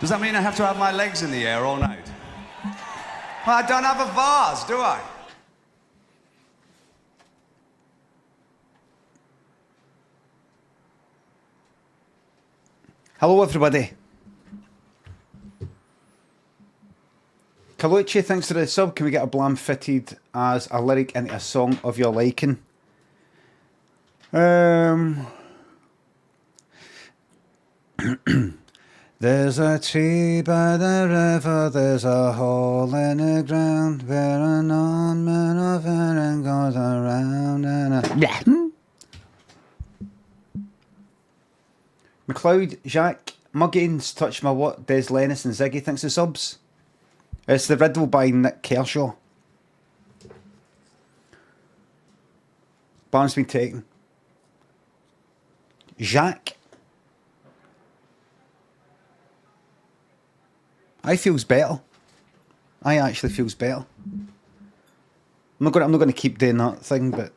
Does that mean I have to have my legs in the air all night? Well, I don't have a vase, do I? Hello, everybody. Kaluchi, thanks for the sub. Can we get a blam fitted as a lyric into a song of your liking? There's a tree by the river, there's a hole in the ground where an ornament of herring goes around and a... McLeod, Jacques, Muggins, Touch My What, Des Lennis and Ziggy thanks for subs. It's the riddle by Nick Kershaw. Barn's been taken. Jacques. I feels better. I actually feels better. I'm not going to keep doing that thing, but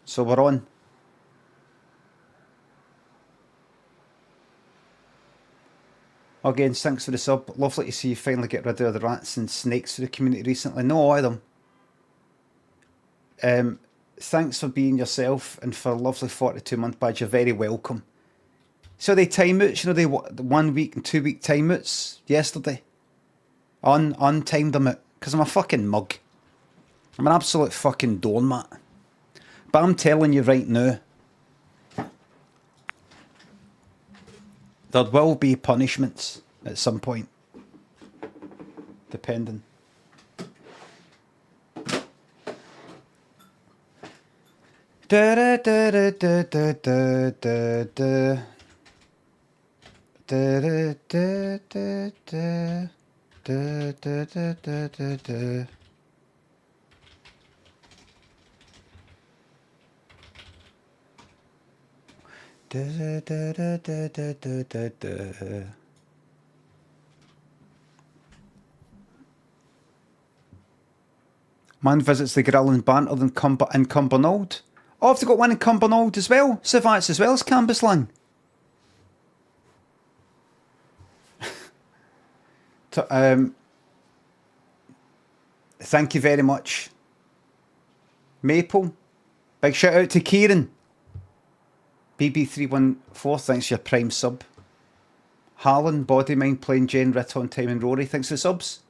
so we're on. Again, thanks for the sub. Lovely to see you finally get rid of the rats and snakes for the community recently. No, all of them. Thanks for being yourself and for a lovely 42-month badge. You're very welcome. So they timeouts, you know, the 1 week and 2 week timeouts yesterday. Untimed them out because I'm a fucking mug. I'm an absolute fucking doormat. But I'm telling you right now, there will be punishments at some point. Depending. Da da da da da da da da da. Da da da da da da da da da da da. Da da da da da da da da. Man visits the grill and banter in Cumbernauld. Oh, have they got one in Cumbernauld as well? So that's as well as Cambuslang. Thank you very much. Maple. Big shout out to Kieran. BB314, thanks for your prime sub. Harlan, Bodymind, playing Jen, Riton, Time and Rory, thanks for the subs.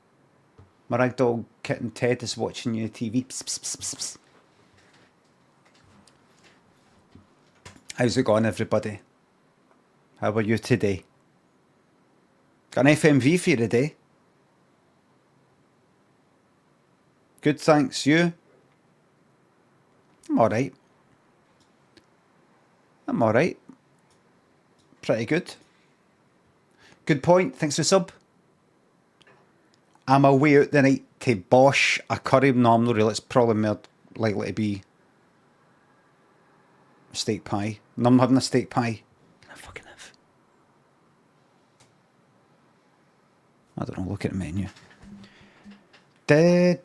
My ragdoll kitten Ted is watching you on TV. Psst, psst, psst, psst. How's it going, everybody? How are you today? Got an FMV for you today. Good, thanks. You? I'm alright. I'm alright. Pretty good. Good point. Thanks for the sub. I'm away out the night to bosh a curry. No, I'm not really. It's probably more likely to be steak pie. No, I'm having a steak pie. Can I fucking have? I don't know. Look at the menu. A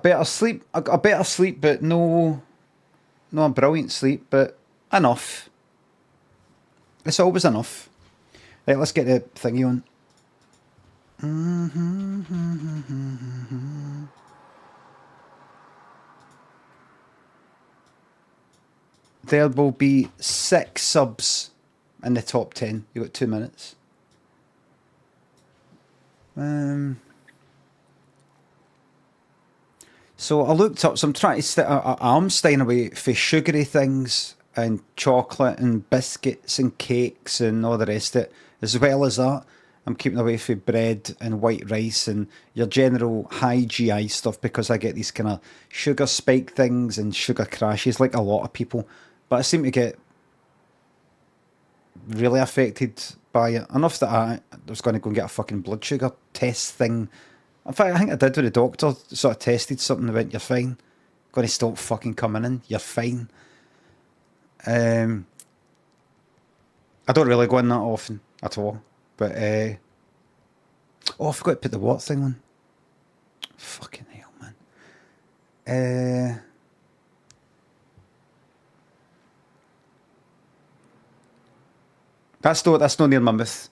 better sleep. A better sleep, but no a brilliant sleep, but enough. It's always enough. Right, let's get the thingy on. There will be 6 subs in the top 10. You've got 2 minutes. So I looked up, so I'm trying to I'm staying away for sugary things and chocolate and biscuits and cakes and all the rest of it. As well as that, I'm keeping away from bread and white rice and your general high GI stuff because I get these kind of sugar spike things and sugar crashes like a lot of people. But I seem to get really affected by it. Enough that I was going to go and get a fucking blood sugar test thing. In fact, I think I did with the doctor. Sort of tested something and went, you're fine. Going to stop fucking coming in. You're fine. I don't really go in that often at all. But, oh, I forgot to put the what thing on. Fucking hell, man. That's no near my mouth.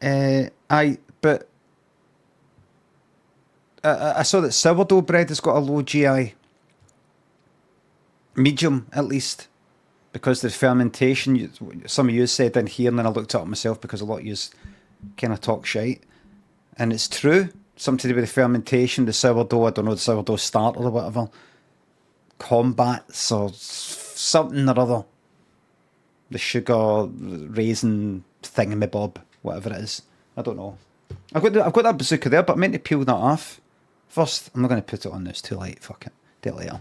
Aye, but I saw that sourdough bread has got a low GI. Medium, at least. Because the fermentation, some of you said in here, and then I looked it up myself because a lot of you kind of talk shite. And it's true. Something to do with the fermentation, the sourdough, I don't know, the sourdough starter or whatever. Combats or something or other. The sugar raisin thingamabob, whatever it is. I don't know. I've got that bazooka there, but I meant to peel that off. First, I'm not going to put it on, it's too late, fuck it. Do it later.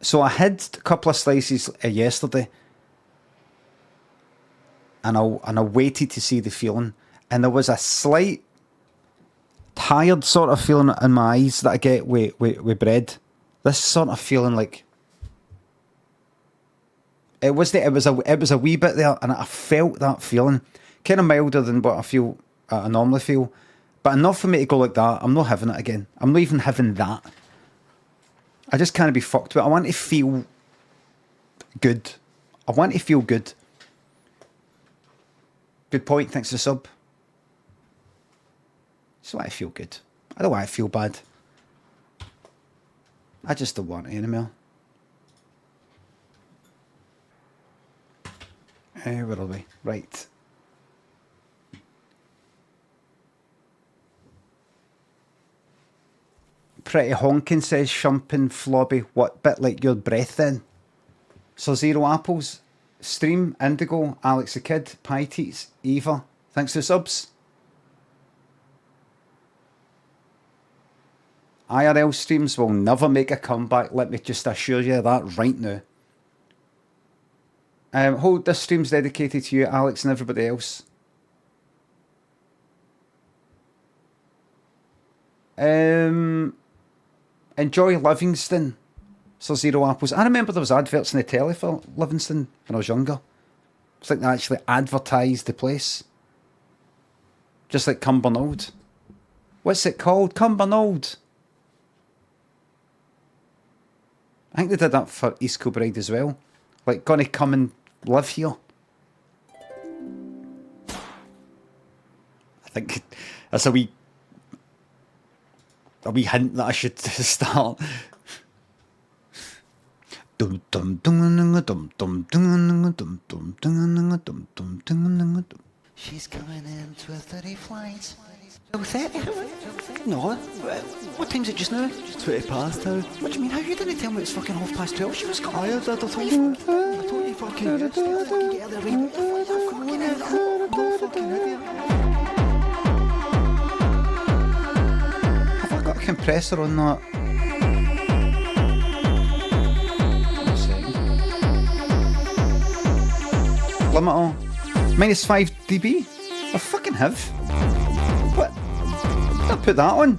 So I had a couple of slices yesterday, and I waited to see the feeling, and there was a slight tired sort of feeling in my eyes that I get with bread. This sort of feeling like it was a wee bit there, and I felt that feeling, kind of milder than what I normally feel, but enough for me to go like that. I'm not having it again. I'm not even having that. I just can't be fucked with it. I want to feel good. I want to feel good. Good point. Thanks for the sub. Just want to feel good. I don't want to feel bad. I just don't want it anymore. Where are we? Right. Pretty honking says Shumpin Flobby. What bit like your breath then? So Zero Apples, Stream, Indigo, Alex the Kid, Pie Teats, Eva. Thanks for the subs. IRL streams will never make a comeback. Let me just assure you of that right now. Hold, this stream's dedicated to you, Alex, and everybody else. Enjoy Livingston. So Zero Apples. I remember there was adverts in the telly for Livingston when I was younger. It's like they actually advertised the place. Just like Cumbernauld. What's it called? Cumbernauld. I think they did that for East Kilbride as well. Like, gonna come and live here. I think that's a wee hint that I should start. She's coming in to a 30 flight. Oh, 30? No. What time's it just now? 20 past how? What do you mean? How you didn't tell me it's fucking 12:30? She was tired. I told you. I told you fucking. Get out there, right? Fucking idiot. No fucking idiot. Have I got a compressor on that? One second. Limit all. -5 dB? I fucking have. What? Did I put that on?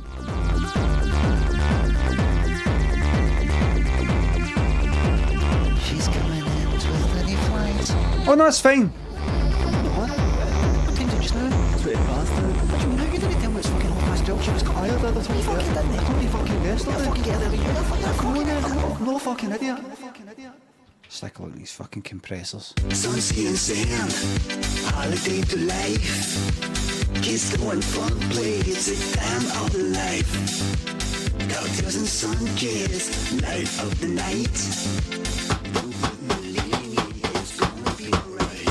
She's coming in to a 30 flight. Oh no, it's fine. What time's it just now? 20 past now. What do you mean? How you didn't tell me it's fucking 12:30? She was tired. I told you. Fucking didn't. I told you fucking yesterday. Fucking get out there. No fucking idiot. Just like a look at these fucking compressors. Sunscreen sand, holiday to life. Kids going fun play, it's a time of life. Cocktails and sun kiss, light of the night. It's gonna be alright.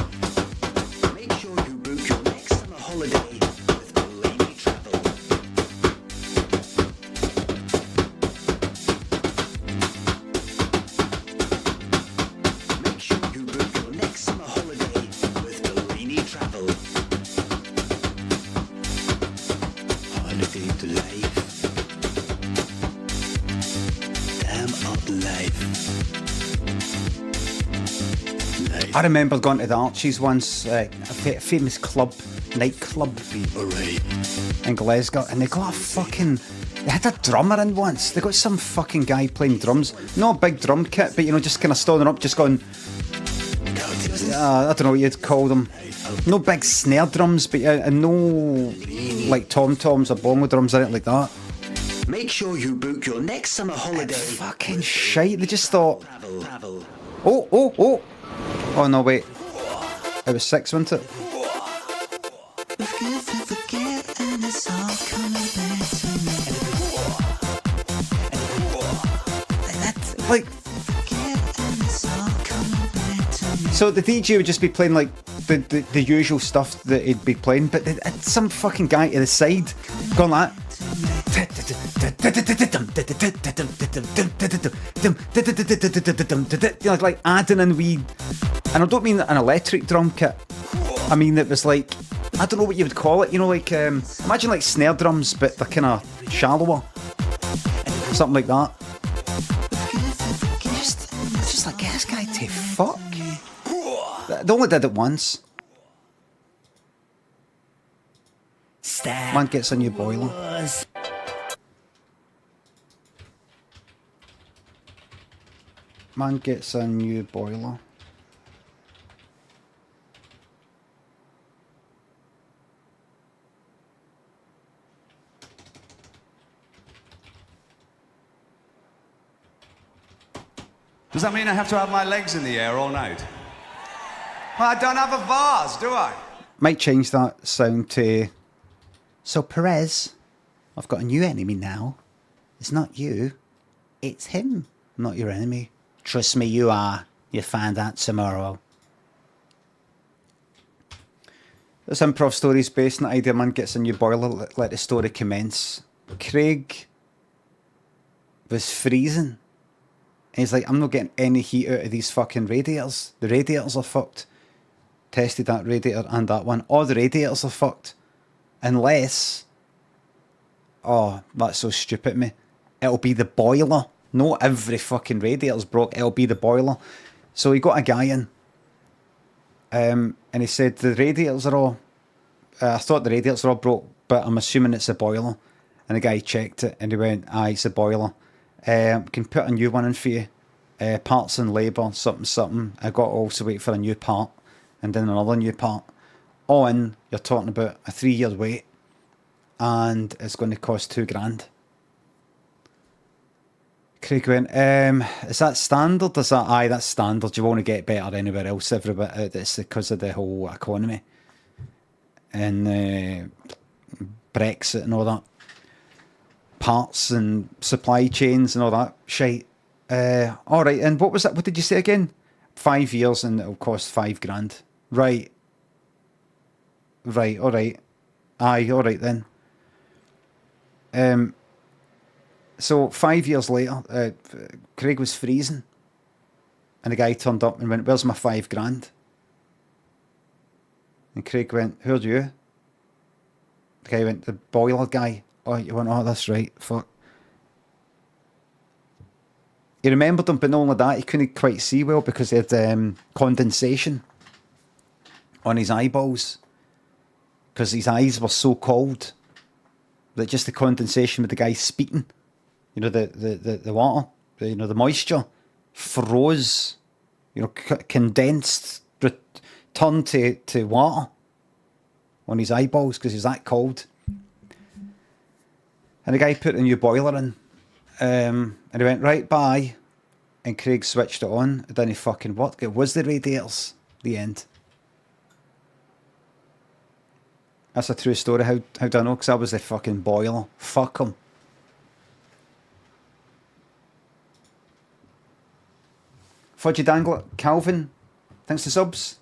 Make sure you book your next summer holiday with LIMMY Travel. Make sure you book your next summer holiday with LIMMY Travel. Holiday to life. Time of life. I remember going to the Archies once, a famous nightclub Alright. in Glasgow, and they got they had a drummer in once. They got some fucking guy playing drums. Not a big drum kit, but you know, just kind of standing up, just going, I don't know what you'd call them. No big snare drums, but and no like tom-toms or bongo drums or anything like that. Make sure you book your next summer holiday. Fucking shite. They just thought, Travel. oh, Oh no, wait. It was 6, wasn't it? Forgive and forget, and it's all coming back to me. Like, Forget, and it's all coming back to me. so the DJ would just be playing like the usual stuff that he'd be playing, but some fucking guy to the side going like that. You know, like adding in wee, and I don't mean an electric drum kit. I mean it was like, I don't know what you would call it. You know, like imagine like snare drums, but they're kind of shallower, something like that. Just like, get this guy to fuck. They only did it once. Man gets a new boiler. Man gets a new boiler. Does that mean I have to have my legs in the air all night? Well, I don't have a vase, do I? Might change that sound to... So Perez, I've got a new enemy now. It's not you. It's him. I'm not your enemy. Trust me, you are. You'll find out tomorrow. This improv story is based on the idea man gets a new boiler, let the story commence. Craig was freezing. And he's like, I'm not getting any heat out of these fucking radiators. The radiators are fucked. Tested that radiator and that one. All the radiators are fucked. Unless... Oh, that's so stupid of me. It'll be the boiler. Not every fucking radiator's broke. It'll be the boiler. So he got a guy in. And he said, the radiators are all... I thought the radiators are all broke, but I'm assuming it's a boiler. And the guy checked it and he went, aye, it's a boiler. Can put a new one in for you. Parts and labour, something. I got to also wait for a new part. And then another new part. All in, you're talking about a 3-year wait. And it's going to cost $2,000. Craig went, is that standard? Is that, aye, that's standard. You won't get better anywhere else. Everywhere. It's because of the whole economy. And Brexit and all that. Parts and supply chains and all that shite. Alright, and what was that? What did you say again? 5 years and it'll cost $5,000. Right. Right, alright. Aye, alright then. So 5 years later, Craig was freezing. And the guy turned up and went, where's my $5,000? And Craig went, who are you? The guy went, the boiler guy. Oh, you went, oh, that's right, fuck. He remembered him, but not only that, he couldn't quite see well because he had condensation on his eyeballs. Because his eyes were so cold that just the condensation with the guy speaking, you know, the water, the moisture froze, condensed, turned to water on his eyeballs because he was that cold. And the guy put a new boiler in. And he went, right, bye. And Craig switched it on. And then he fucking worked. It was the radiators. The end. That's a true story. How do I know? Because I was the fucking boiler. Fuck him. Fudgy Dangler. Calvin. Thanks for subs.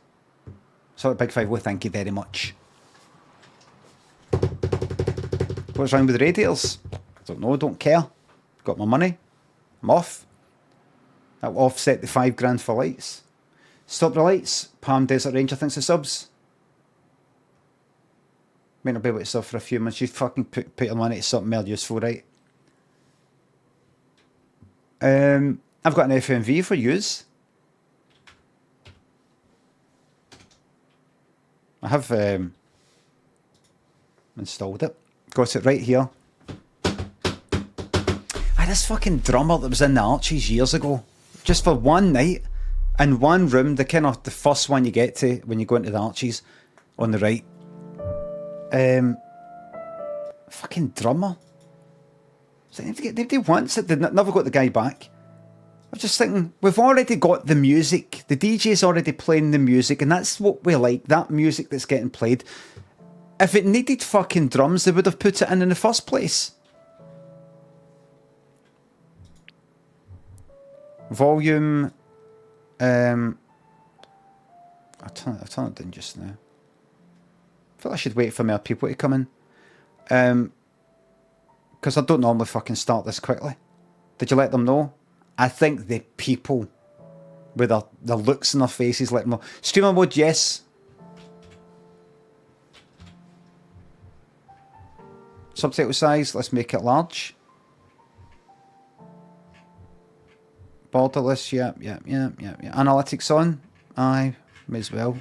Sorry, Big 5. Thank you very much. What's wrong with the radiators? Don't know, don't care. Got my money. I'm off. That'll offset the $5,000 for lights. Stop the lights. Palm Desert Ranger thinks the subs. May not be able to sub for a few months. You fucking put your money to something more useful, right? I've got an FMV for yous. I have installed it. Got it right here. This fucking drummer that was in the Archies years ago, just for one night, in one room, the first one you get to when you go into the Archies, on the right. Fucking drummer. So nobody wants it. They never got the guy back. I'm just thinking, we've already got the music. The DJ's already playing the music, and that's what we like, that music that's getting played. If it needed fucking drums, they would have put it in the first place. Volume. I'll turn it down just now. I feel I should wait for more people to come in. Because I don't normally fucking start this quickly. Did you let them know? I think the people with their looks in their faces let them know. Streamer mode, yes. Subtitle size, let's make it large. Borderless, yeah. Analytics on? Aye, may as well.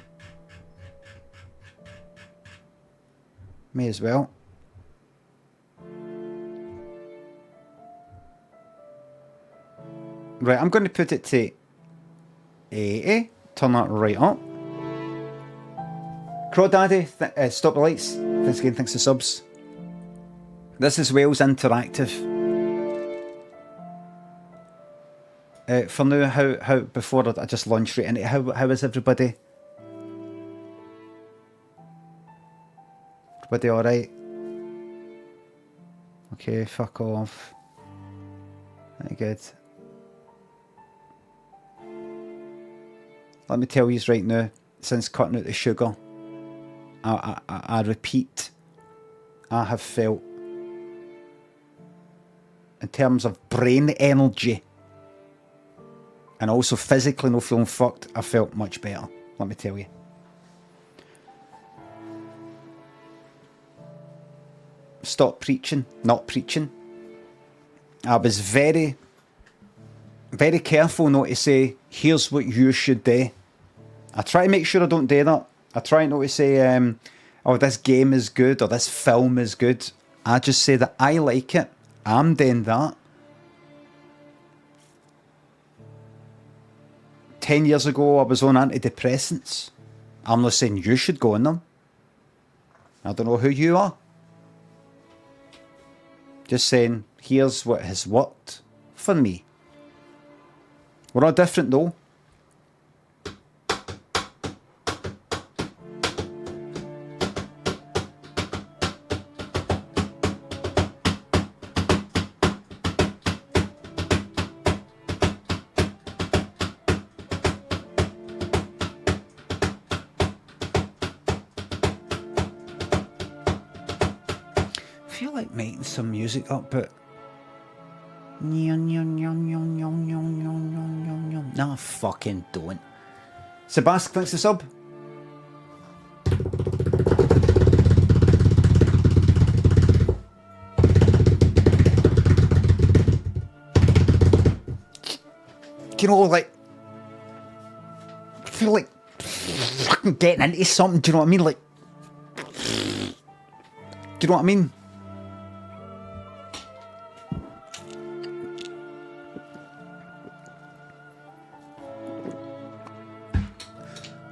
May as well. Right, I'm going to put it to 80. Turn that right up. Crawdaddy, stop the lights. Thanks again, thanks for subs. This is Wales Interactive. For now, how before I just launch straight into it, how is everybody? Everybody alright? Okay, fuck off. Very good. Let me tell you right now, since cutting out the sugar, I repeat, I have felt, in terms of brain energy, and also physically not feeling fucked, I felt much better, let me tell you. Stop preaching, not preaching. I was very, very careful not to say, here's what you should do. I try to make sure I don't do that. I try not to say, oh, this game is good or this film is good. I just say that I like it. I'm doing that. 10 years ago, I was on antidepressants. I'm not saying you should go on them. I don't know who you are. Just saying, here's what has worked for me. We're all different though. I feel like making some music up, but no, I fucking don't. Sebastian, thanks for the sub. You know, like, I feel like fucking getting into something, do you know what I mean? Like, do you know what I mean?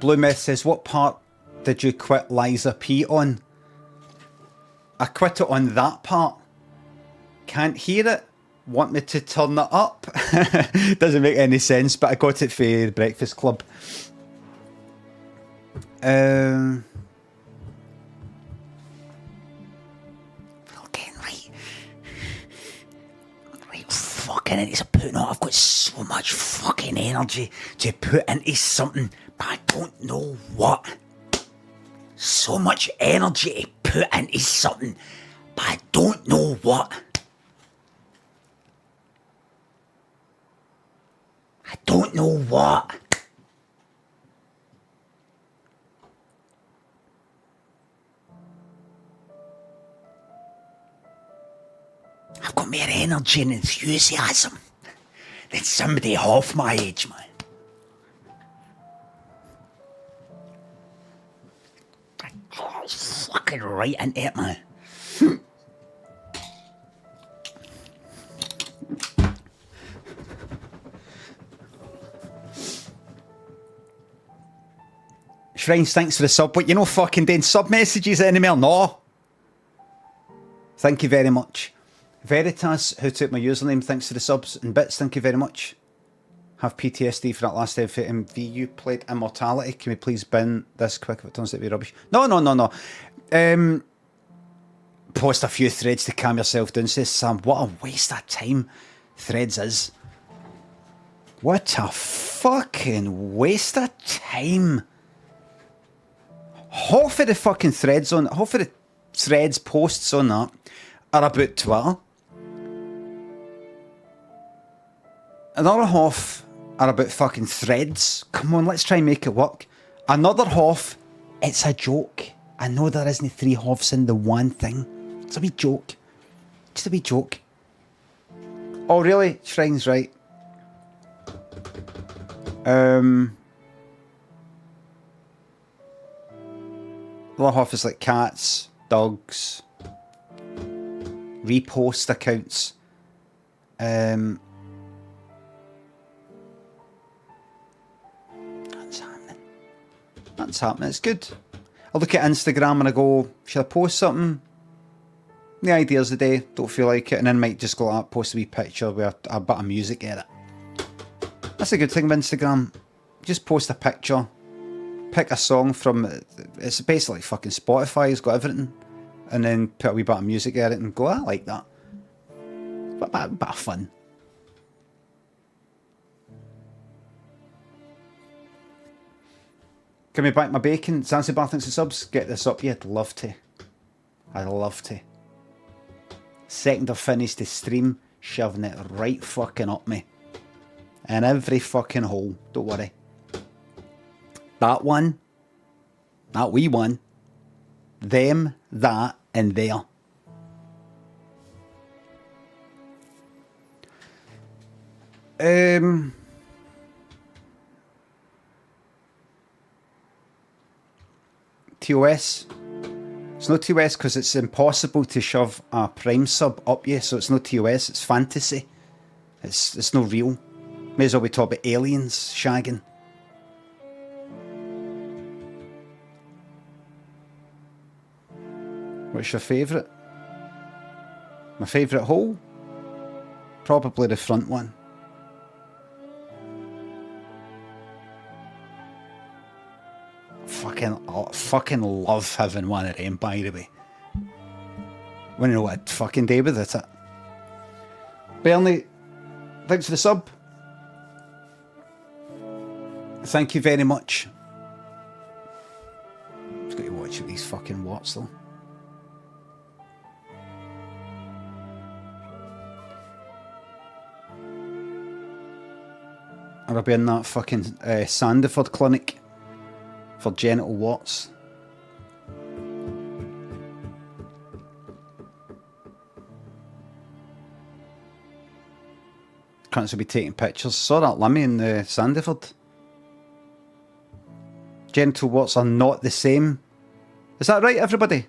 Blue Myth says, what part did you quit Liza P on? I quit it on that part. Can't hear it. Want me to turn it up? Doesn't make any sense, but I got it for the Breakfast Club. Okay, right. Right, fucking it is putting on. I've got so much fucking energy to put into something, but I don't know what. So much energy to put into something, but I don't know what. I don't know what. I've got more energy and enthusiasm than somebody half my age, man. I'm fucking right into it, man. Shrines, thanks for the sub, but you know fucking doing sub messages anymore? No. Thank you very much. Veritas, who took my username, thanks for the subs. And Bits, thank you very much. have PTSD for that last FMV you played, Immortality. Can we please bin this quick if it turns out to be rubbish? No. Post a few threads to calm yourself down, says Sam. What a waste of time threads is. What a fucking waste of time. Half of the fucking threads on, half of the threads posts on that are about Twitter. Another half are about fucking threads. Come on, let's try and make it work. Another half, it's a joke. I know there isn't 3 halves in the one thing. It's a wee joke. Just a wee joke. Oh, really? Shrine's right. The other half is like cats, dogs, repost accounts. That's happening. That's happening. It's good. I look at Instagram and I go, should I post something? The ideas of the day, don't feel like it, and then might just go like, post a wee picture with a bit of music in it. That's a good thing with Instagram. Just post a picture, pick a song from, it's basically fucking Spotify, it's got everything, and then put a wee bit of music in it and go, I like that. Bit of fun. Can we back my bacon? Zanzibar, thanks for subs. Get this up. Yeah, I'd love to. I'd love to. Second or finish the stream, shoving it right fucking up me. In every fucking hole. Don't worry. That one. That wee one. Them, that, and there. TOS. It's no TOS because it's impossible to shove a Prime sub up you, so it's no TOS, it's fantasy. It's no real. May as well be talking about aliens shagging. What's your favourite? My favourite hole? Probably the front one. Fucking love having one of them, by the way. Wanna know what I'd fucking do with it? Bernie, thanks for the sub. Thank you very much. Just got to watch these fucking watts though. I'll be in that fucking Sandiford clinic for genital warts. Can't be taking pictures. Saw that Limmy in the Sandiford. Genital warts are not the same. Is that right, everybody?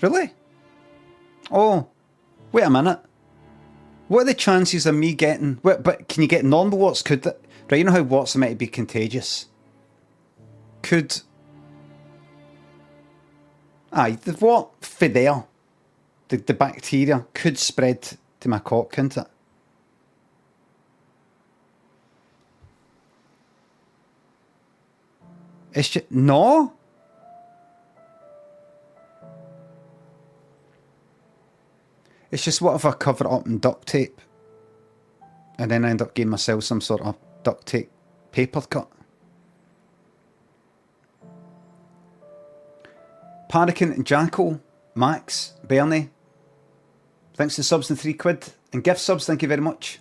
Really? Oh, wait a minute. What are the chances of me getting... But can you get normal warts? Could that... Right, you know how warts are meant to be contagious? Could... Aye, the what for there, the bacteria could spread to my cock, couldn't it? It's just... No? It's just what if I cover it up in duct tape and then I end up getting myself some sort of duct tape paper cut? Parakin and Jackal, Max, Bernie, thanks to subs and £3. And gift subs, thank you very much.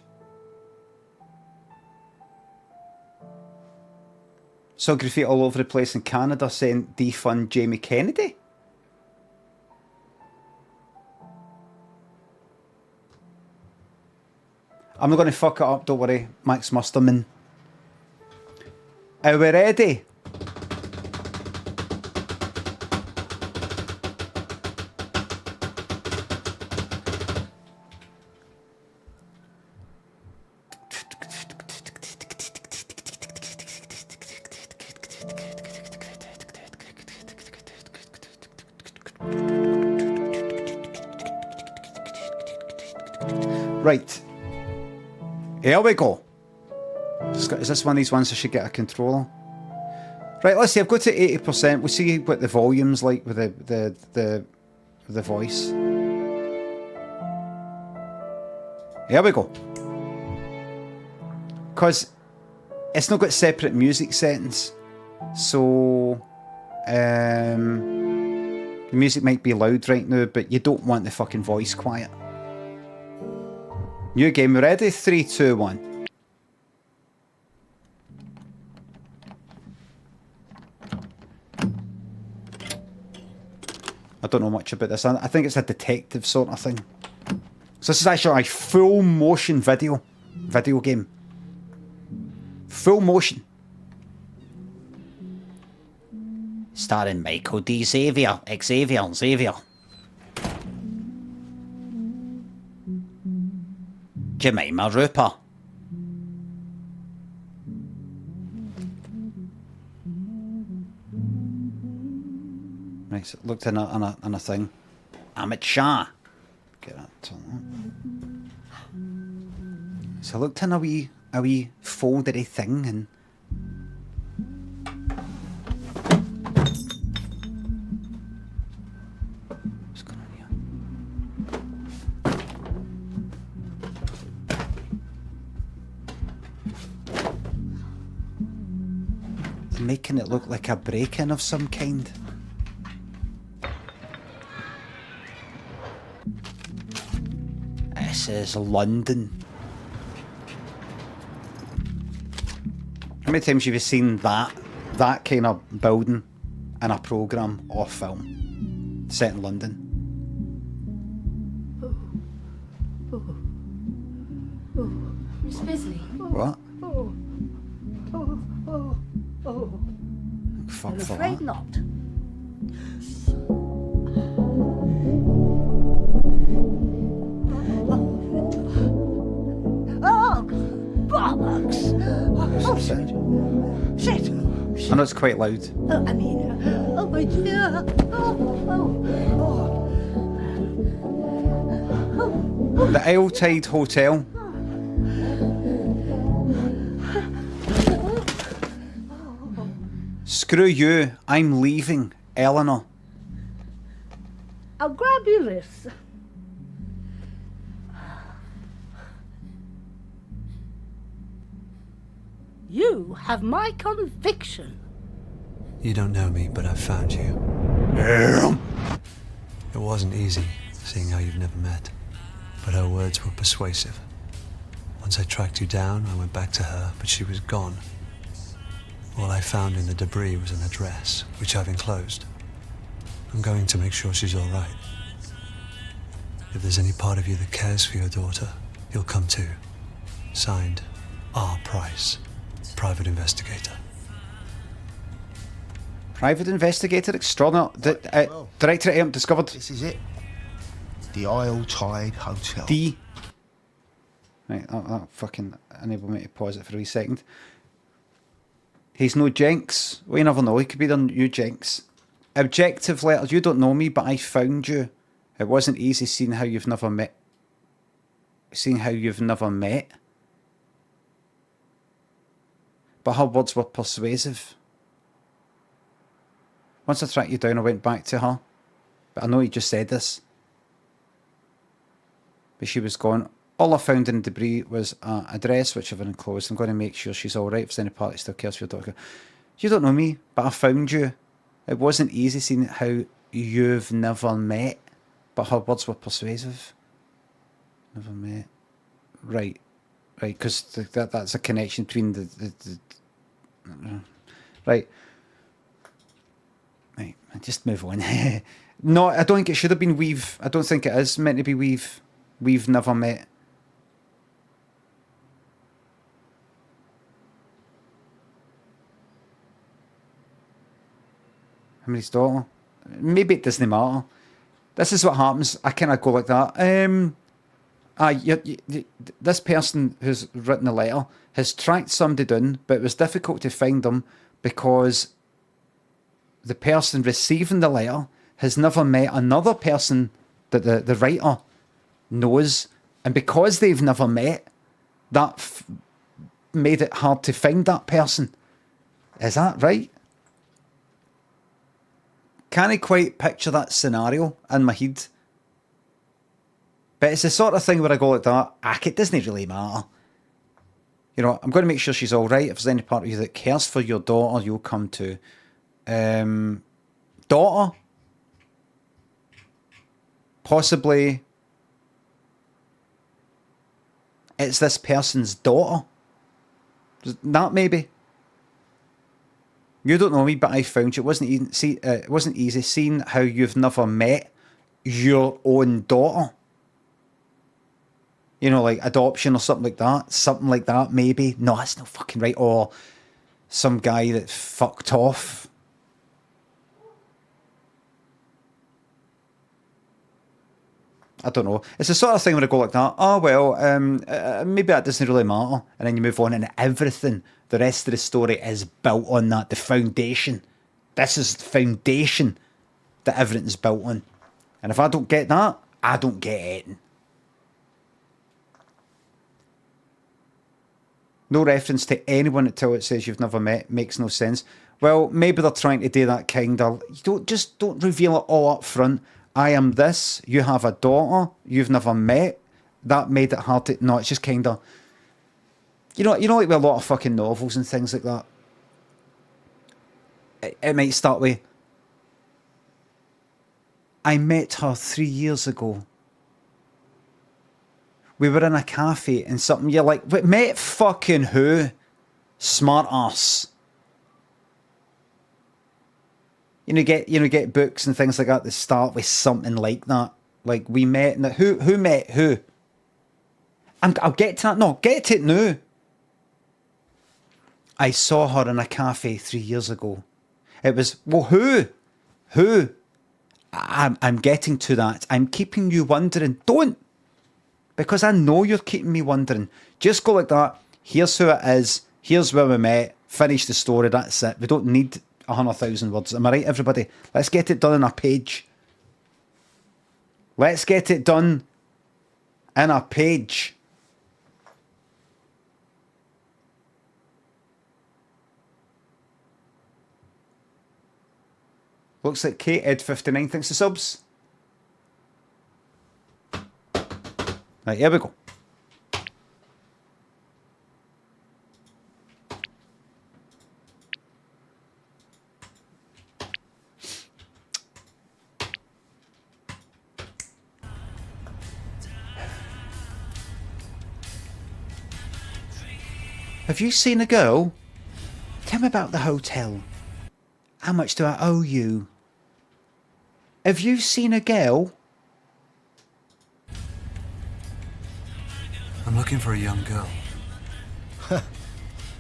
Saw graffiti all over the place in Canada saying defund Jamie Kennedy. I'm not going to fuck it up, don't worry, Max Musterman. Are we ready? Right. Here we go. Is this one of these ones I should get a controller? Right, let's see. I've got to 80%. We'll see what the volume's like with the voice. Here we go. Because it's not got separate music settings, so the music might be loud right now, but you don't want the fucking voice quiet. New game, ready? 3, 2, 1. I don't know much about this. I think it's a detective sort of thing. So this is actually a full motion video game. Full motion. Starring Michael D. Xavier. Jemima Rooper. Right, so looked in a thing. Amit Shah. Get that on. So I looked in a wee foldery thing and what's going on here? It's making it look like a break-in of some kind. This is London. How many times have you seen that kind of building in a programme or film set in London? Miss Bisley. What? Oh. Fuck I'm for afraid that. not. Oh, bollocks! Oh, shit! I know it's quite loud. I mean, oh my dear! The Isletide Hotel. Screw you, I'm leaving, Eleanor. I'll grab you this. You have my conviction. You don't know me, but I've found you. It wasn't easy, seeing how you've never met, but her words were persuasive. Once I tracked you down, I went back to her, but she was gone. All I found in the debris was an address, which I've enclosed. I'm going to make sure she's all right. If there's any part of you that cares for your daughter, you'll come too. Signed, R. Price, Private Investigator. Private Investigator Extraordinary. Director at discovered. This is it. The Isletide Hotel. Right, that fucking enable me to pause it for a wee second. He's no Jenks. We never know. He could be the new Jenks. Objective letters. You don't know me, but I found you. It wasn't easy seeing how you've never met. But her words were persuasive. Once I tracked you down, I went back to her. But I know you just said this. But she was gone. All I found in the debris was an address, which I've enclosed. I'm going to make sure she's all right. If there's any part that still cares for your daughter. You don't know me, but I found you. It wasn't easy seeing how you've never met. But her words were persuasive. Never met. Right, because that's a connection between the right. Right, just move on. No, I don't think it should have been we've. I don't think it is meant to be we've. We've never met. How many's daughter? Maybe it doesn't matter. This is what happens. I kind of go like that. This person who's written the letter has tracked somebody down, but it was difficult to find them because the person receiving the letter has never met another person that the writer knows And because they've never met, that made it hard to find that person. Is that right? Can't quite picture that scenario in my head. But it's the sort of thing where I go like that, it doesn't really matter. You know, I'm going to make sure she's all right. If there's any part of you that cares for your daughter, you'll come to. Daughter? Possibly it's this person's daughter. That maybe. You don't know me, but I found you. It wasn't easy. See, it wasn't easy seeing how you've never met your own daughter. You know, like adoption or something like that. Something like that, maybe. No, that's not fucking right. Or some guy that fucked off. I don't know. It's the sort of thing where I go like that. Oh, well, maybe that doesn't really matter. And then you move on and everything, the rest of the story is built on that. The foundation. This is the foundation that everything's built on. And if I don't get that, I don't get it. No reference to anyone until it says you've never met. Makes no sense. Well, maybe they're trying to do that kind of... Don't reveal it all up front. I am this, you have a daughter, you've never met. That made it hard to... No, it's just kind of... You know, like with a lot of fucking novels and things like that. It might start with... I met her 3 years ago. We were in a cafe and something. You're like, but met fucking who? Smart ass. You know, get books and things like that that start with something like that. Like, we met... Who met who? I'll get to that. No, get to it now. I saw her in a cafe 3 years ago. It was... Well, who? Who? I'm getting to that. I'm keeping you wondering. Don't! Because I know you're keeping me wondering. Just go like that. Here's who it is. Here's where we met. Finish the story. That's it. We don't need 100,000 words. Am I right, everybody? Let's get it done on a page. Let's get it done in a page. Looks like Kate Ed59 thinks the subs. Right, here we go. Have you seen a girl? Tell me about the hotel. How much do I owe you? Have you seen a girl? I'm looking for a young girl.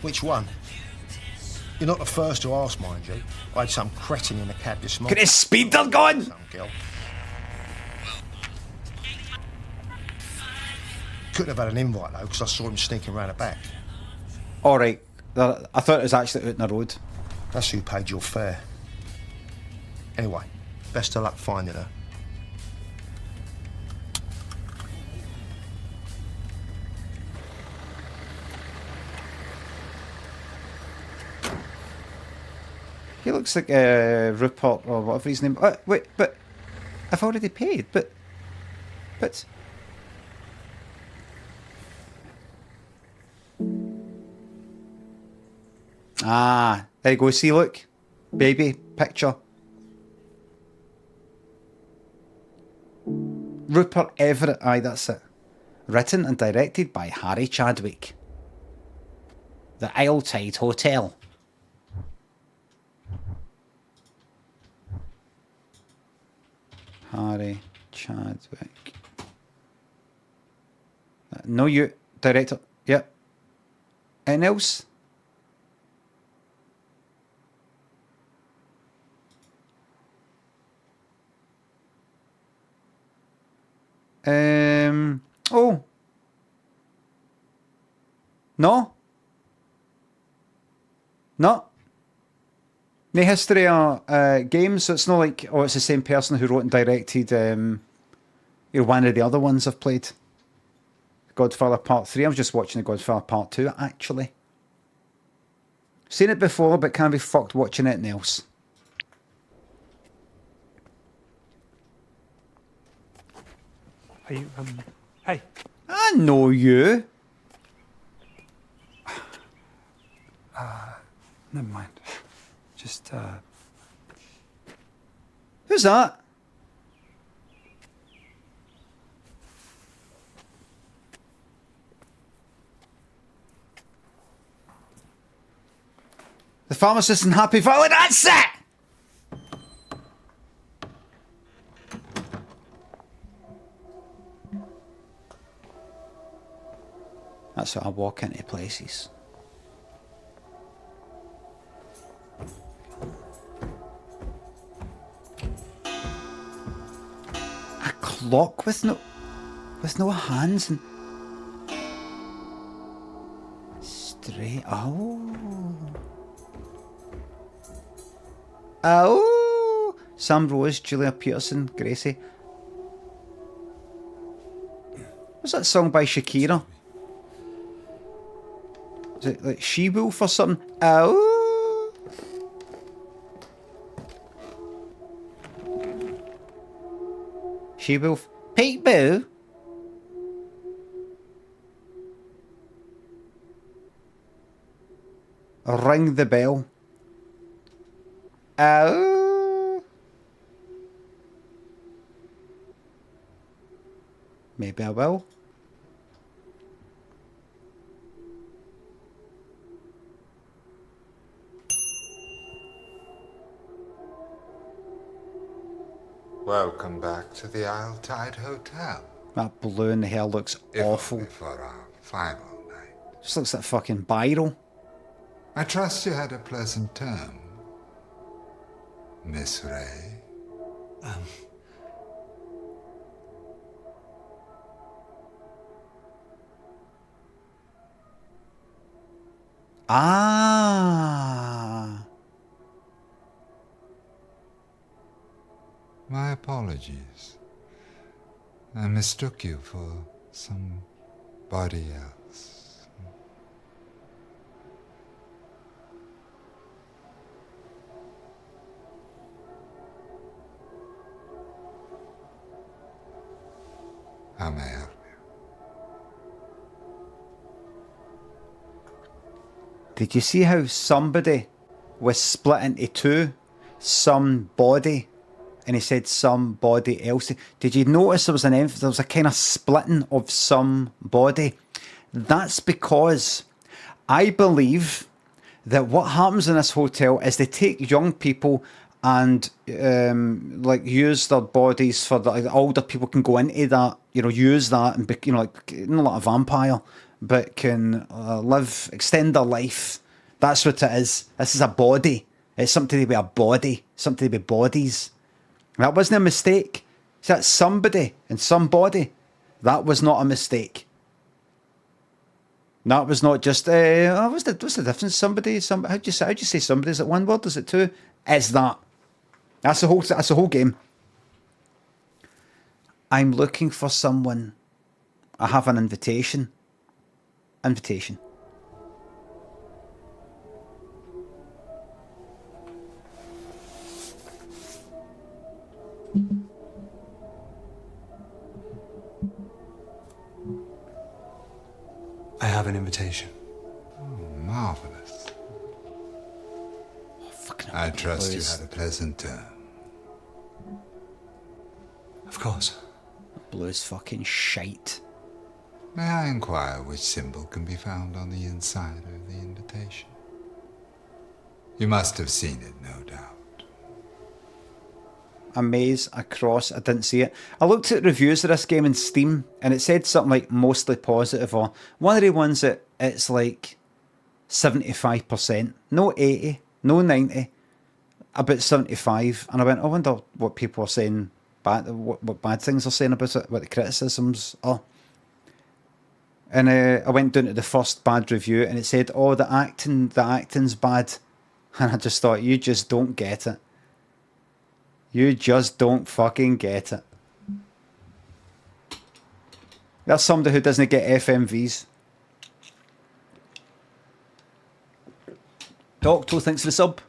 Which one? You're not the first to ask, mind you. I had some cretin in the cab this morning. Get his speeder going! Some girl. Couldn't have had an invite though, because I saw him sneaking around the back. Alright, I thought it was actually out in the road. That's who paid your fare. Anyway, best of luck finding her. He looks like Rupert or whatever his name. Wait, but I've already paid. But there you go. See, look, baby picture. Rupert Everett. Aye, that's it. Written and directed by Harry Chadwick. The Isletide Hotel. Harry Chadwick. No, you director. Yep. Anything else? Oh. No. No. No history of games, so it's not like, oh, it's the same person who wrote and directed one of the other ones I've played. Godfather Part 3. I was just watching The Godfather Part 2, actually. Seen it before, but can't be fucked watching anything else. Are you, hey. I know you. Never mind. Just, Who's that? The pharmacist in Happy Valley, that's it! That's how I walk into places. A clock with no hands and straight. Oh, Sam Rose, Julia Peterson, Gracie. What's that song by Shakira? Is it like She-Wolf or something? Oh. She-Wolf. Peek-boo. Ring the bell. Oh. Maybe I will. Welcome back to the Isle Tide Hotel. That blue in the hair looks awful. Only for our final night. Just looks like fucking biro. I trust you had a pleasant term, Miss Ray. Ah. My apologies. I mistook you for somebody else. How may I help you? Did you see how somebody was split into two? Somebody. And he said somebody else. Did you notice there was there was a kind of splitting of somebody? That's because I believe that what happens in this hotel is they take young people and like use their bodies for the older people can go into that, use that and be, like not a vampire, but can extend their life. That's what it is. This is a body. It's something to be a body, something to be bodies. That wasn't a mistake. So that's somebody and somebody. That was not a mistake. That was not just what's the difference? Somebody. How'd you say somebody? Is it one word? Is it two? Is that? That's the whole game. I'm looking for someone. I have an invitation. Invitation. I have an invitation. Oh, marvelous. I trust you had a pleasant term. Of course. Blue is fucking shite. May I inquire which symbol can be found on the inside of the invitation? You must have seen it, no doubt. A maze, a cross. I didn't see it. I looked at reviews of this game in Steam and it said something like mostly positive, or one of the ones that it's like 75%, no 80, no 90, about 75. And I went, I wonder what people are saying, what bad things are saying about it, what the criticisms are. And I went down to the first bad review and it said, oh, the acting's bad. And I just thought, you just don't get it. You just don't fucking get it. There's somebody who doesn't get FMVs. Doctor, thanks for the sub.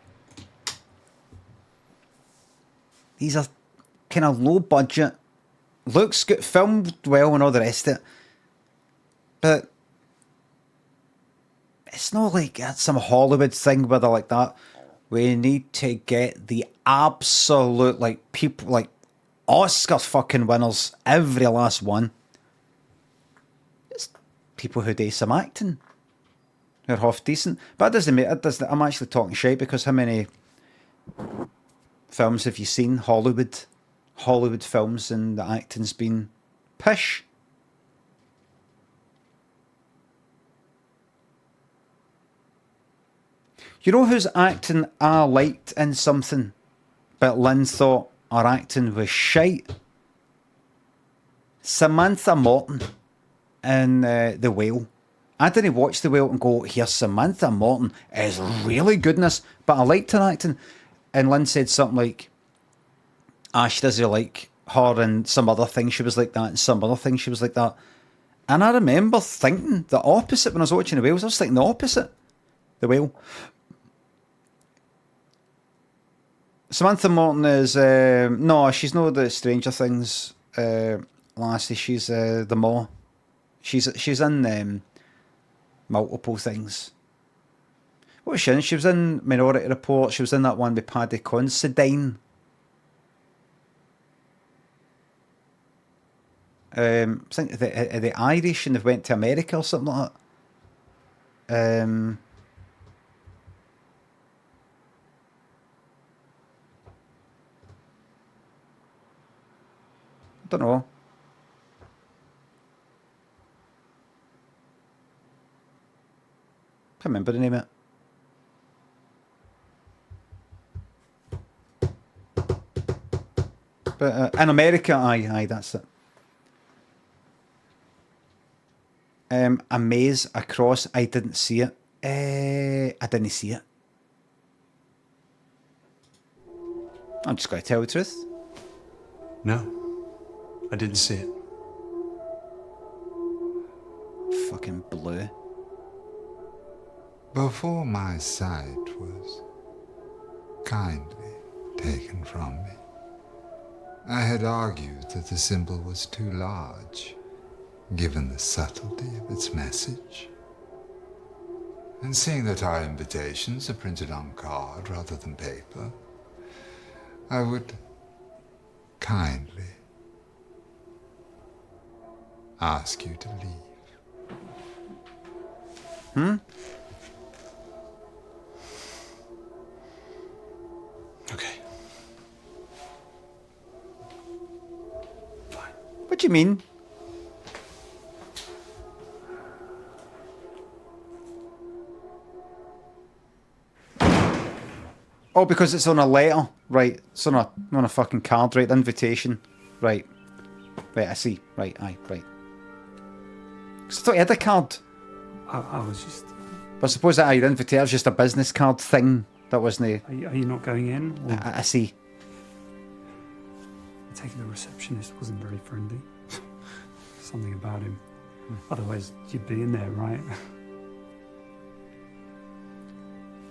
These are kind of low budget. Looks good, filmed well and all the rest of it. But it's not like some Hollywood thing where they're like that. We need to get the absolute, like, people, like, Oscar fucking winners, every last one. It's people who do some acting. Who are half decent. But it doesn't matter. I'm actually talking shit because how many films have you seen? Hollywood films, and the acting's been pish. You know whose acting I liked in something, but Lynn thought our acting was shite? Samantha Morton in The Whale. I didn't watch The Whale and go, here, Samantha Morton is really goodness, but I liked her acting. And Lynn said something like, she doesn't like her, and some other things she was like that, and some other things she was like that. And I remember thinking the opposite when I was watching The Whale. I was thinking the opposite. The Whale. Samantha Morton is no, she's not the Stranger Things lassie. She's the more. She's in multiple things. What was she in? She was in Minority Report. She was in that one with Paddy Considine. I think the Irish, and they went to America or something like that. I don't know. Can't remember the name of it. But in America, aye, that's it. A Maze Across, I didn't see it. I didn't see it. I'm just going to tell the truth. No, I didn't see it. Fucking blue. Before my sight was kindly taken from me, I had argued that the symbol was too large, given the subtlety of its message. And seeing that our invitations are printed on card rather than paper, I would kindly ask you to leave. Okay. Fine. What do you mean? Oh, because it's on a letter, right? It's on a fucking card, right? Invitation, right? Right, I see. Right, aye, right. 'Cause I thought you had a card. I was just... But I suppose that your invitation was just a business card thing. That wasn't. Are you not going in? Or... I see. I take it the receptionist wasn't very friendly. Something about him. Otherwise, you'd be in there, right?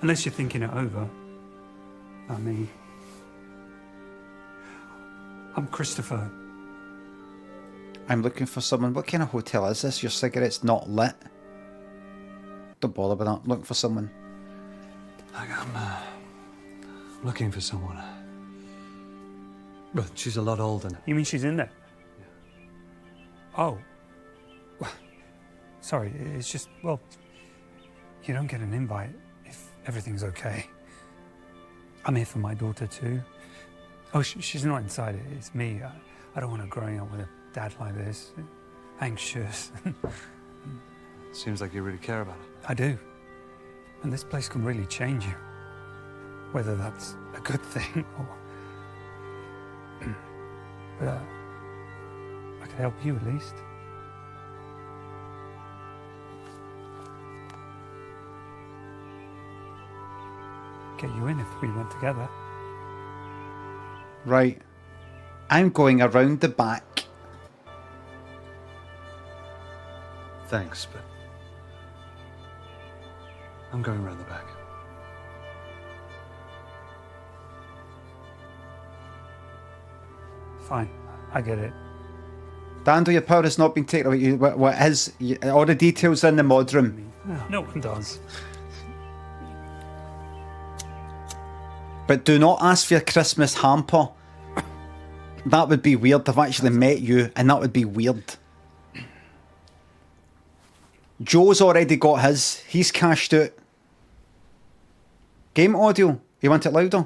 Unless you're thinking it over. Not me. I'm Christopher. I'm looking for someone. What kind of hotel is this? Your cigarette's not lit. Don't bother with that. I'm looking for someone. I'm looking for someone. Well, she's a lot older now. You mean she's in there? Yeah. Oh. Well, sorry, it's just, well, you don't get an invite if everything's okay. I'm here for my daughter too. Oh, she's not inside it. It's me. I don't want her growing up with a dad like this. Anxious. Seems like you really care about it. I do. And this place can really change you. Whether that's a good thing or... But I could help you at least. Get you in if we went together. Right. I'm going around the back. Thanks, but I'm going round the back. Fine, I get it. Dando, your power has not been taken away. What is all the details in the mod room? No one does. But do not ask for your Christmas hamper. That would be weird. I've actually met you, and that would be weird. Joe's already got his. He's cashed out. Game audio. You want it louder?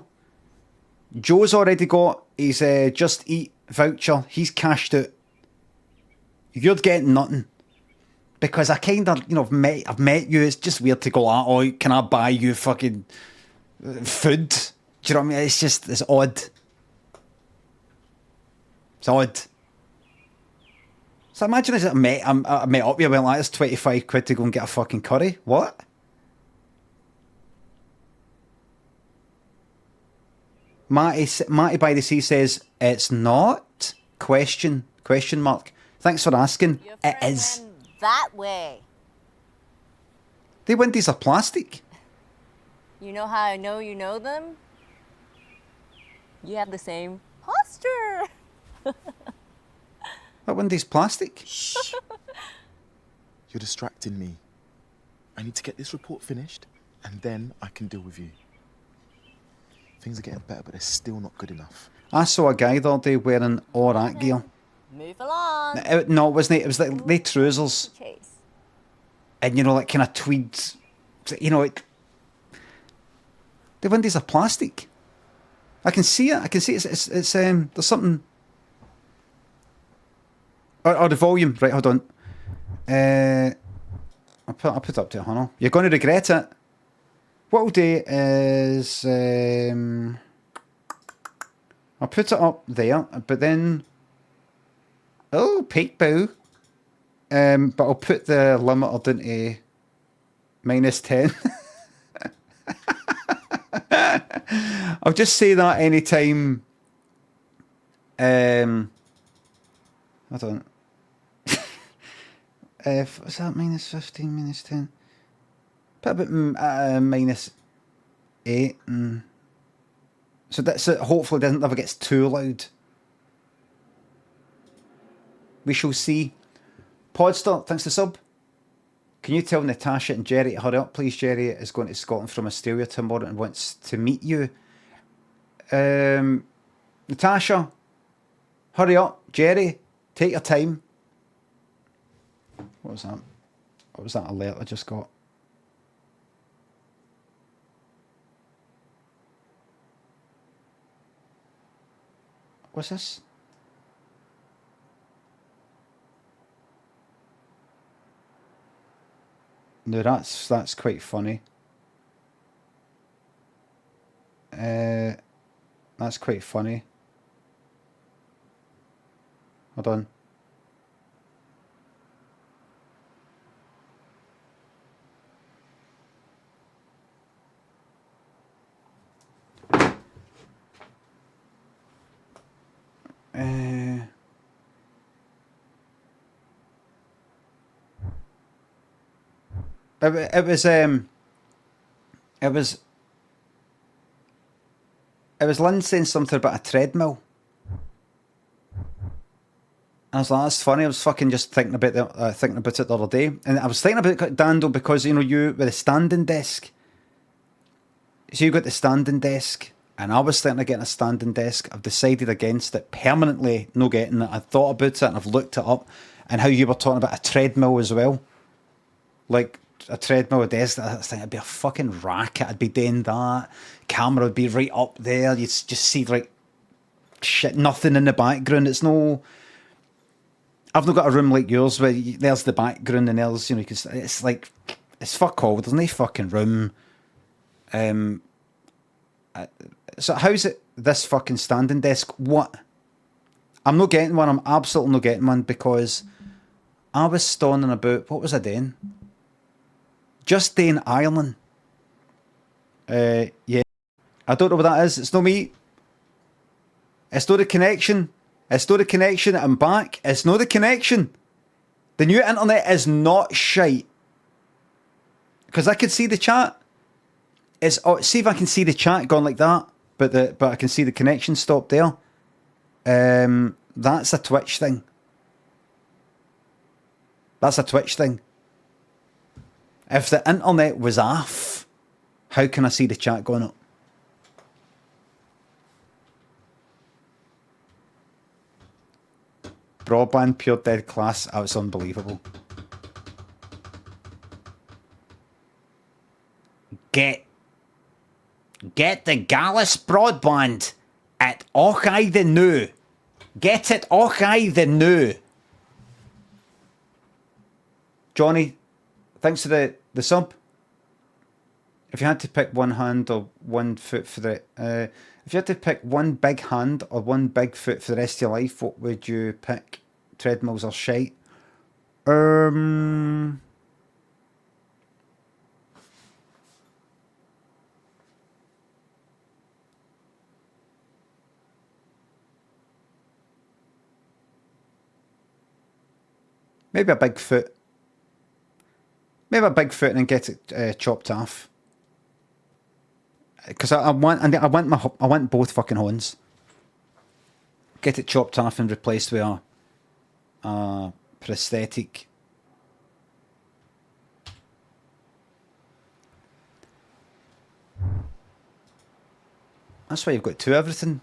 Joe's already got his Just Eat voucher. He's cashed out. You're getting nothing. Because I kind of, I've met you. It's just weird to go, oh, can I buy you fucking food? Do you know what I mean? It's odd. It's odd. So imagine I met up with you, went like, it's 25 quid to go and get a fucking curry. What? Matty by the Sea says, it's not? Question mark. Thanks for asking. It is. That way. They windies are plastic. You know how I know you know them? You have the same posture. That windy's plastic. Shh. You're distracting me. I need to get this report finished, and then I can deal with you. Things are getting better, but they're still not good enough. I saw a guy the other day wearing all that gear. Move along. No, it wasn't. It was like they trousers. Chase. And like kind of tweeds. The windies are plastic. I can see it. It's there's something. Or the volume. Right, hold on. I'll put it up to 100. You're going to regret it. What I'll do is I'll put it up there, but then peak bow. But I'll put the limiter down to -10. I'll just say that anytime. Hold on. What's that? -15, -10. Put a bit -8. So that's it. Hopefully, it never gets too loud. We shall see. Podster, thanks to sub. Can you tell Natasha and Jerry to hurry up, please? Jerry is going to Scotland from Australia tomorrow and wants to meet you. Natasha, hurry up. Jerry, take your time. What was that? What was that alert I just got? What's this? No, that's quite funny. That's quite funny. Hold on. It was Lynn saying something about a treadmill. And I was like, that's funny. I was fucking just thinking about it the other day. And I was thinking about it, Dando, because, you with the standing desk. So you got the standing desk, and I was thinking of getting a standing desk. I've decided against it permanently, no getting it. I thought about it, and I've looked it up, and how you were talking about a treadmill as well. Like, a treadmill, a desk, I think it'd be a fucking racket. I'd be doing that. Camera would be right up there. You'd just see, like, shit, nothing in the background. It's no... I've not got a room like yours where there's the background and there's, it's like, it's fuck all. There's no fucking room. So how's it, this fucking standing desk? What? I'm not getting one. I'm absolutely not getting one because I was stoning about, what was I doing? Just doing Ireland. Yeah. I don't know what that is. It's not me. It's not the connection. It's not the connection. I'm back. It's not the connection. The new internet is not shite. Because I could see the chat. See if I can see the chat going like that, but I can see the connection stop there. That's a Twitch thing. That's a Twitch thing. If the internet was off, how can I see the chat going up? Broadband, pure dead class. Oh, it's unbelievable. Get the Gallus broadband at Ochai the New. Get it Ochai the New. Johnny, thanks for the sub. If you had to pick one hand or one foot for the... if you had to pick one big hand or one big foot for the rest of your life, what would you pick? Treadmills or shite? Maybe a big foot. Maybe a big foot and then get it chopped off. Because I want both fucking horns. Get it chopped off and replaced with a prosthetic. That's why you've got two everything.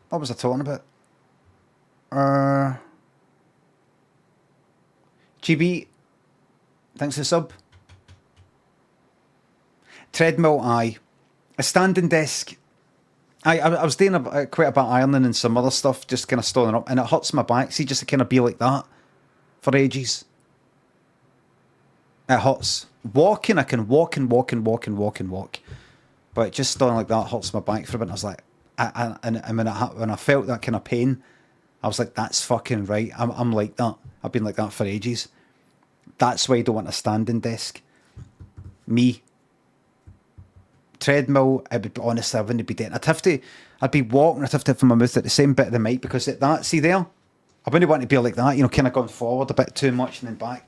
What was I talking about? GB, thanks for the sub. Treadmill, aye. A standing desk. I was doing quite a bit of ironing and some other stuff, just kind of storing up, and it hurts my back. See, just to kind of be like that for ages. It hurts. Walking, I can walk and walk and walk and walk and walk. But just storing like that hurts my back for a bit. I was like, when I felt that kind of pain, I was like, that's fucking right. I'm like that. I've been like that for ages. That's why I don't want a standing desk. Me. Treadmill, honestly, I wouldn't be dead. I'd be walking, I'd have to have my mouth at the same bit of the mic because at that, see there? I wouldn't want to be like that, you know, kind of going forward a bit too much and then back.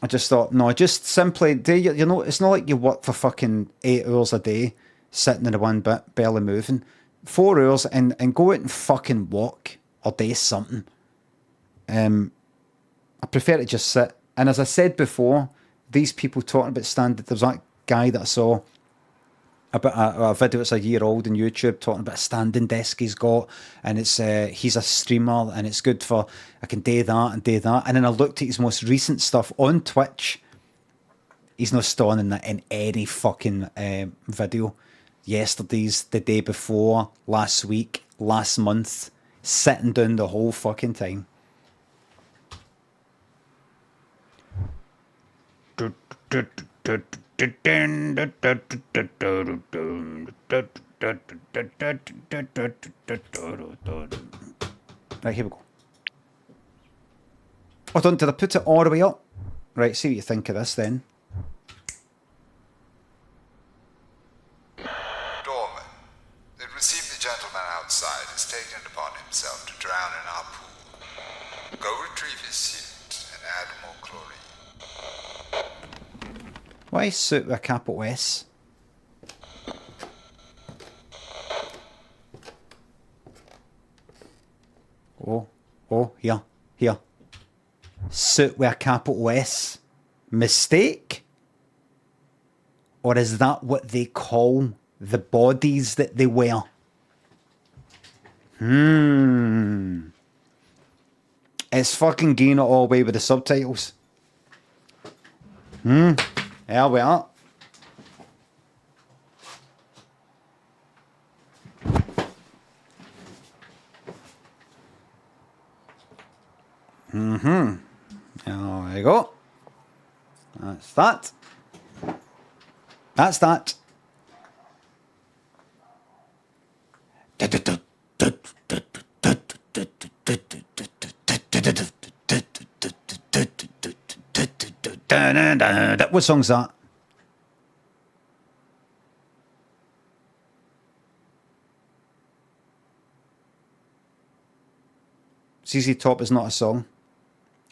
I just thought, no, just simply, you know, it's not like you work for fucking 8 hours a day, sitting in the one bit, barely moving. 4 hours and go out and fucking walk or do something. I prefer to just sit. And as I said before, these people talking about standing, there's that guy that I saw about a video that's a year old on YouTube talking about a standing desk he's got, and it's he's a streamer and it's good for, I can do that and do that. And then I looked at his most recent stuff on Twitch. He's not standing that in any fucking video. Yesterday's, the day before, last week, last month, sitting down the whole fucking time. Right, here we go. Hold on, did I put it all the way up? Right, see what you think of this then. Dorman, it received the gentleman outside has taken it upon himself to drown in our pool. Go retrieve his suit and add more chlorine. Why suit with a capital S? Oh, here. Suit with a capital S. Mistake? Or is that what they call the bodies that they wear? It's fucking getting it all away with the subtitles. There we are. There we go. That's that. That's that. What song's that? ZZ Top is not a song.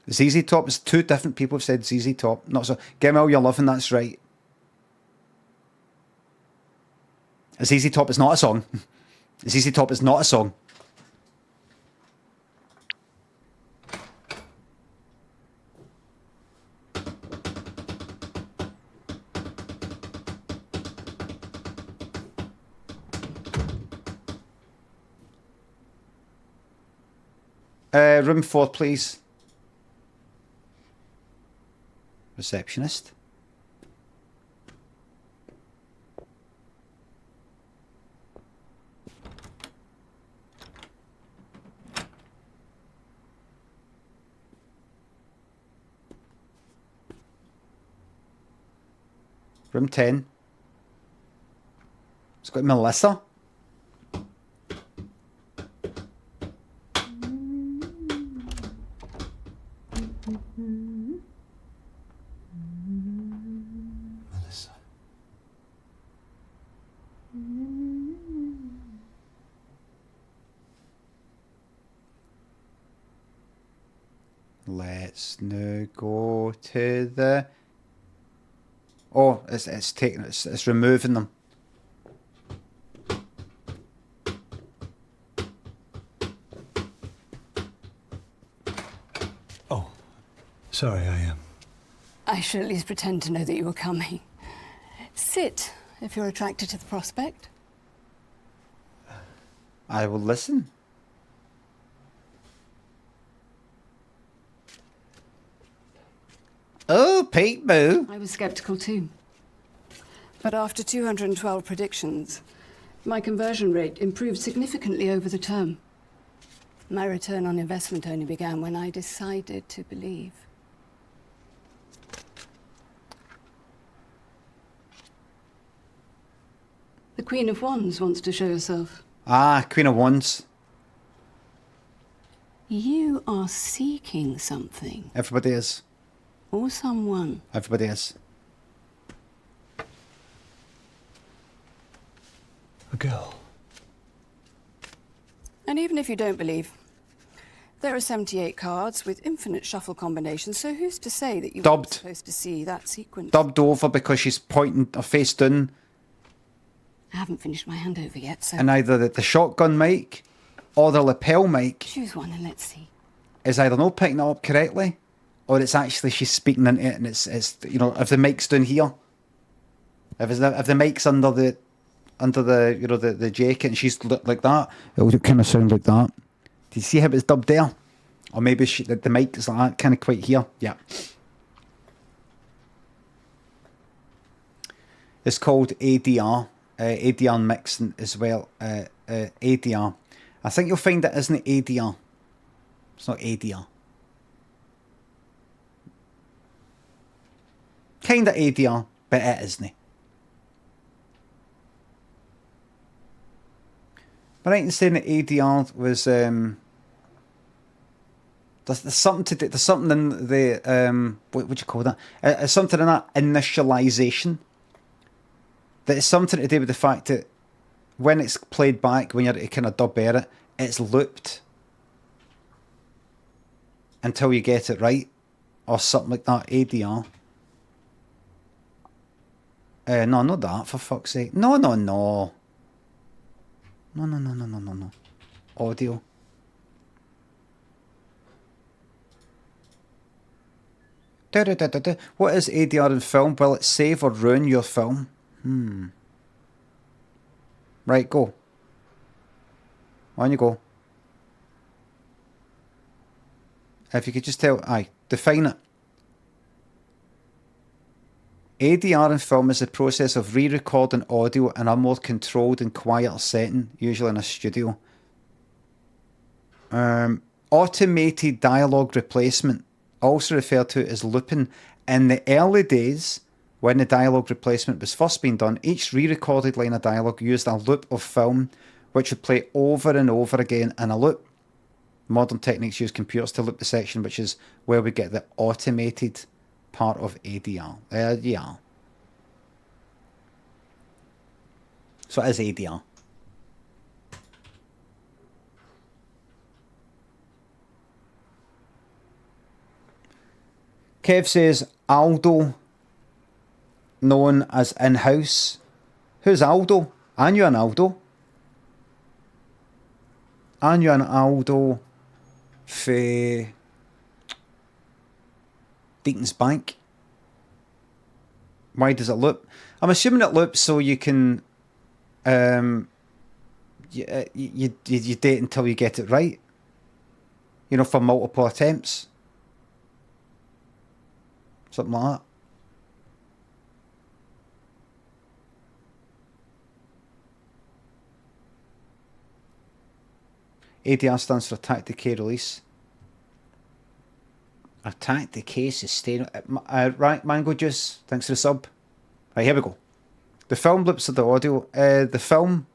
ZZ Top is two different people have said ZZ Top, not so. Give me all your loving, that's right. ZZ Top is not a song. ZZ Top is not a song. Room 4, please. Receptionist. Room 10. It's got Melissa. Melissa. Let's now go to the... Oh, it's taking it's removing them. Oh, sorry, I should at least pretend to know that you were coming. Sit, if you're attracted to the prospect. I will listen. Oh, Pete Boo. I was sceptical too. But after 212 predictions, my conversion rate improved significantly over the term. My return on investment only began when I decided to believe. The Queen of Wands wants to show herself. Ah, Queen of Wands. You are seeking something. Everybody is. Or someone. Everybody is. A girl. And even if you don't believe, there are 78 cards with infinite shuffle combinations, so who's to say that you weren't supposed to see that sequence? Dubbed over because she's pointing her face down. I haven't finished my handover yet, so... And either the shotgun mic or the lapel mic choose one and let's see. is either not picking it up correctly, or it's actually she's speaking into it, and it's you know, if the mic's down here, if the mic's under the you know the jacket and she's like that, it would kind of sound like that. Do you see how it's dubbed there? Or maybe the mic is like that, kind of quite here. Yeah. It's called ADR, ADR mixing as well. ADR. I think you'll find it isn't ADR. It's not ADR. Kind of ADR, but it isn't. But right in saying that ADR was there's something to do, there's something in the what would you call that? It's something in that initialization. That is something to do with the fact that when it's played back, when you're to kind of dub air it, it's looped until you get it right, or something like that. ADR. No, not that, for fuck's sake. No. No. Audio. What is ADR in film? Will it save or ruin your film? Right, go. On you go. If you could just tell, define it. ADR in film is the process of re-recording audio in a more controlled and quieter setting, usually in a studio. Automated dialogue replacement, also referred to as looping. In the early days, when the dialogue replacement was first being done, each re-recorded line of dialogue used a loop of film, which would play over and over again in a loop. Modern techniques use computers to loop the section, which is where we get the automated part of ADR. Yeah. So it is ADR. Kev says Aldo, known as in-house. Who's Aldo? I knew an Aldo. I knew an Aldo for Deacon's Bank. Why does it loop? I'm assuming it loops so you can you date until you get it right. You know, for multiple attempts. Something like that. ADR stands for Attack Decay Release. Attack Decay Sustain. Right, Mango Juice. Thanks for the sub. Right, here we go. The film blips of the audio. The film.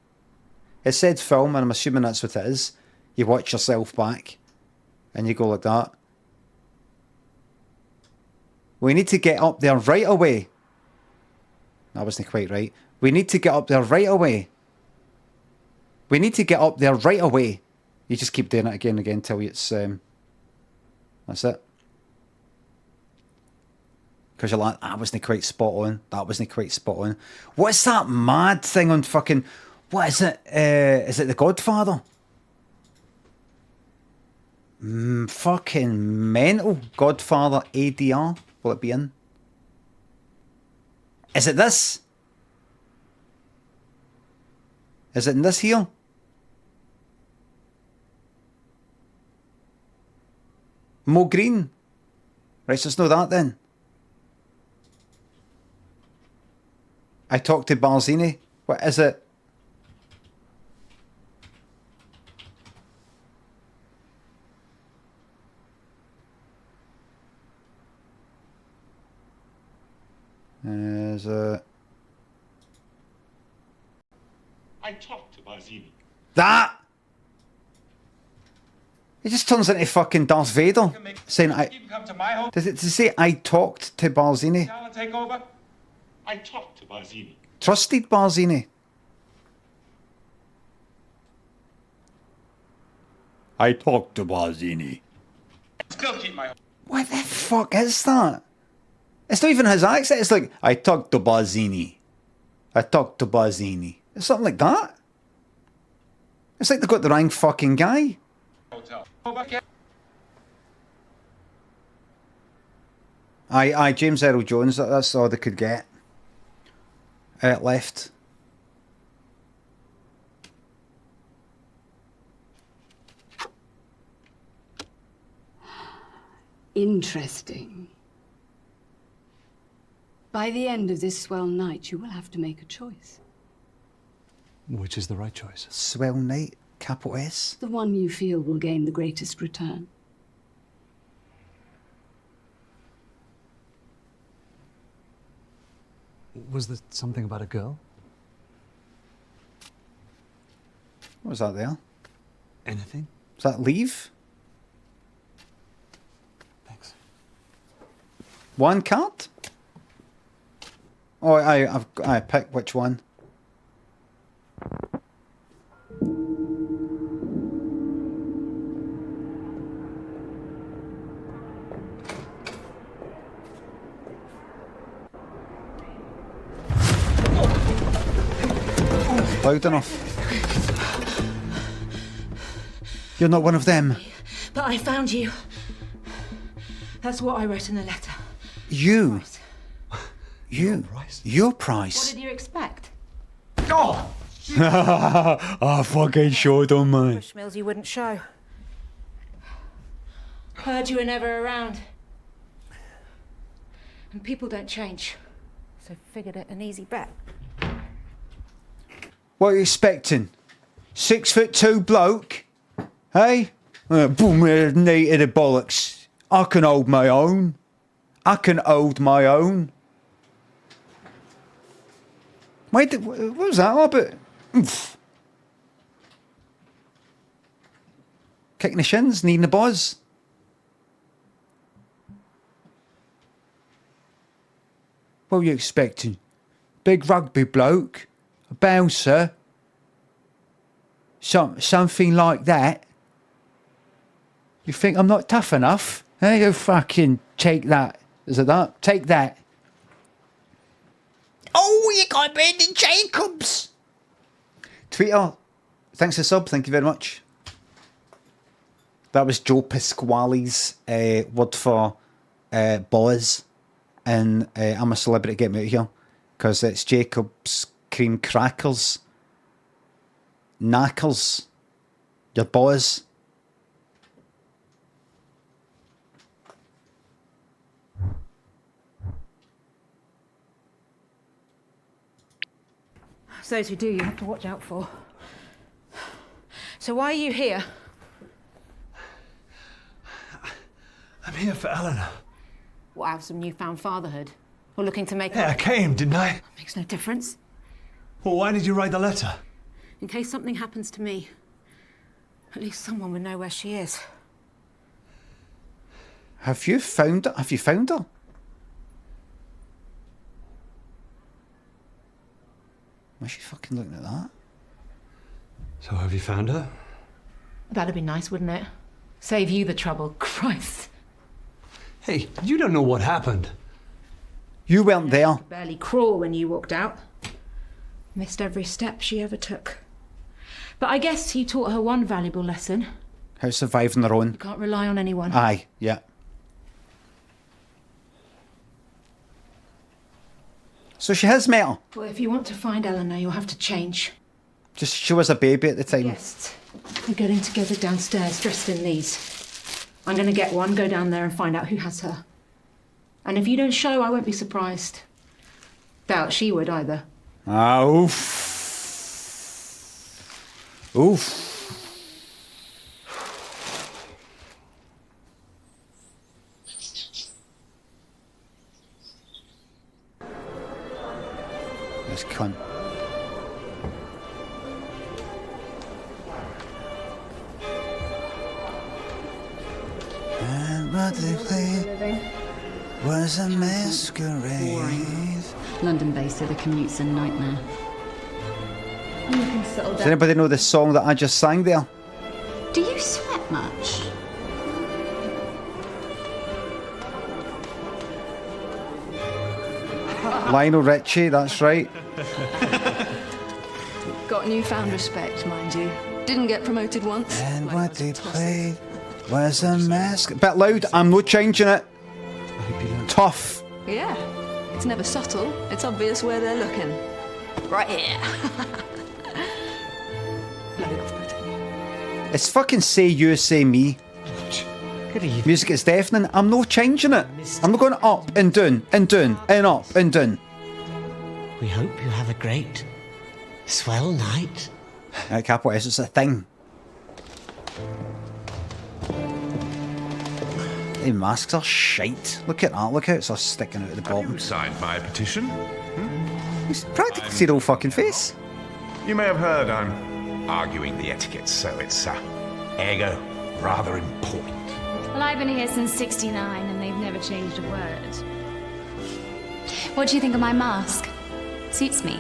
It said film, and I'm assuming that's what it is. You watch yourself back, and you go like that. We need to get up there right away. That wasn't quite right. We need to get up there right away. We need to get up there right away. You just keep doing it again and again until it's... that's it. Because you're like, that wasn't quite spot on. That wasn't quite spot on. What's that mad thing on fucking... What is it? Is it The Godfather? Fucking mental. Godfather ADR. Will it be in? Is it this? Is it in this here? Mo Green. Right, so it's not that then. I talked to Barzini. What is it? Is it... I talked to Barzini. That! He just turns into fucking Darth Vader. Saying I... Does it say I talked to Barzini? Take over. I talked to Barzini. Trusted Barzini. I talked to Barzini. Still keep my... What the fuck is that? It's not even his accent. It's like, I talked to Barzini. I talked to Barzini. It's something like that. It's like they got the wrong fucking guy. Aye, James Earl Jones, that's all they could get. Left. Interesting. By the end of this swell night, you will have to make a choice. Which is the right choice? Swell night, capital S. The one you feel will gain the greatest return. Was there something about a girl? What was that there? Anything? Is that leave? Thanks. One card? Oh, I pick which one. Loud enough. You're not one of them. But I found you. That's what I wrote in the letter. You. You. Your What price. did you expect? Oh! I fucking showed him, man. Bushmills you wouldn't show. Heard you were never around. And people don't change. So figured it an easy bet. What are you expecting? 6'2" bloke? Hey? Boom, knee to the bollocks. I can hold my own. I can hold my own. Wait, what was that all about? Oof. Kicking the shins, needing the buzz. What were you expecting? Big rugby bloke? A bouncer? Something like that? You think I'm not tough enough? Hey, you fucking take that. Is it that? Take that. Oh, you got Brendan Jacobs. Tweeter, thanks for sub. Thank you very much. That was Joe Pasquale's word for boys. And I'm a celebrity, get me out of here. Because it's Jacob's cream crackers. Knackers. Your boys. It's those who do you have to watch out for. So why are you here? I'm here for Eleanor. What, out of some newfound fatherhood? Or looking to make... Yeah, I came, didn't I? Makes no difference. Well, why did you write the letter? In case something happens to me, at least someone would know where she is. Have you found her? Have you found her? Why is she fucking looking at that? So have you found her? That'd be nice, wouldn't it? Save you the trouble. Christ. Hey, you don't know what happened. You weren't there. I could barely crawl when you walked out. Missed every step she ever took. But I guess you taught her one valuable lesson. How to survive on their own. You can't rely on anyone. Aye, yeah. So she has met her. Well, if you want to find Eleanor, you'll have to change. Just she was a baby at the time. Yes. We're getting together downstairs, dressed in these. I'm going to get one, go down there and find out who has her. And if you don't show, I won't be surprised. Doubt she would either. Ah, oof. Oof. This cunt. And what they played was a masquerade. London-based, so the commute's a nightmare. Does anybody know the song that I just sang there? Do you sweat much? Lionel Richie, that's right. Got newfound respect, mind you. Didn't get promoted once. And what they played was a mask. Bit loud, I'm not changing it. Tough. Yeah. It's never subtle. It's obvious where they're looking. Right here. Bloody off-putting. It's fucking say you, say me. Music is deafening. I'm not changing it. I'm not going up and down and down and up and down. We hope you have a great, swell night. Capital S, it's a thing. The masks are shite. Look at that. Look how it's all sticking out of the bottom. You signed my petition? It's practically zero fucking face. You may have heard I'm arguing the etiquette, so it's ergo rather important. Well, I've been here since '69 and they've never changed a word. What do you think of my mask? Suits me.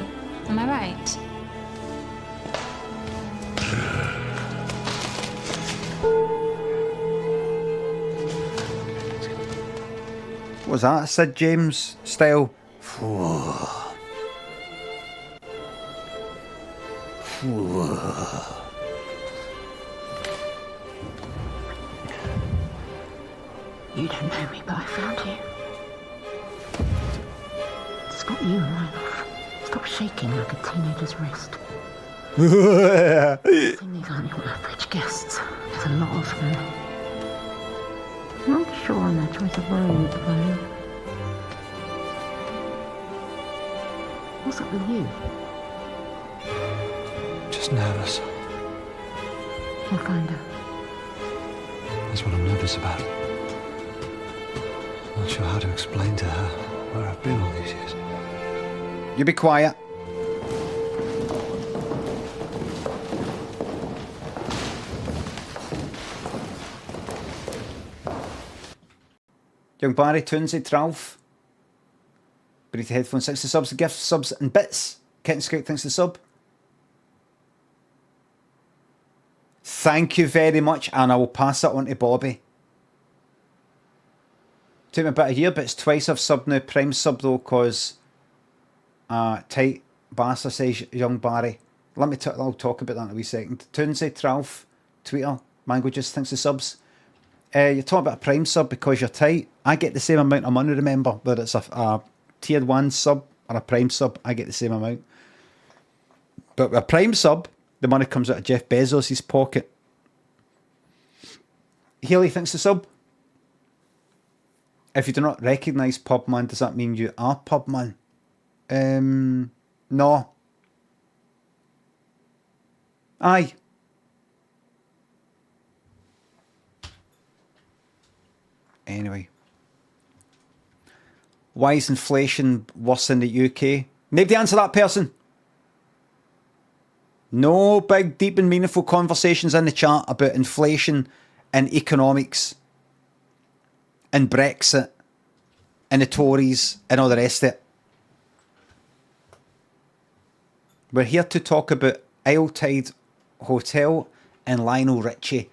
Am I right? What was that? Sid James style. You don't know me, but I found you. It's got you right off. Stop shaking like a teenager's wrist. These aren't your average guests. There's a lot of them. Not sure on their choice of road, though. What's up with you? Just nervous. We'll find her. That's what I'm nervous about. Not sure how to explain to her where I've been all these years. You be quiet. Young Barry, Toonsy, Tralf. Beneath the headphones, thanks to subs, the gifts, subs and bits. Kitten Scout, thanks to sub. Thank you very much, and I will pass it on to Bobby. Took me about a year, but it's twice I've subbed now. Prime sub though, cause tight bastard says young Barry. I'll talk about that in a wee second. Toonsy, Tralf, Tweeter, Mango just thinks the subs. You're talking about a prime sub because you're tight. I get the same amount of money, remember, whether it's a tier 1 sub or a prime sub, I get the same amount. But with a prime sub, the money comes out of Jeff Bezos' pocket. Healy thinks the sub. If you do not recognise Pubman, does that mean you are Pubman? No. Aye. Anyway. Why is inflation worse in the UK? Nobody answer that person. No big, deep and meaningful conversations in the chat about inflation and economics and Brexit and the Tories and all the rest of it. We're here to talk about Isletide Hotel and Lionel Richie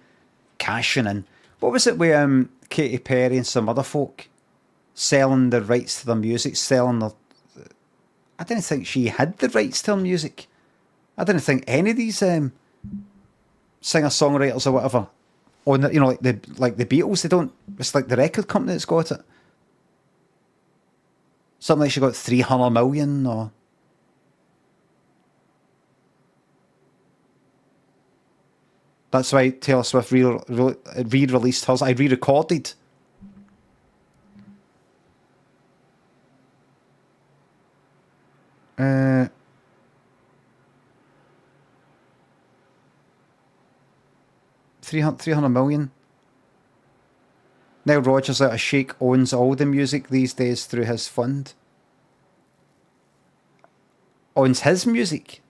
cashing in. What was it with Katy Perry and some other folk selling the rights to their music, selling their... I didn't think she had the rights to her music. I didn't think any of these singer-songwriters or whatever, on the, like the Beatles, they don't. It's like the record company that's got it. Something like she got 300 million or... That's why Taylor Swift re-released hers. I re-recorded. $300 million. Now Rogers out of Shake owns all the music these days through his fund. Owns his music.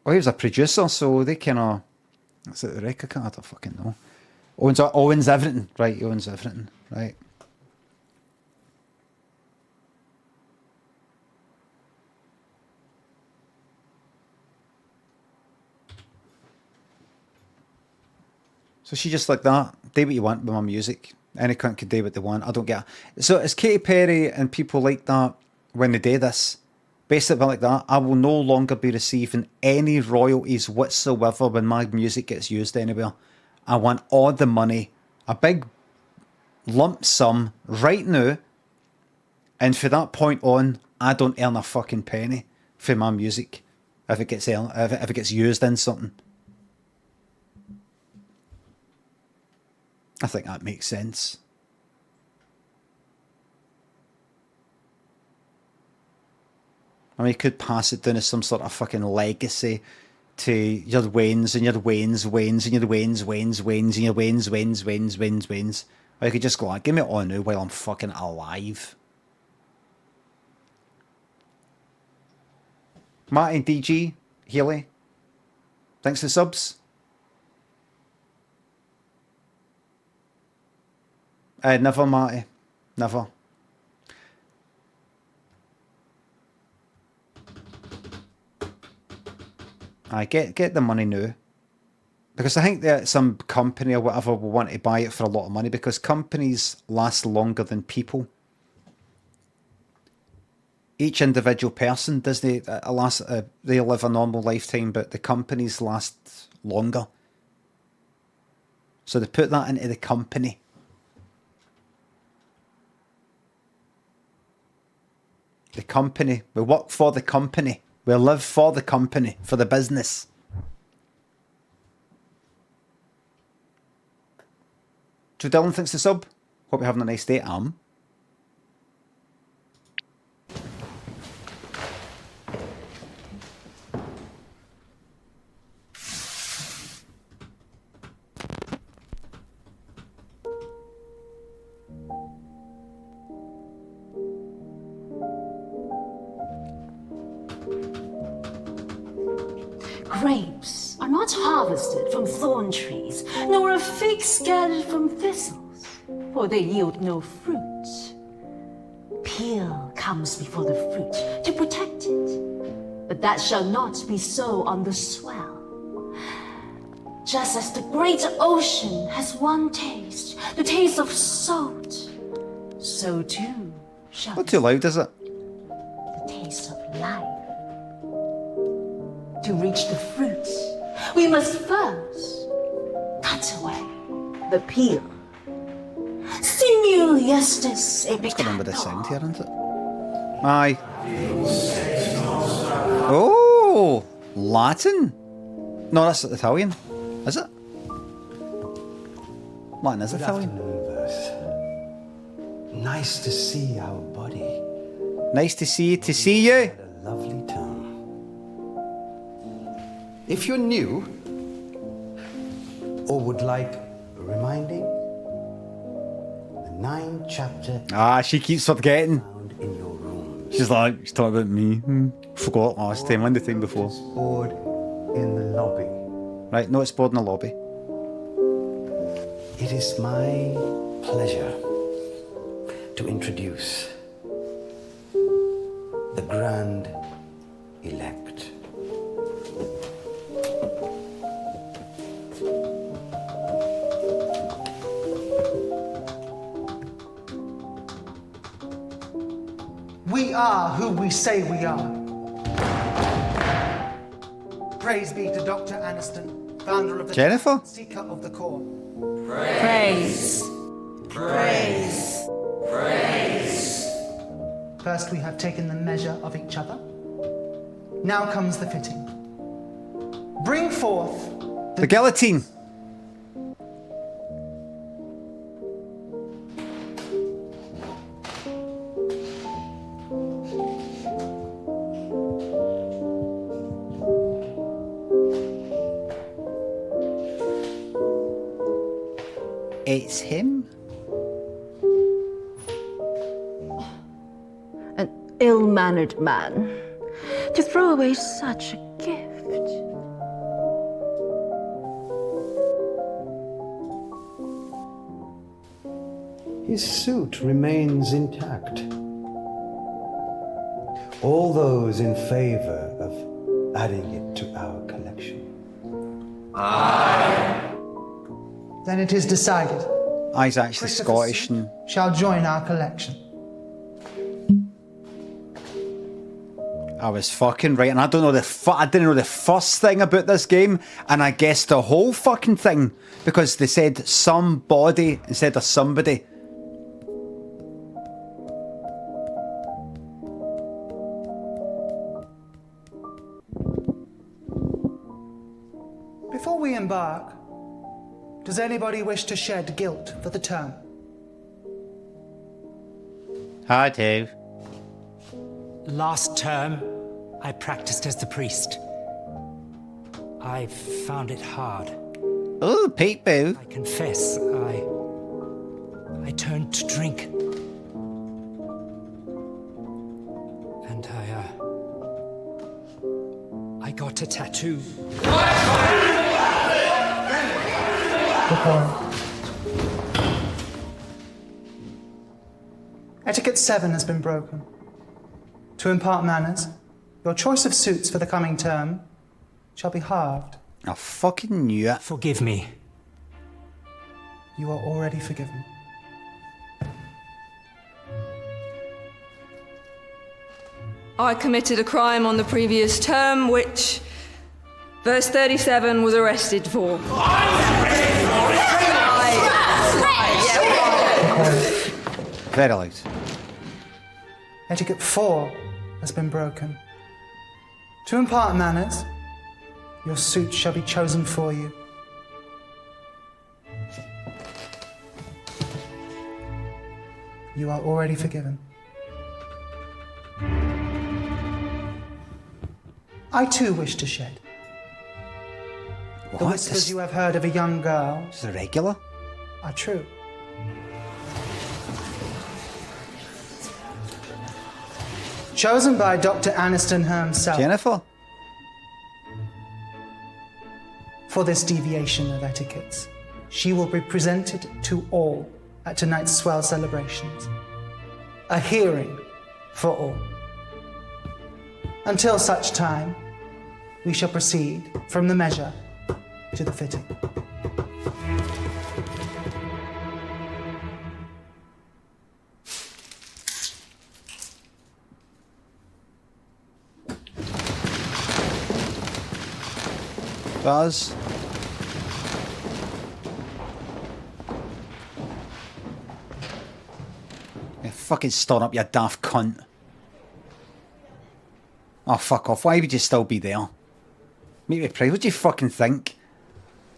Well, he was a producer, so they kind of... Is it the record card? I don't fucking know. Owns everything. Right, he owns everything. Right. So she just like that. Do what you want with my music. Any cunt can do what they want. I don't get it. So it's Katy Perry and people like that when they do this. Basically like that, I will no longer be receiving any royalties whatsoever when my music gets used anywhere. I want all the money, a big lump sum right now, and from that point on, I don't earn a fucking penny for my music if it gets used in something. I think that makes sense. I mean, you could pass it down as some sort of fucking legacy to your Waynes and your Waynes and your Waynes and your Waynes. Or you could just go, like, give me it all now while I'm fucking alive. Martin, DG, Healy, thanks for the subs. Never, Marty. Never. I get the money now. Because I think that some company or whatever will want to buy it for a lot of money because companies last longer than people. Each individual person, they live a normal lifetime, but the companies last longer. So they put that into the company. The company. We work for the company. We live for the company, for the business. Joe Dillon thinks the sub. Hope you're having a nice day, Grapes are not harvested from thorn trees, nor are figs gathered from thistles, for they yield no fruit. Peel comes before the fruit to protect it, but that shall not be so on the swell. Just as the great ocean has one taste, the taste of salt, so too shall Not too loud, is it? the taste of life. To reach the fruits, we must first cut away the peel. Simul justice What's going on with this sound here, isn't it? Aye. Oh, Latin? No, that's Italian. Is it? Latin is Italian. Nice to see our body. Nice to see you. A lovely town. If you're new or would like reminding, the 9th chapter Ah, she keeps forgetting. found in your rooms. She's talking about me. Forgot last time and the time before. Board in the lobby. Right, no, it's board in the lobby. It is my pleasure to introduce the Grand Elect. We are who we say we are. Praise be to Dr. Aniston, founder of the Jennifer? Seeker of the Core. praise. Praise. Praise. First, we have taken the measure of each other. Now comes the fitting. Bring forth The guillotine. It's him. An ill-mannered man to throw away such a gift. His suit remains intact. All those in favor of adding it to our collection. Then it is decided. He's actually Scottish and Shall join our collection. I was fucking right, and I don't know I didn't know the first thing about this game, and I guessed the whole fucking thing because they said somebody instead of somebody. Before we embark, does anybody wish to shed guilt for the term? I do. Last term, I practiced as the priest. I found it hard. Oh, peekaboo. I confess, I turned to drink. And I got a tattoo. Etiquette 7 has been broken. To impart manners, your choice of suits for the coming term shall be halved. I fucking knew it. Forgive me. You are already forgiven. I committed a crime on the previous term, which verse 37 was arrested for. Very loud. Etiquette 4 has been broken. To impart manners, your suit shall be chosen for you. You are already forgiven. I too wish to shed. The What? whispers you have heard of a young girl Is it regular? are true. Chosen by Dr. Aniston himself. Jennifer? For this deviation of etiquettes, she will be presented to all at tonight's swell celebrations. A hearing for all. Until such time, we shall proceed from the measure to the fitting. Buzz. Yeah, fucking start up, you daft cunt. Oh, fuck off. Why would you still be there? Make me proud. What do you fucking think?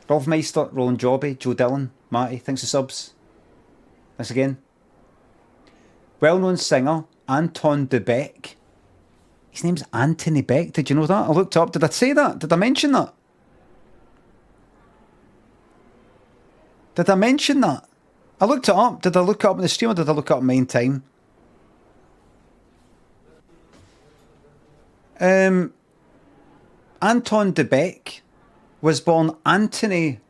Rovmeister, Roland Jobby, Joe Dillon, Matty, thanks for subs. Thanks again. Well-known singer, Anton de Beck. His name's Anthony Beck. Did you know that? I looked up. Did I say that? Did I mention that? Did I mention that? I looked it up. Did I look it up in the stream or did I look it up in main time? Anton de Beck was born Anthony,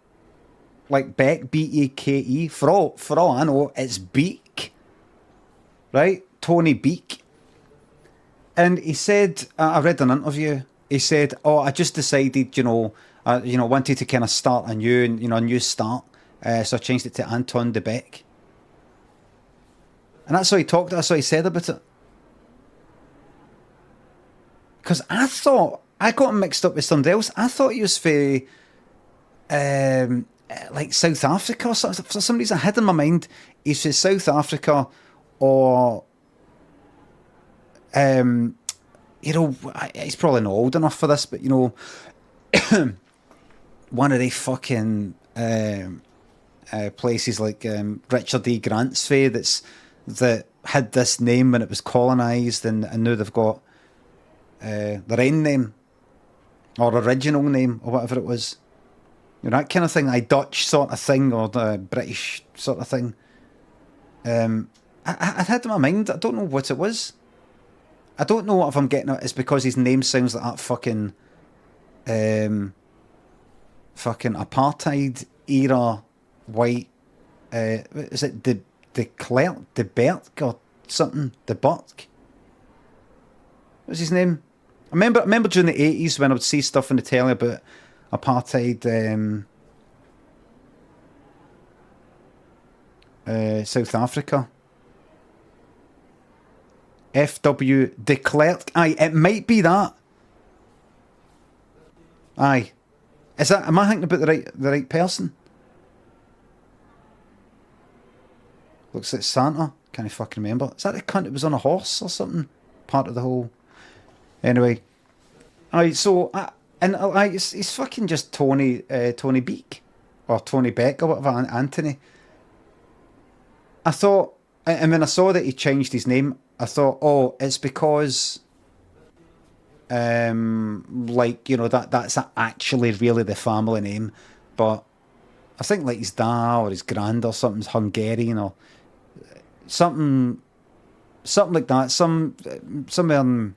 like Beck, B-E-K-E. For all I know, it's Beak. Right? Tony Beak. And he said, I read an interview, he said, oh, I just decided, wanted to kind of start a new start. So I changed it to Anton de Beck. And that's how he talked, that's how he said about it. Because I thought, I got him mixed up with somebody else. I thought he was for, like South Africa. So for some reason I had in my mind, he's for South Africa or, he's probably not old enough for this, but one of the fucking places like Richard E. Grant's fair that had this name when it was colonised, and now they've got their own name or original name or whatever it was, that kind of thing, a Dutch sort of thing or the British sort of thing. I had in my mind, I don't know what it was. I don't know if I'm getting it. It's because his name sounds like that fucking apartheid era white. Is it de Klerk, de Berk or something? De Burk? What's his name? I remember during the 80s when I would see stuff on the telly about apartheid South Africa. F.W. de Klerk. Aye, it might be that. Aye. Am I thinking about the right person? Looks like Santa. Can't fucking remember. Is that the cunt that was on a horse or something? Part of the whole... Anyway. Aye, so... he's fucking just Tony Beak. Or Tony Beck or whatever, Anthony. I thought... And when I saw that he changed his name, I thought, oh, it's because... that's actually really the family name. But I think like his dad or his grand or something's Hungarian or something like that. Somewhere in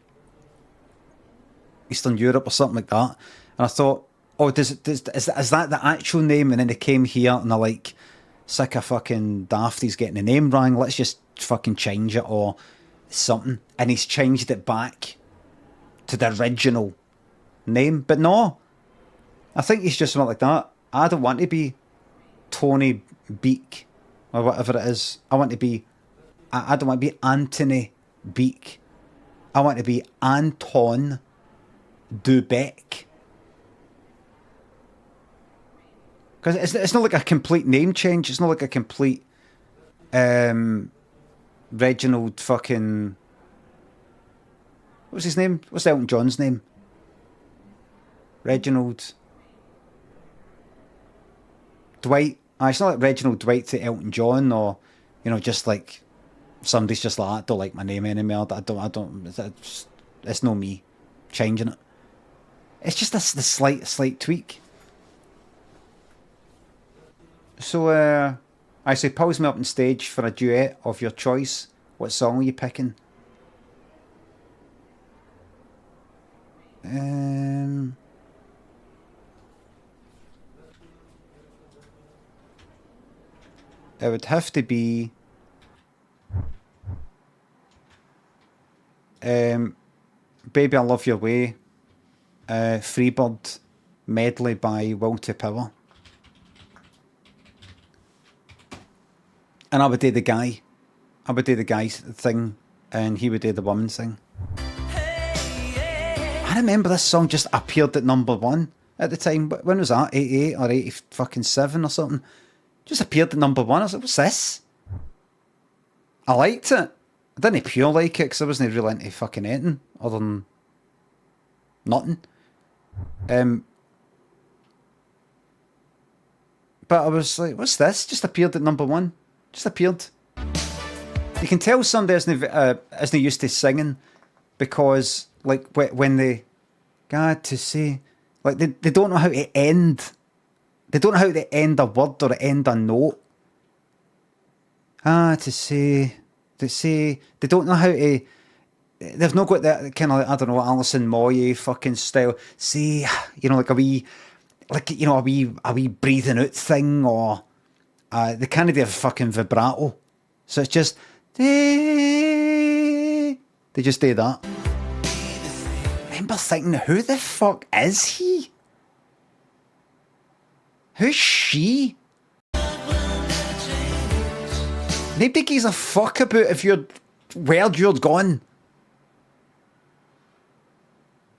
Eastern Europe or something like that. And I thought, oh, is that the actual name? And then they came here and they're like, sick of fucking Dafty's getting the name wrong. Let's just fucking change it or something. And he's changed it back to the original name. But no, I think he's just something like that. I don't want to be Tony Beak or whatever it is. I don't want to be Anthony Beak. I want to be Anton de Beck. Because it's not like a complete name change. It's not like a complete Reginald fucking... What's his name? What's Elton John's name? Reginald... Dwight. It's not like Reginald Dwight to Elton John or, just like somebody's just like, I don't like my name anymore. I don't, it's not me changing it. It's just the slight tweak. So, I say, pose me up on stage for a duet of your choice. What song are you picking? It would have to be Baby I Love Your Way, Freebird, medley by Will to Power. And I would do the guy. I would do the guy's thing, and he would do the woman's thing. I remember this song just appeared at #1 at the time. When was that? 88 or 87 or something? Just appeared at #1. I was like, what's this? I liked it. I didn't pure like it because I wasn't really into fucking anything other than nothing. But I was like, what's this? Just appeared at #1. Just appeared. You can tell somebody isn't used to singing because, like, when they God to say, like, they don't know how to end. They don't know how to end a word or end a note. To say, they don't know how to. They've not got that kind of, like, I don't know, Alison Moyet fucking style. Say, you know, like a wee breathing out thing, or they can't do a fucking vibrato. So it's just they just do that. I remember thinking, who the fuck is he? Who's she? Nobody gives a fuck about if you're where you're gone.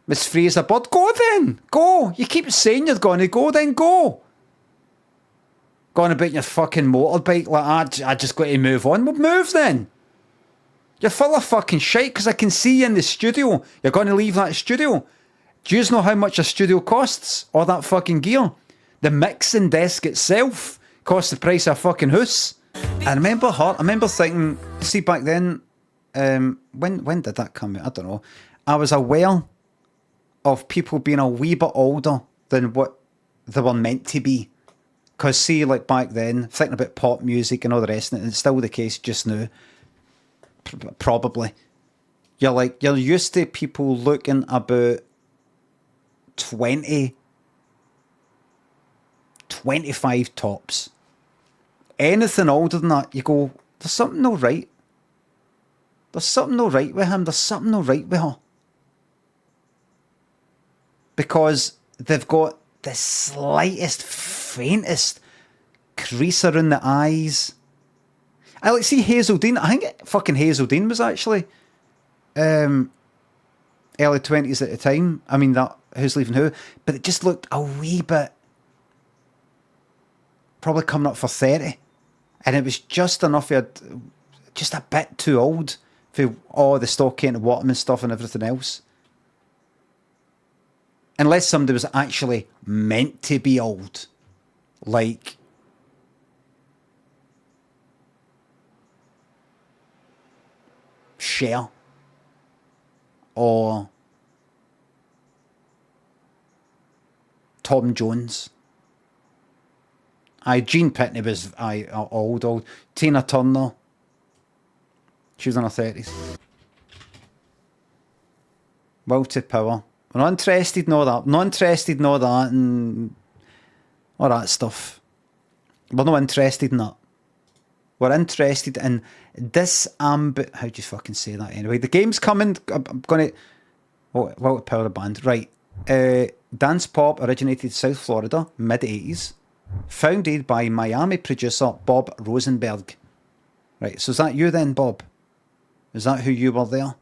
Miss Free as a bird. Go then. Go. You keep saying you're going to go, then go. Going about your fucking motorbike like, I just got to move on. Well, move then. You're full of fucking shite because I can see you in the studio. You're going to leave that studio. Do you know how much a studio costs? All that fucking gear. The mixing desk itself costs the price of a fucking house. I remember thinking, see, back then, when did that come out? I don't know. I was aware of people being a wee bit older than what they were meant to be. Because, see, like back then, thinking about pop music and all the rest of it, and it's still the case just now, probably. You're used to people looking about 20, 25 tops. Anything older than that, you go, there's something not right. There's something not right with him. There's something not right with her. Because they've got the slightest, faintest crease around the eyes. I like see Hazeldean. I think fucking Hazeldean was actually early 20s at the time. I mean, that Who's Leaving Who, but it just looked a wee bit probably coming up for 30, and it was just enough. Just a bit too old for all the stocky and Waterman and stuff and everything else. Unless somebody was actually meant to be old. Like Cher. Or Tom Jones. Jean Pitney was old. Tina Turner. She was in her 30s. Will to Power. We're not interested in all that. Not interested in all that and all that stuff. We're not interested in that. We're interested in how do you fucking say that anyway? The game's coming. I'm going to... Will to Power, the band. Right. Dance pop originated in South Florida, mid-80s. Founded by Miami producer Bob Rosenberg. Right, so is that you then, Bob? Is that who you were there?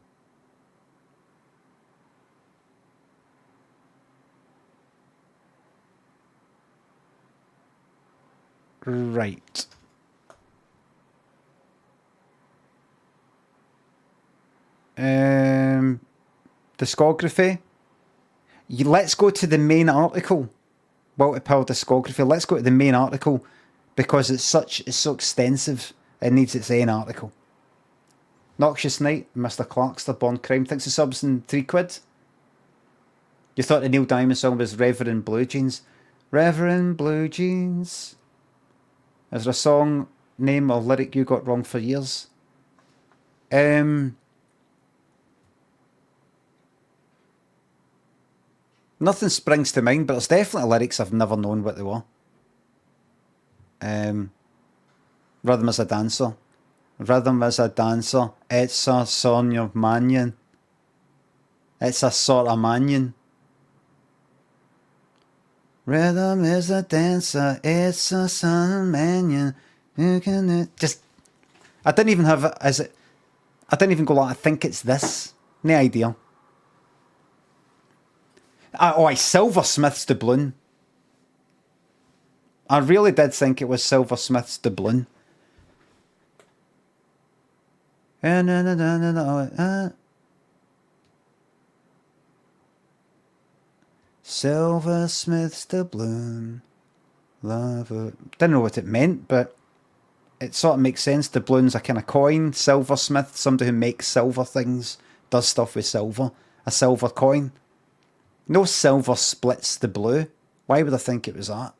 Right. Discography. Let's go to the main article. Will to Power discography. Let's go to the main article because it's so extensive. It needs its own article. Noxious Night, Mr. Clarkster, Born Crime. Thinks the subs in £3. You thought the Neil Diamond song was Reverend Blue Jeans. Reverend Blue Jeans. Is there a song name or lyric you got wrong for years? Nothing springs to mind, but there's definitely lyrics I've never known what they were. Rhythm as a dancer. Rhythm as a dancer. It's a song of manion. It's a sort of manion. Rhythm is a dancer, it's a sun menu. You can just. I didn't even have it as it. I didn't even go like, I think it's this. No idea. Silversmith's doubloon. I really did think it was Silversmith's doubloon. Silversmith's doubloon. Love it. Didn't know what it meant, but it sort of makes sense. Doubloon's a kind of coin. Silversmith, somebody who makes silver things, does stuff with silver. A silver coin. No silver splits the blue. Why would I think it was that?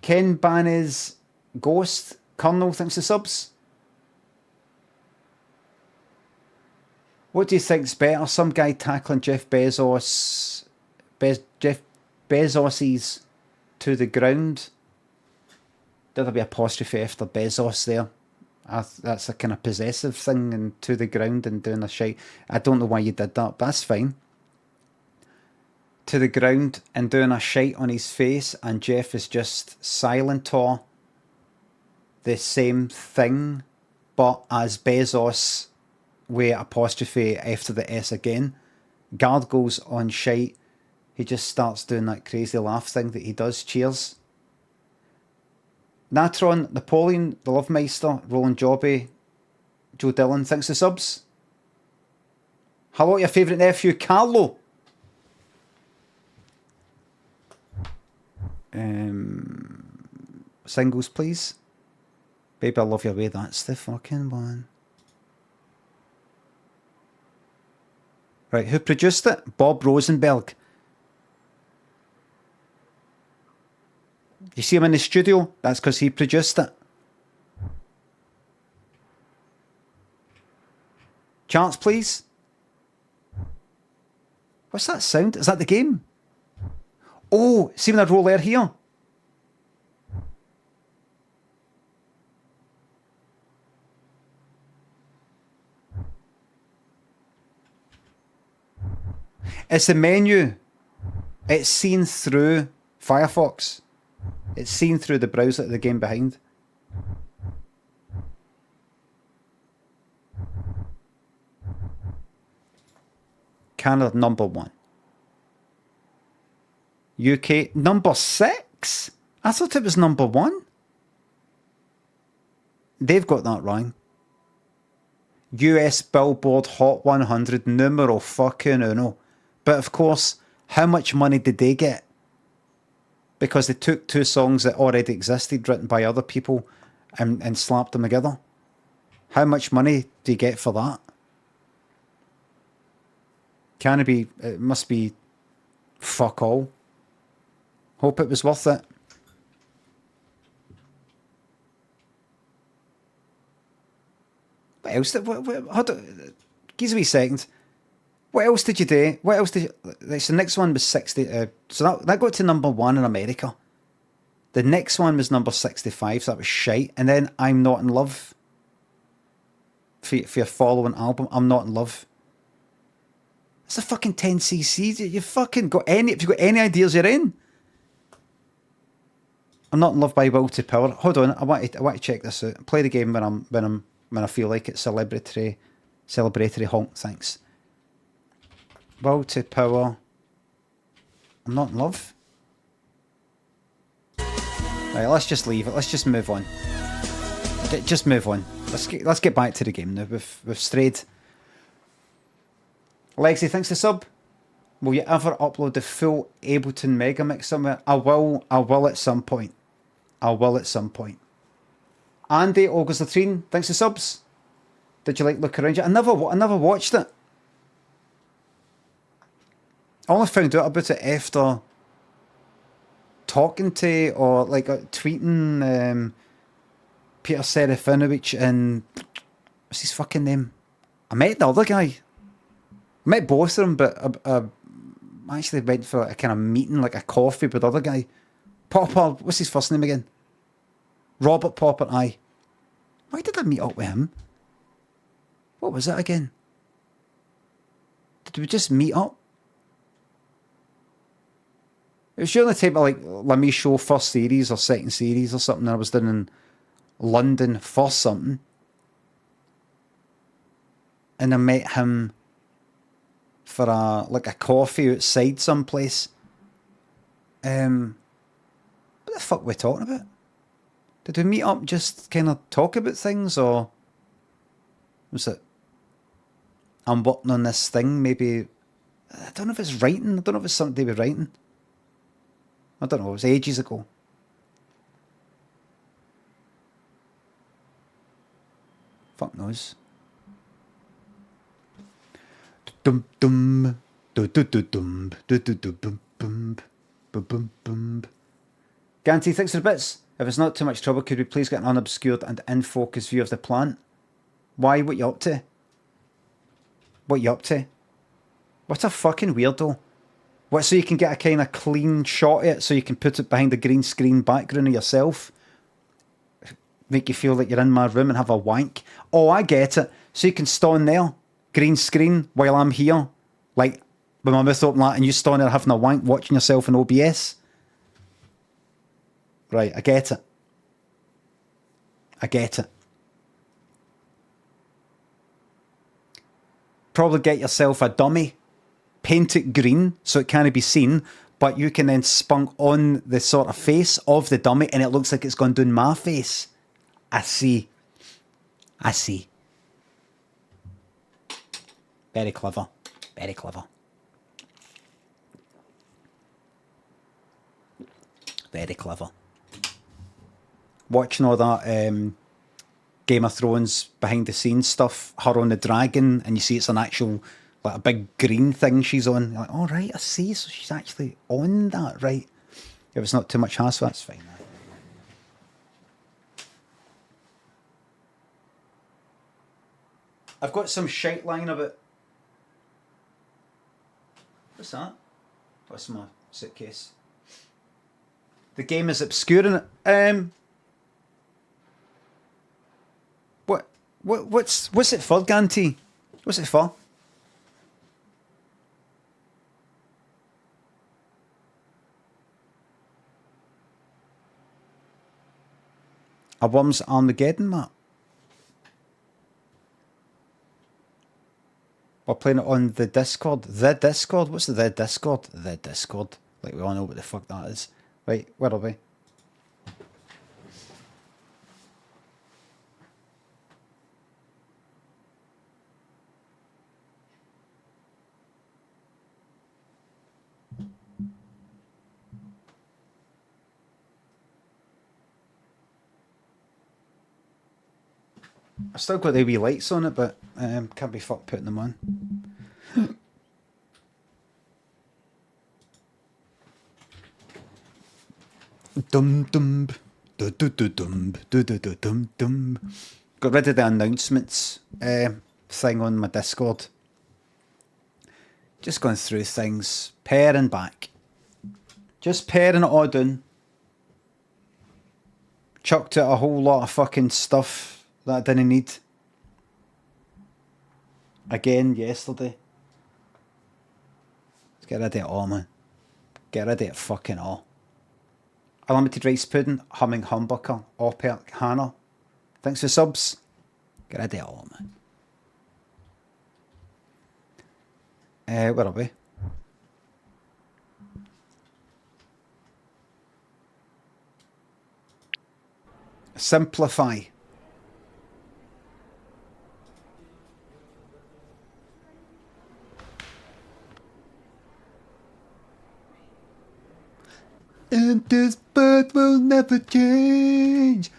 Ken Banny's Ghost. Colonel thinks the subs. What do you think's better? Some guy tackling Jeff Bezos... Jeff Bezos's to the ground. There'll be apostrophe after Bezos there. That's a kind of possessive thing, and to the ground and doing a shite. I don't know why you did that, but that's fine. To the ground and doing a shite on his face, and Jeff is just silent or the same thing, but as Bezos with apostrophe after the S again. Guard goes on shite. He just starts doing that crazy laugh thing that he does. Cheers. Natron, Napoleon, the Lovemeister, Roland Jobby, Joe Dillon, thanks the subs. Hello, your favourite nephew, Carlo. Singles, please. Baby, I love your way. That's the fucking one. Right, who produced it? Bob Rosenberg. You see him in the studio? That's because he produced it. Charts, please. What's that sound? Is that the game? Oh, see when I roll air here? It's the menu. It's seen through Firefox. It's seen through the browser of the game behind. Canada #1. UK #6? I thought it was #1. They've got that wrong. US Billboard Hot 100 numero fucking uno. But of course, how much money did they get? Because they took two songs that already existed, written by other people, and slapped them together. How much money do you get for that? Can it be? It must be fuck all. Hope it was worth it. What else? Hold on. Give us a wee second. What else did you do? What else did you... The next one was 60... so that got to #1 in America. The next one was number 65, so that was shite. And then I'm Not in Love. For your following album, I'm Not in Love. It's a fucking 10cc. You fucking got any... If you've got any ideas, you're in. I'm Not in Love by Will to Power. Hold on, I want to check this out. Play the game when I feel like it. Celebratory honk, thanks. Will to Power. I'm Not in Love. Right, let's just leave it. Let's just move on. Just move on. Let's get back to the game now. We've strayed. Lexi, thanks for the sub. Will you ever upload the full Ableton Megamix somewhere? I will at some point. I will at some point. Andy August Latrine, thanks for subs. Did you like Look Around You? I never watched it. I only found out about it after talking to or like tweeting Peter Serafinovich and what's his fucking name? I met the other guy. I met both of them, but I actually went for a kind of meeting, like a coffee with the other guy. Popper, what's his first name again? Robert Popper, aye. Why did I meet up with him? What was it again? Did we just meet up? It was during the time of like LIMMY show first series or second series or something. I was down in London for something. And I met him for a coffee outside someplace. What the fuck were we talking about? Did we meet up just kind of talk about things, or was it I'm working on this thing, maybe? I don't know if it's writing. I don't know if it's something to do with writing. I don't know. It was ages ago. Fuck knows. Dum dum dum dum dum dum dum dum dum dum. Ganty, thanks for the bits. If it's not too much trouble, could we please get an unobscured and in-focus view of the plant? Why? What you up to? What you up to? What a fucking weirdo. What, so you can get a kind of clean shot of it, so you can put it behind the green screen background of yourself? Make you feel like you're in my room and have a wank? Oh, I get it. So you can stand there, green screen, while I'm here, like with my mouth open, and you stand there having a wank, watching yourself in OBS. Right, I get it. I get it. Probably get yourself a dummy, paint it green so it can't be seen, but you can then spunk on the sort of face of the dummy and it looks like it's gone down my face. I see. I see. Very clever. Very clever. Very clever. Watching all that Game of Thrones behind the scenes stuff, her on the dragon, and you see it's an actual, like a big green thing she's on. You're like, all right, I see. So she's actually on that, right? If it's not too much hassle, that's fine. I've got some shite lying about. What's that? What's my suitcase? The game is obscuring it. What's it for, Ganty? What's it for? A Worms Armageddon map. We're playing it on the Discord. The Discord? What's the Discord? The Discord. Like, we all know what the fuck that is. Right, where are we? I've still got the wee lights on it, but can't be fucked putting them on. Dum dum dum dum dum dum dum dum. Got rid of the announcements thing on my Discord. Just going through things, paring back. Just paring it all down. Chucked out a whole lot of fucking stuff that I didn't need. Again, yesterday. Let's get rid of it all, man. Get rid of it fucking all. Unlimited Rice Pudding, Humming Humbucker, Operk, Hannah. Thanks for subs. Get rid of it all, man. Where are we? Simplify. And this bird will never change.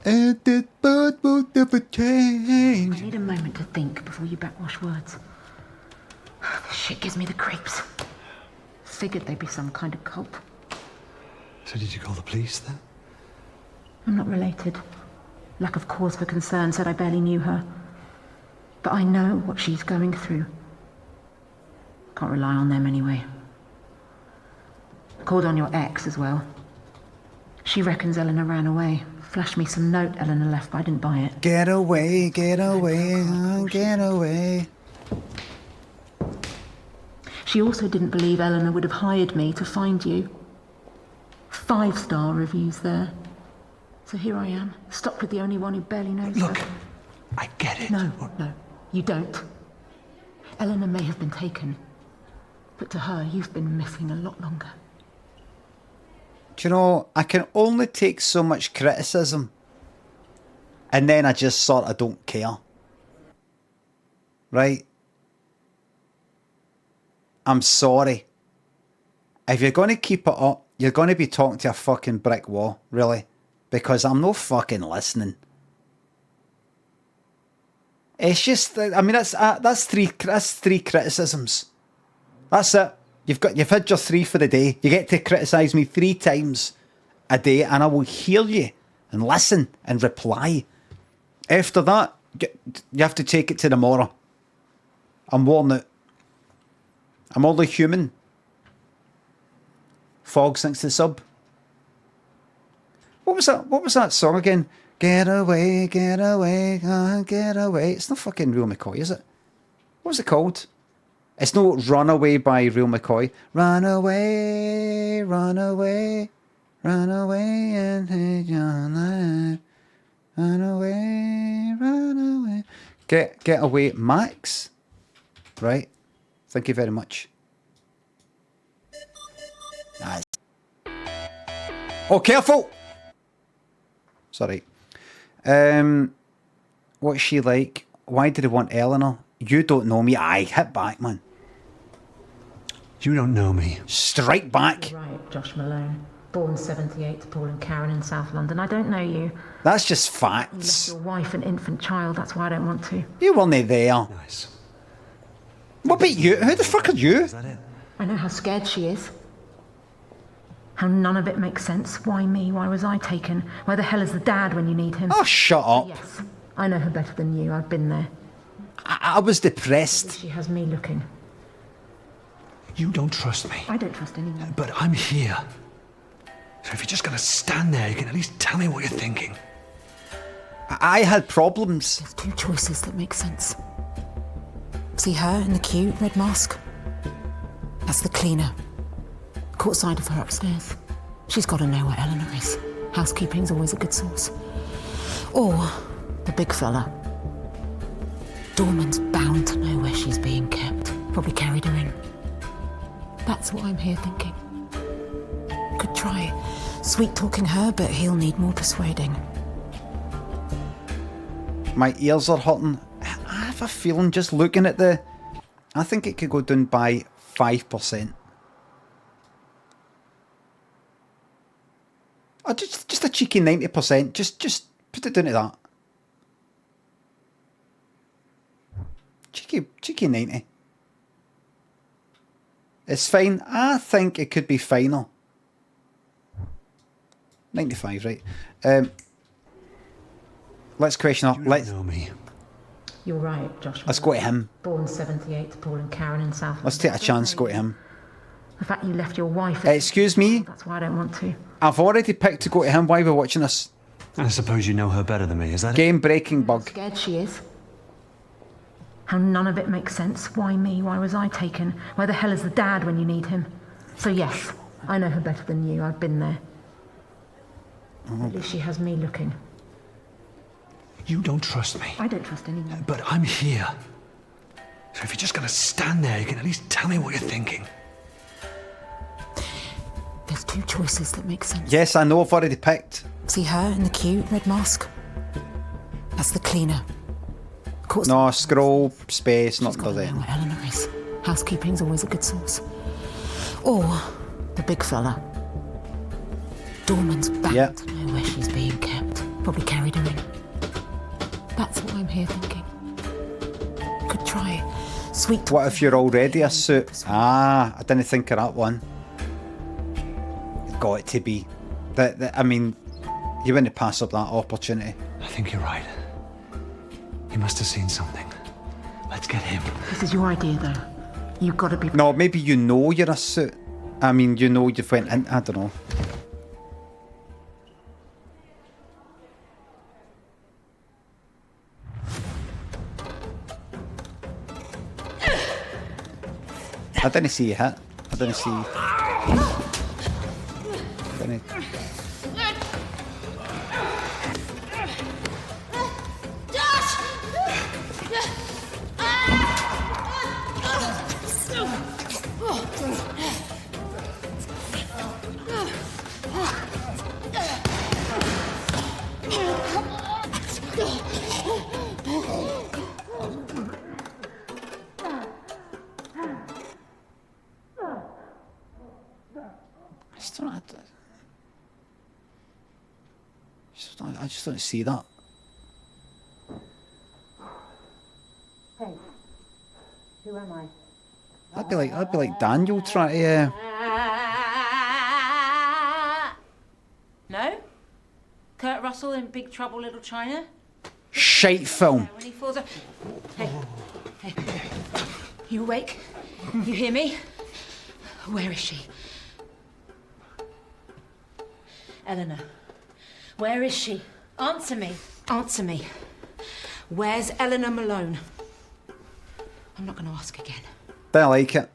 And this bird will never change. I need a moment to think before you backwash words. This shit gives me the creeps. Figured they'd be some kind of cult. So did you call the police then? I'm not related. Lack of cause for concern said I barely knew her. But I know what she's going through. Can't rely on them anyway. Called on your ex as well. She reckons Eleanor ran away. Flashed me some note Eleanor left, but I didn't buy it. Get away, get away, get away. She also didn't believe Eleanor would have hired me to find you. 5-star reviews there. So here I am, stuck with the only one who barely knows her. Look, I get it. No, you don't. Eleanor may have been taken, but to her, you've been missing a lot longer. Do you know, I can only take so much criticism, and then I just sort of don't care. Right? I'm sorry. If you're going to keep it up, you're going to be talking to a fucking brick wall, really. Because I'm no fucking listening. It's just, I mean, that's three criticisms. That's it. You've had your 3 for the day. You get to criticise me 3 times a day, and I will hear you and listen and reply. After that, you have to take it to the morrow. I'm worn out. I'm only human. Fog sinks the sub. What was that song again? Get away, get away, get away. It's not fucking Real McCoy, is it? What was it called? It's no Runaway by Real McCoy. Run away, run away, run away and take your life. Run away, run away. Get away, Max. Right. Thank you very much. Nice. Oh, careful! Sorry. What's she like? Why did he want Eleanor? You don't know me. Aye, hit back, man. You don't know me. Strike back. You're right, Josh Malone. Born 78 to Paul and Karen in South London. I don't know you. That's just You facts. left your wife and infant child. That's why I don't want to. You weren't there. Nice. What about you? Who the fuck are you? Is that it? I know how scared she is. How none of it makes sense. Why me? Why was I taken? Where the hell is the dad when you need him? Oh, shut up. Yes, I know her better than you. I've been there. I was depressed. She has me looking. You don't trust me. I don't trust anyone. But I'm here. So if you're just gonna stand there, you can at least tell me what you're thinking. I had problems. There's 2 choices that make sense. See her in the cute red mask? That's the cleaner. Caught sight of her upstairs. She's got to know where Eleanor is. Housekeeping's always a good source. Or the big fella. Dorman's bound to know where she's being kept. Probably carried her in. That's what I'm here thinking. Could try sweet-talking her, but he'll need more persuading. My ears are hurting. I have a feeling just looking at I think it could go down by 5%. Oh, just a cheeky 90%. Just put it down to that. Cheeky 90. It's fine. I think it could be final. 95, right? Let's question her. Let's know me. You're right, Josh. Let's go to him. Born 78 to Paul and Karen in South London. Let's take a chance. Go to him. The fact you left your wife... Excuse me? That's why I don't want to. I've already picked to go to him while we're watching this. I suppose you know her better than me, is that it? Game breaking bug. Scared she is. How none of it makes sense. Why me? Why was I taken? Where the hell is the dad when you need him? So yes, I know her better than you. I've been there. At least she has me looking. You don't trust me. I don't trust anyone. But I'm here. So if you're just gonna stand there, you can at least tell me what you're thinking. There's 2 choices that make sense. Yes, I know. I've already picked. See her in the cute red mask? That's the cleaner. No, scroll, space, not clear there. Where Eleanor is. Housekeeping's always a good source. Or the big fella. Dorman's bound to know where she's being kept. Probably carried her in. That's what I'm here thinking. Could try sweet. What if you're already a suit? Ah, I didn't think of that one. Got it to be. I mean, you wouldn't pass up that opportunity. I think you're right. He must have seen something. Let's get him. This is your idea, though. You've got to be... No, maybe you know you're a suit. I mean, you know you've went in. I don't know. I didn't see you hit. I didn't see. Didn't. I just don't see that. Hey, who am I? I'd be like Daniel trying to. No? Kurt Russell in Big Trouble Little China? Shite film. When he falls off. Hey, hey. You awake? You hear me? Where is she? Eleanor, where is she? Answer me. Answer me. Where's Eleanor Malone? I'm not going to ask again. Don't like it.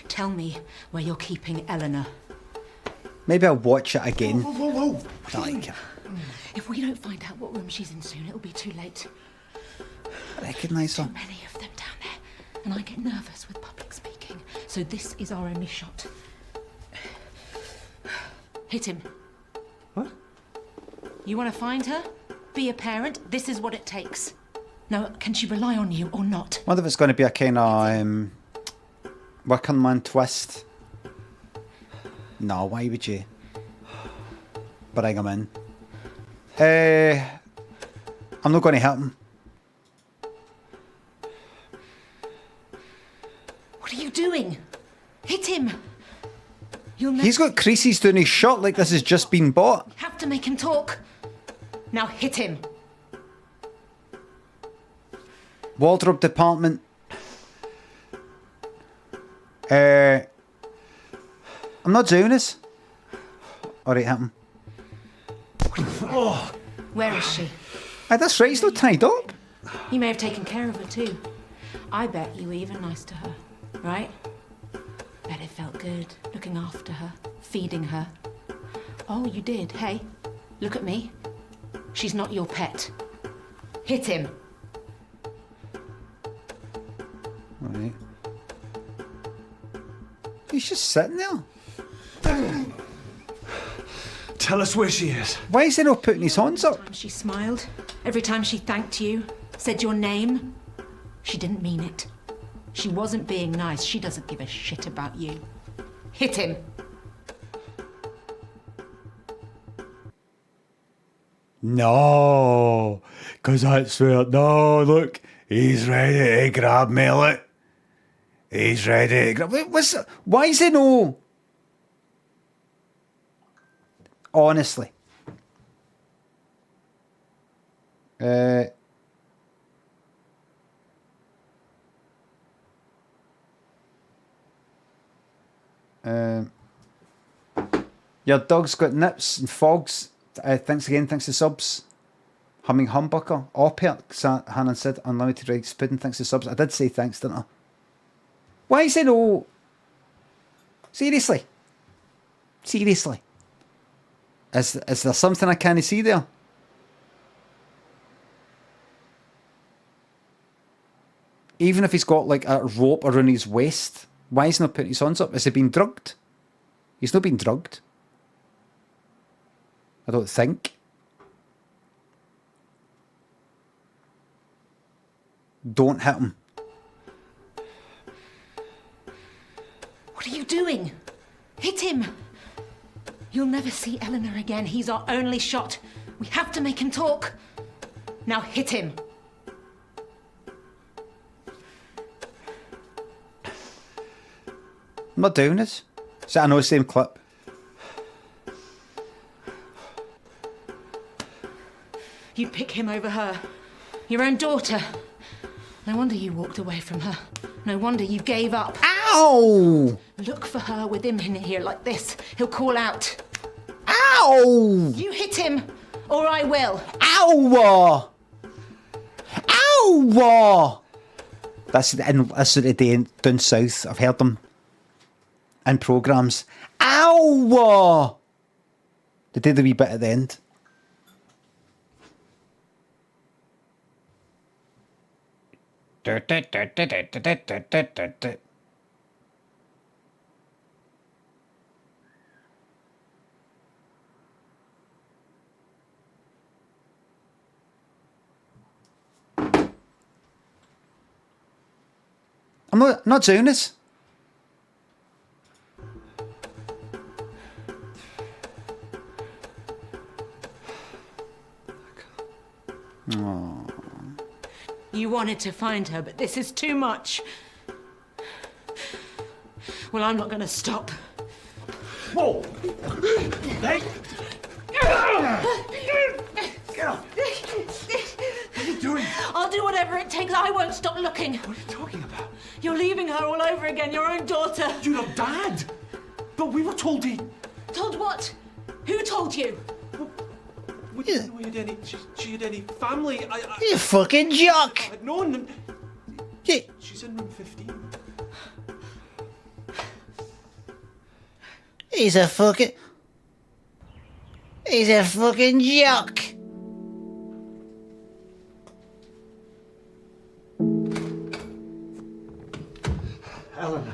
Tell me where you're keeping Eleanor. Maybe I'll watch it again. Whoa. Don't like it. If we don't find out what room she's in soon, it'll be too late. I recognise her. Too many of them down there, and I get nervous with public speaking. So this is our only shot. Hit him. What? You want to find her? Be a parent? This is what it takes. Now, can she rely on you or not? Wonder if it's going to be a kind of working man twist. No, why would you bring him in? I'm not going to hit him. What are you doing? Hit him! You'll never He's got creases doing his shirt like this has just been bought. have to make him talk. Now hit him. Wardrobe department. I'm not doing this. Alright, hit him. Where is she? That's right, he's not tied up. You may have taken care of her too. I bet you were even nice to her, right? Bet it felt good, looking after her, feeding her. Oh, you did. Hey, look at me. She's not your pet. Hit him. Alright. He's just sitting there. Tell us where she is. Why is he not putting his hands up? Every time she smiled, every time she thanked you, said your name, she didn't mean it. She wasn't being nice. She doesn't give a shit about you. Hit him. No, because that's where. No, look, he's ready to grab me. Look, he's ready to grab. Why is he no? Honestly, your dog's got nips and fogs. Thanks again, thanks to subs. Humming Humbucker, Opert, Hannah said, Unlimited Rights Pudding, thanks to subs. I did say thanks, didn't I? Why is it no? Seriously? Seriously? Is there something I can't see there? Even if he's got like a rope around his waist, why is he not putting his hands up? Has he been drugged? He's not been drugged. I don't think. Don't hit him. What are you doing? Hit him. You'll never see Eleanor again. He's our only shot. We have to make him talk. Now hit him. I'm not doing this. So I know the same clip. You'd pick him over her. Your own daughter. No wonder you walked away from her. No wonder you gave up. Ow! Look for her with him in here like this. He'll call out. Ow! You hit him, or I will. Ow! Ow! That's sort of day down south. I've heard them in programmes. Ow! They did the wee bit at the end. I'm not doing this. Oh. You wanted to find her, but this is too much. Well, I'm not going to stop. Whoa! Hey! Get up! What are you doing? I'll do whatever it takes. I won't stop looking. What are you talking about? You're leaving her all over again, your own daughter. You're not Dad! But we were told he... Told what? Who told you? We didn't know she had any family. You fucking jock! I'd known. Yeah. She's in room 15. He's a fucking jock. Eleanor.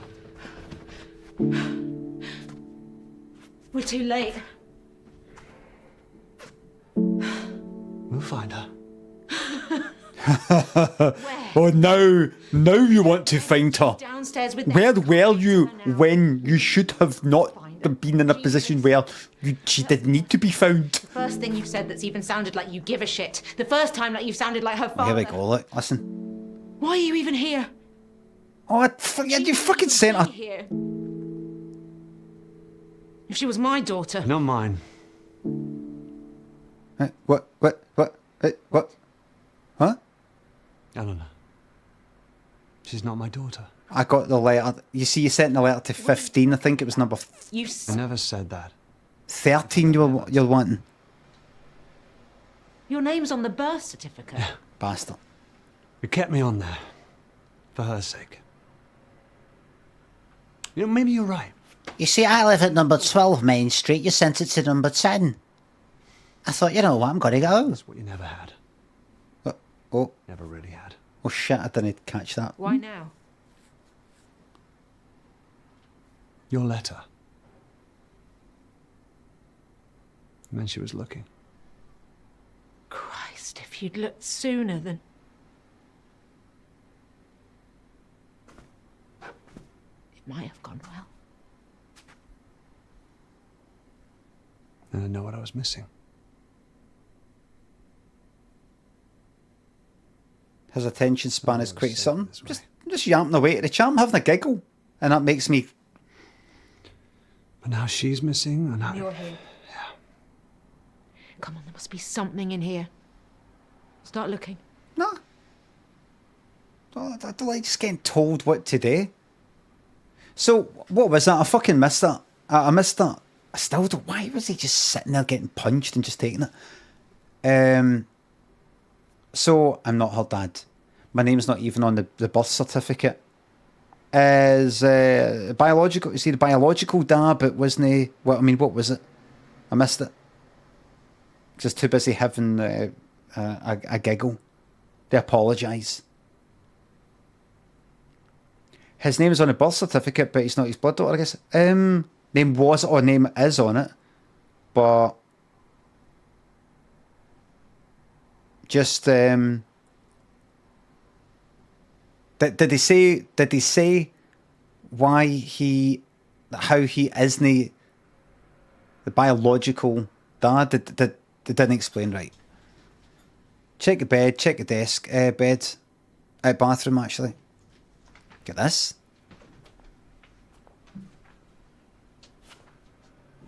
We're too late. We'll find her. Oh, now you want to find her. Downstairs with Where were you when you should have not been in a position where she did need to be found? The first thing you've said that's even sounded like you give a shit. The first time that you've sounded like her father. Here we go, look, listen. Why are you even here? Oh, you fucking sent her. Here. If she was my daughter. Not mine. What? Huh? Eleanor. She's not my daughter. I got the letter. You see, you sent the letter to 15. I think it was number I never said that. 13 you're wanting. Your name's on the birth certificate. Bastard. You kept me on there. For her sake. You know, maybe you're right. You see, I live at number 12 Main Street. You sent it to number 10. I thought, you know what, I'm going to go. That's what you never had. Oh. Never really had. Oh shit, I didn't catch that. Why now? Your letter. It meant she was looking. Christ, if you'd looked sooner then. It might have gone well. And I know what I was missing. His attention span is quite something. Just yamping away to the charm, having a giggle. And that makes me... But now she's missing, and You're here. Yeah. Come on, there must be something in here. Start looking. No. I don't like just getting told what to do. So, what was that? I fucking missed that. I missed that. I still don't... Why was he just sitting there getting punched and just taking it? So, I'm not her dad. My name's not even on the birth certificate. As biological... You see, the biological dad, but wasn't he... what was it? I missed it. Just too busy having a giggle. They apologise. His name is on the birth certificate, but he's not his blood daughter, I guess. Name was, or name is on it. But... Just did they say why how he isn't the biological dad? They didn't explain right. Check the bed, check the desk, bed, bathroom actually. Get this.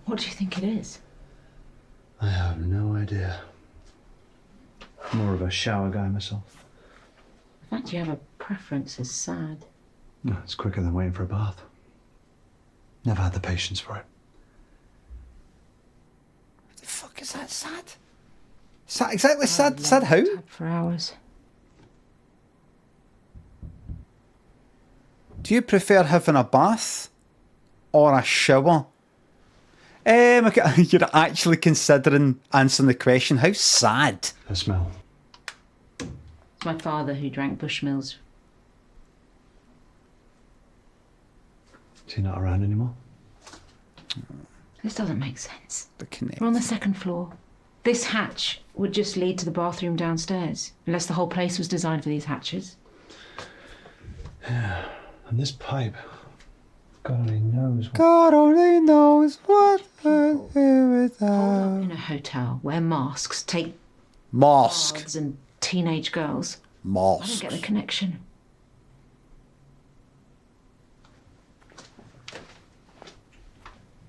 What do you think it is? I have no idea. More of a shower guy myself. The fact you have a preference is sad. No, it's quicker than waiting for a bath. Never had the patience for it. What the fuck is that? Sad? Sad? Exactly sad? Sad how? For hours. Do you prefer having a bath or a shower? Okay, you're actually considering answering the question. How sad. The smell. It's my father who drank Bushmills. Is he not around anymore? This doesn't make sense. The connect. We're on the second floor. This hatch would just lead to the bathroom downstairs, unless the whole place was designed for these hatches. Yeah, and this pipe. God only knows what... God only knows what I'll do without. In a hotel, wear masks, take Mask. baths and teenage girls. I Mask. don't get the connection.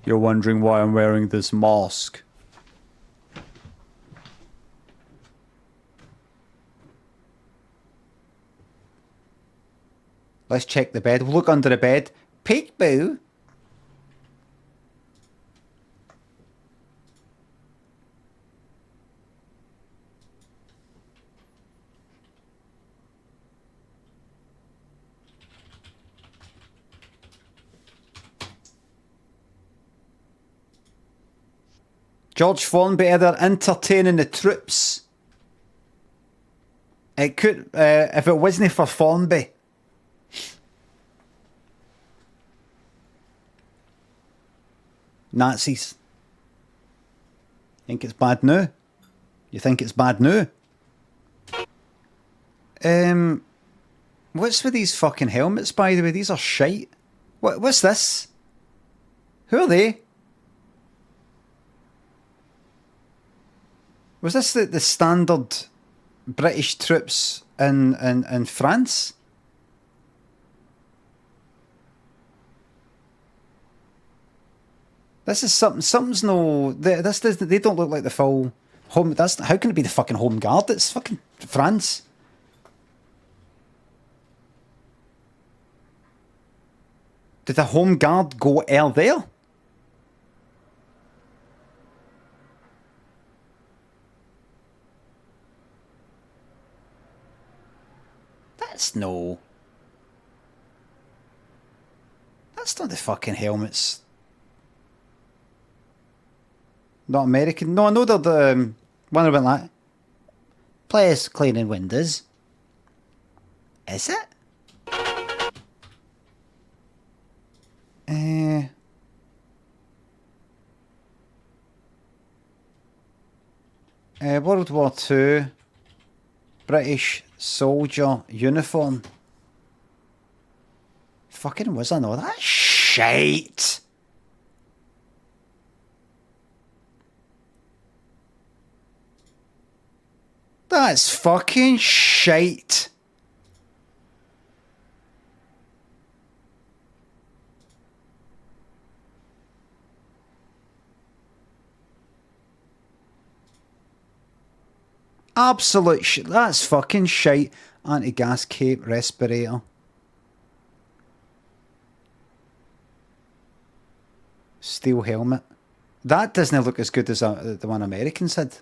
You're wondering why I'm wearing this mask. Let's check the bed. We'll look under the bed. Peekaboo. George Formby either entertaining the troops. It could, if it wasn't for Formby. Nazis. Think it's bad now? You think it's bad now? What's with these fucking helmets, by the way? These are shite. What's this? Who are they? Was this the standard British troops in France? This is something's no. They don't look like the full home. How can it be the fucking Home Guard? It's fucking France. Did the Home Guard go there? That's no. That's not the fucking helmets. Not American. No, I know they're the one about that. Players cleaning windows. Is it? World War II. British soldier uniform. Fucking was I know that shite. That's fucking shite. Absolute shit. That's fucking shite. Anti-gas cape, respirator. Steel helmet. That doesn't look as good as the one Americans had.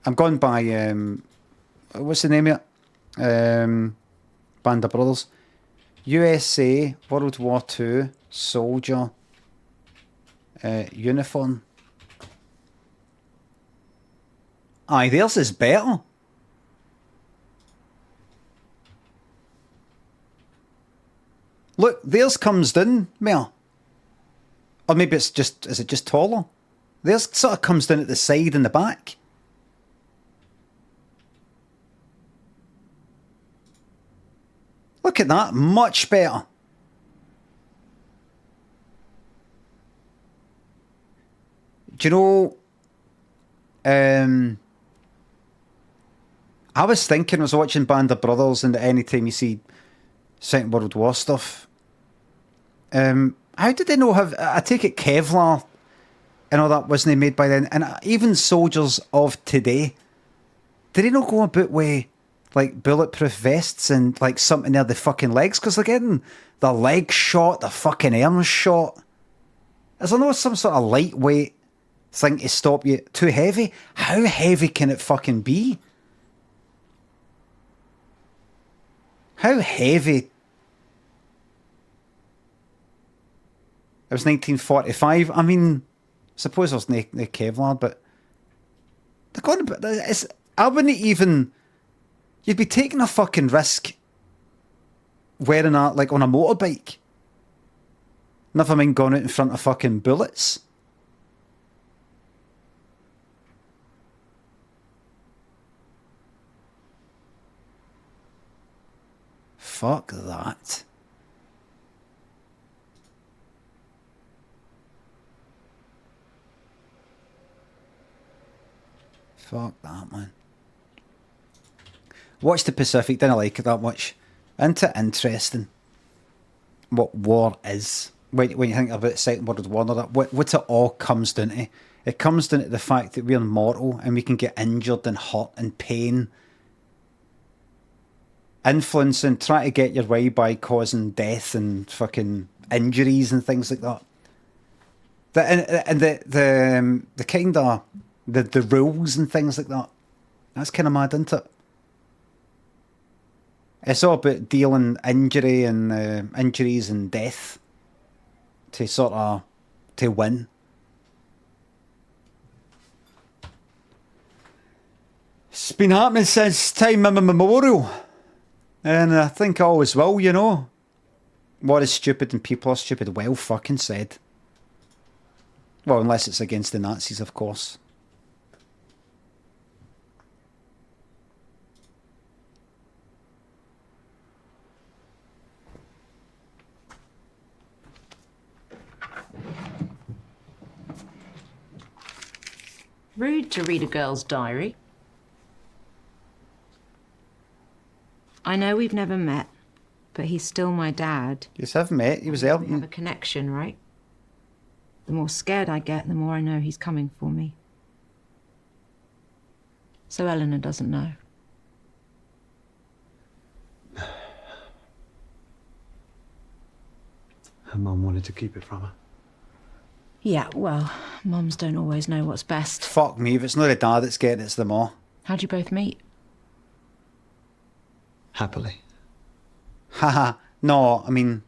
I'm going by, what's the name of it? Band of Brothers. USA, World War II, soldier, uniform. Aye, theirs is better. Look, theirs comes down more. Or maybe it's just, is it just taller? Theirs sort of comes down at the side and the back. Look at that, much better. Do you know, I was thinking, I was watching Band of Brothers, and anytime you see Second World War stuff, how did they know have, I take it Kevlar and all that wasn't made by then, and even soldiers of today, did they not go about with like bulletproof vests and like something near the fucking legs, because they're getting their legs shot, their fucking arms shot? Is there no some sort of lightweight thing to stop you? Too heavy? How heavy can it fucking be? How heavy It was 1945. I mean, I suppose there's no Kevlar, but they're going to. I wouldn't even. You'd be taking a fucking risk wearing that like on a motorbike. Never mind going out in front of fucking bullets. Fuck that. Fuck that, man. Watched the Pacific, didn't like it that much. Interesting what war is. When you think about Second World War and all that, what it all comes down to. It comes down to the fact that we're mortal and we can get injured and hurt and pain. Influencing, trying to get your way by causing death and fucking injuries and things like that. The kind of the rules and things like that. That's kind of mad, isn't it? It's all about dealing injury and injuries and death to sort of to win. It's been happening since time immemorial, and I think always will. You know, what is stupid and people are stupid. Well, fucking said. Well, unless it's against the Nazis, of course. Rude to read a girl's diary. I know we've never met, but he's still my dad. You have met. He was there. We have a connection, right? The more scared I get, the more I know he's coming for me. So Eleanor doesn't know. Her mum wanted to keep it from her. Yeah, well, mums don't always know what's best. Fuck me, if it's not the dad that's getting it, it's the ma. How'd you both meet? Happily. Haha, no, I mean...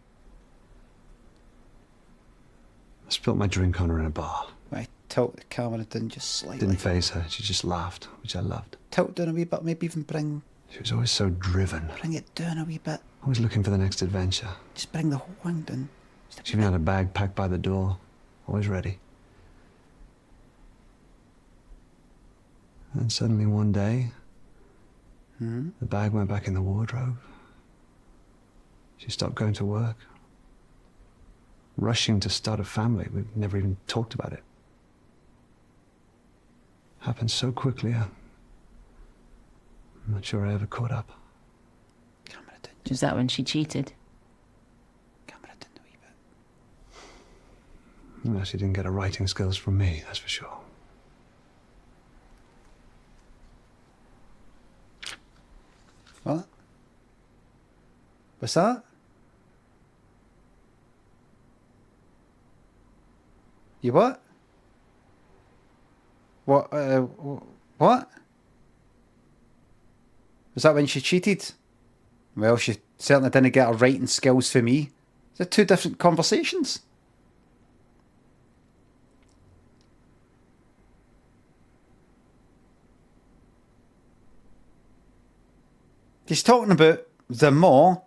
I spilled my drink on her in a bar. I tilt the camera down just slightly. Didn't faze her, she just laughed, which I loved. Tilt down a wee bit, maybe even bring... She was always so driven. Bring it down a wee bit. Always looking for the next adventure. Just bring the whole thing down. She even had a bag packed by the door. Always ready. And suddenly one day, the bag went back in the wardrobe. She stopped going to work. Rushing to start a family. We never even talked about it. Happened so quickly, I'm not sure I ever caught up. Was that when she cheated? No, she didn't get her writing skills from me, that's for sure. What? What's that? You what? What? What? Was that when she cheated? Well, she certainly didn't get her writing skills for me. They're two different conversations. He's talking about the ma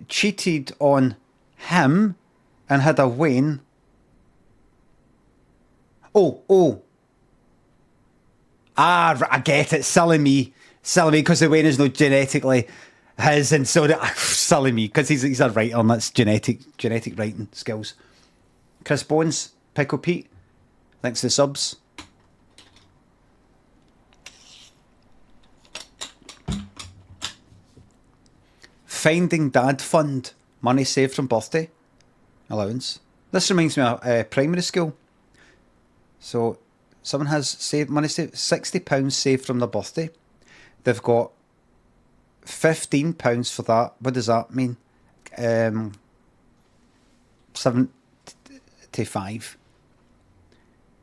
cheated on him and had a Wayne. Oh. I get it. Silly me, because the Wayne is not genetically his, and so silly me, because he's a writer and that's genetic writing skills. Chris Bones, Pickle Pete, thanks to the subs. Finding Dad Fund, money saved from birthday allowance. This reminds me of primary school. So someone has saved money, £60 saved from their birthday. They've got £15 for that. What does that mean? 75.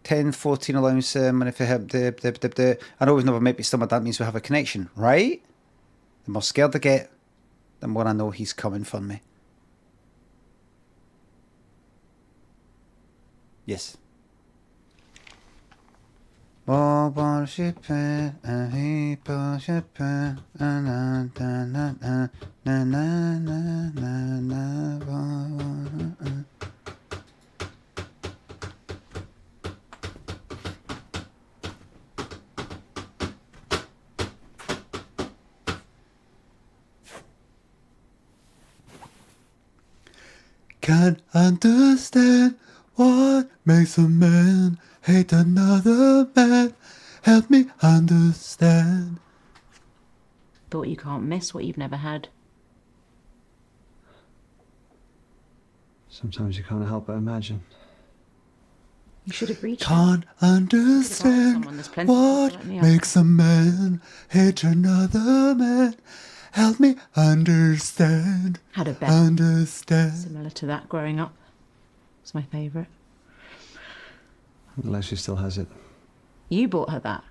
10, 14 allowance money for him. I know we've never met, but still, that means we have a connection, right? The more scared I get, the more I know he's coming for me. Yes. Oh, worship and he worship na na na na na na na na. Can't understand what makes a man hate another man. Help me understand. Thought you can't miss what you've never had. Sometimes you can't help but imagine. You should have reached Can't understand someone. There's plenty of what people like me out makes a man hate another man. Help me understand. Had a bet. Understand. Similar to that growing up. It's my favourite. Unless she still has it. You bought her that.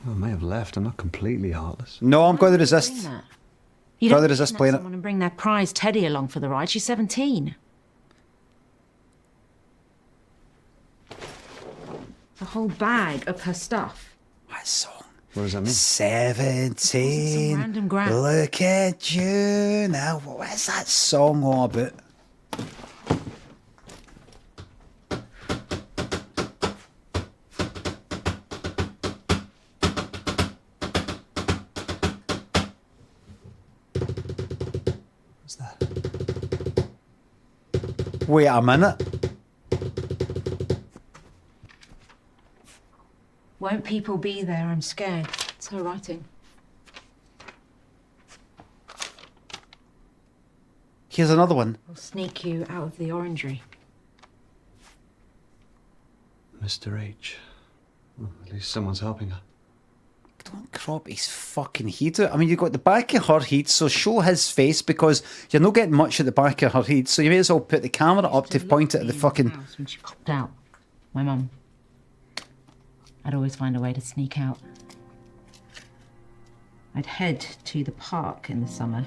Well, I may have left. I'm not completely heartless. No, I'm going to resist. Doing that. You Rather don't resist kidnap playing it. someone and bring their prize Teddy along for the ride. She's 17. A whole bag of her stuff. What song? What does that mean? 17. Some random grab. Look at you now. What's that song all about? What's that? Wait a minute. Won't people be there? I'm scared. It's her writing. Here's another one. I'll sneak you out of the orangery. Mr. H. Well, at least someone's helping her. Don't crop his fucking head out. I mean, you've got the back of her head, so show his face because you're not getting much at the back of her head, so you may as well put the camera up to point it at the fucking... When she popped out, my mum. I'd always find a way to sneak out. I'd head to the park in the summer.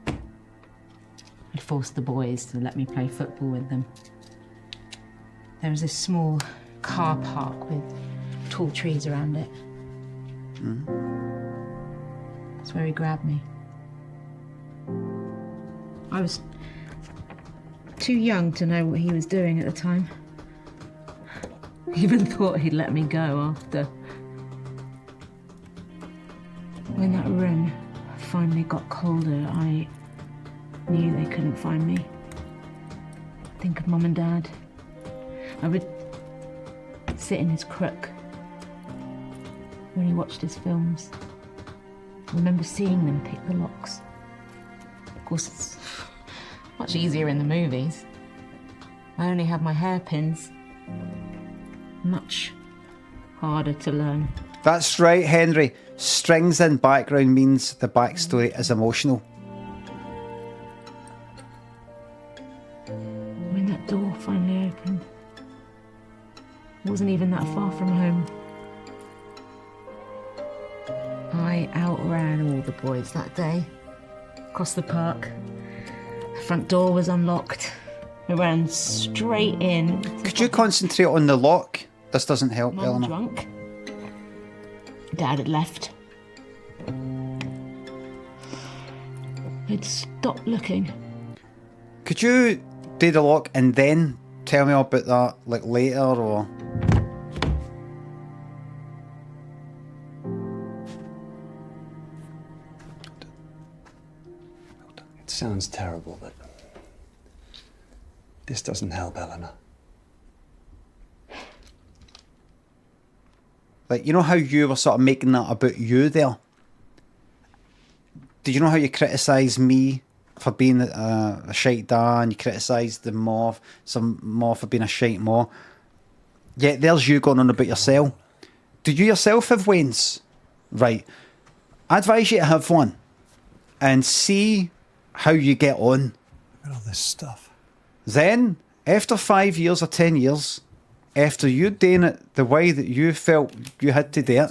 I'd force the boys to let me play football with them. There was this small car park with tall trees around it. That's where he grabbed me. I was too young to know what he was doing at the time. Even thought he'd let me go after. When that room finally got colder, I knew they couldn't find me. Think of Mum and Dad. I would sit in his crook when he watched his films. I remember seeing them pick the locks. Of course, it's much easier in the movies. I only have my hairpins. Much harder to learn. That's right, Henry. Strings in background means the backstory is emotional. When that door finally opened, it wasn't even that far from home. I outran all the boys that day. Across the park. The front door was unlocked. I ran straight in. Could you concentrate on the lock? This doesn't help, Mum Eleanor. drunk. Dad had left. I'd stopped looking. Could you do the lock and then tell me about that, like later, or... It sounds terrible, but this doesn't help, Eleanor. Like, you know how you were sort of making that about you there? Did you know how you criticised me for being a shite dad, and you criticised the Ma for being a shite ma? Yet there's you going on about yourself. Do you yourself have wains? Right. I advise you to have one and see how you get on. Look at all this stuff. Then, after 5 years or 10 years, after you doing it the way that you felt you had to do it,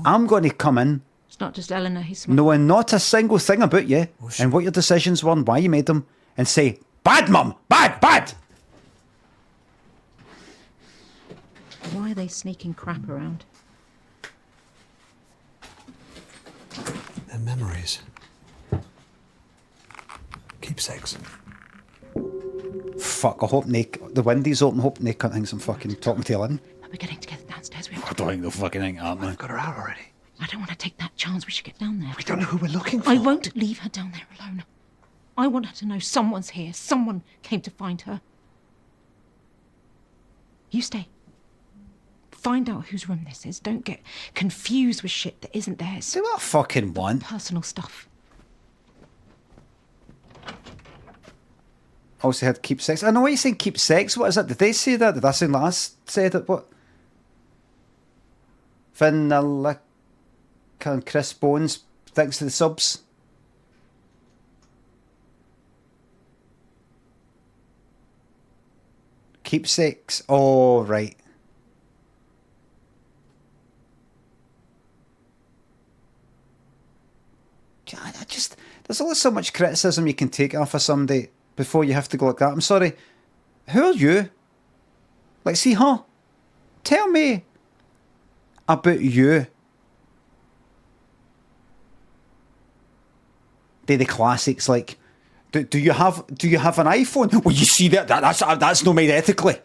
I'm going to come in It's not just Eleanor, he's smart. knowing not a single thing about you and what your decisions were and why you made them, and say, bad, Mum, bad, bad. Why are they sneaking crap around? They're memories. Keepsakes. Fuck, I hope the window's open. Hope Nick can't think I'm fucking talking to Ellen. We're getting together downstairs. I don't think they'll fucking think that, man. I've got her out already. I don't want to take that chance. We should get down there. We don't know who we're looking for. I won't leave her down there alone. I want her to know someone's here. Someone came to find her. You stay. Find out whose room this is. Don't get confused with shit that isn't theirs. Do what I fucking want. Personal stuff. Also had keep sex. I know what you're saying, keep sex. What is that? Did they say that? Did I say last said it? What? Vanilla and Chris Bones, thanks to the subs. Keepsakes. Oh, right. I just, there's only so much criticism you can take off of somebody before you have to go like that. I'm sorry. Who are you? Like, see, huh? Tell me about you. They're the classics, like, do you have an iPhone? Well, you see that's not made ethically.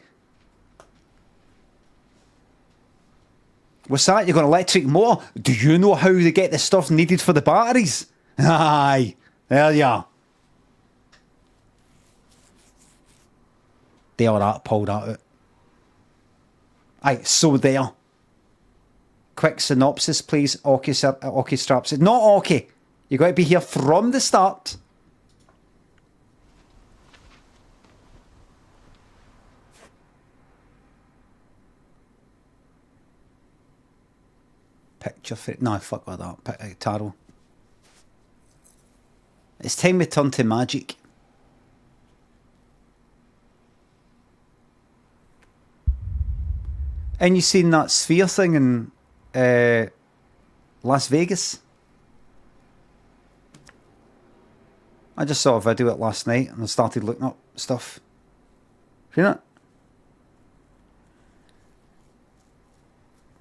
What's that? You got an electric motor? Do you know how they get the stuff needed for the batteries? Aye, there you are. They are that pulled that out. Aye, so there. Quick synopsis, please. Oki straps it. Not Oki. You got to be here from the start. Picture fit. No, fuck with that. Tarot. It's time we turn to magic. And you seen that sphere thing in Las Vegas? I just saw a video of it last night and I started looking up stuff. You know?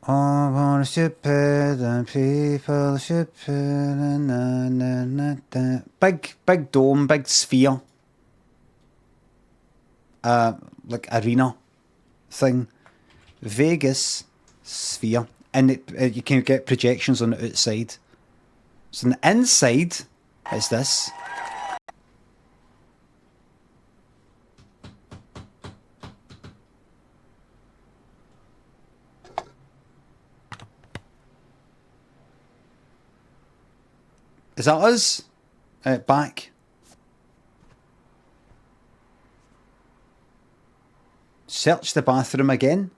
I wanna ship it and people ship it and na. Big dome, big sphere. Like arena thing. Vegas sphere. And you can get projections on the outside. So on the inside is this. Is that us? Back. Search the bathroom again.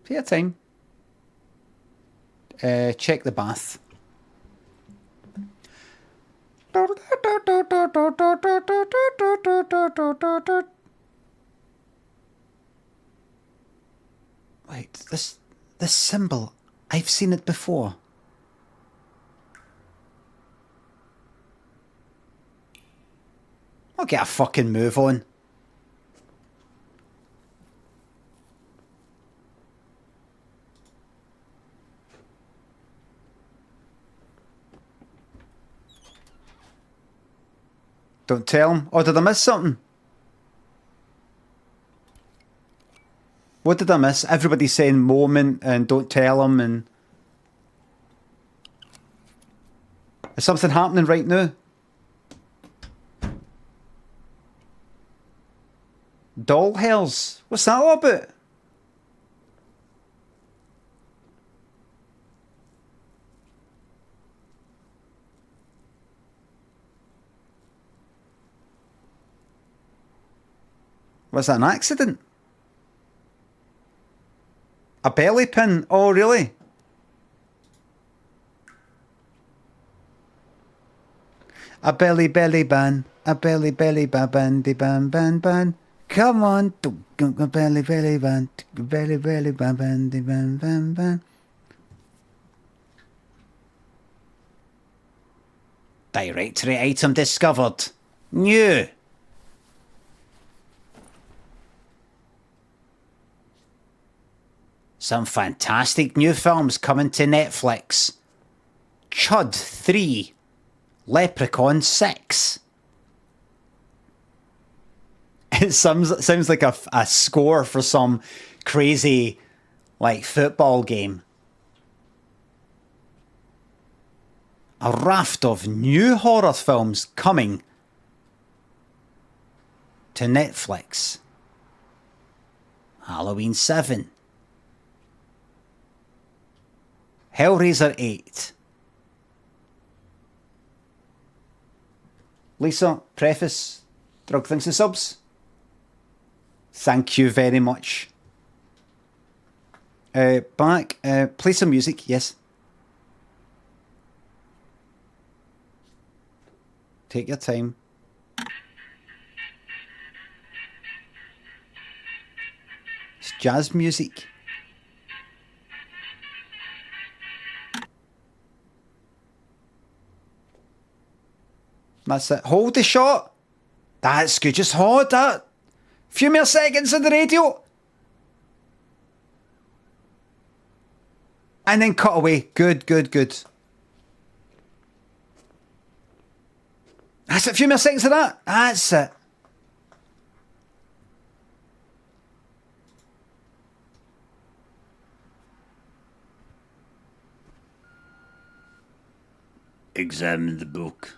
Take your time. Check the bath. Wait, this symbol, I've seen it before. I'll get a fucking move on. Don't tell him. Oh, did I miss something? What did I miss? Everybody's saying moment and don't tell him and... Is something happening right now? Doll hells? What's that all about? Was that an accident? A belly pin? Oh, really? A belly ban. A belly bandy ban. Come on. A belly ban. Belly bandy ban. Directory item discovered. New. Some fantastic new films coming to Netflix. Chud 3. Leprechaun 6. It sounds like a score for some crazy, like, football game. A raft of new horror films coming to Netflix. Halloween 7. Hellraiser 8. Lisa, preface, Drug Things and Subs. Thank you very much. Back, play some music, yes. Take your time. It's jazz music. That's it. Hold the shot. That's good. Just hold that. Few more seconds on the radio. And then cut away. Good, good, good. That's it. A few more seconds of that. That's it. Examine the book.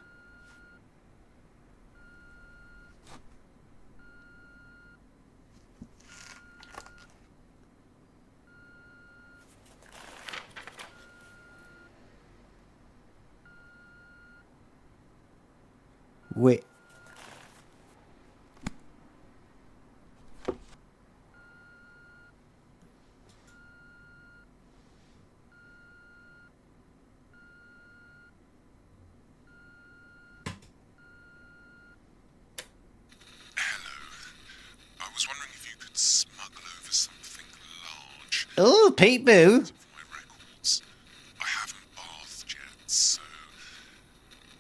Wait. I was wondering if you could smuggle over something large. Oh, peekaboo. I haven't bathed yet, so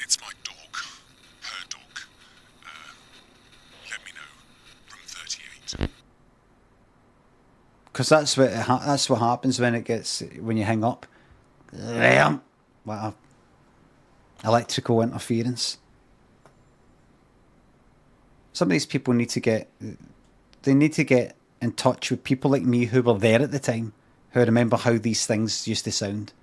it's my dog, her dog. Let me know. Room 38. Because that's what happens when you hang up. What a electrical interference. Some of these people need to get in touch with people like me who were there at the time, who remember how these things used to sound.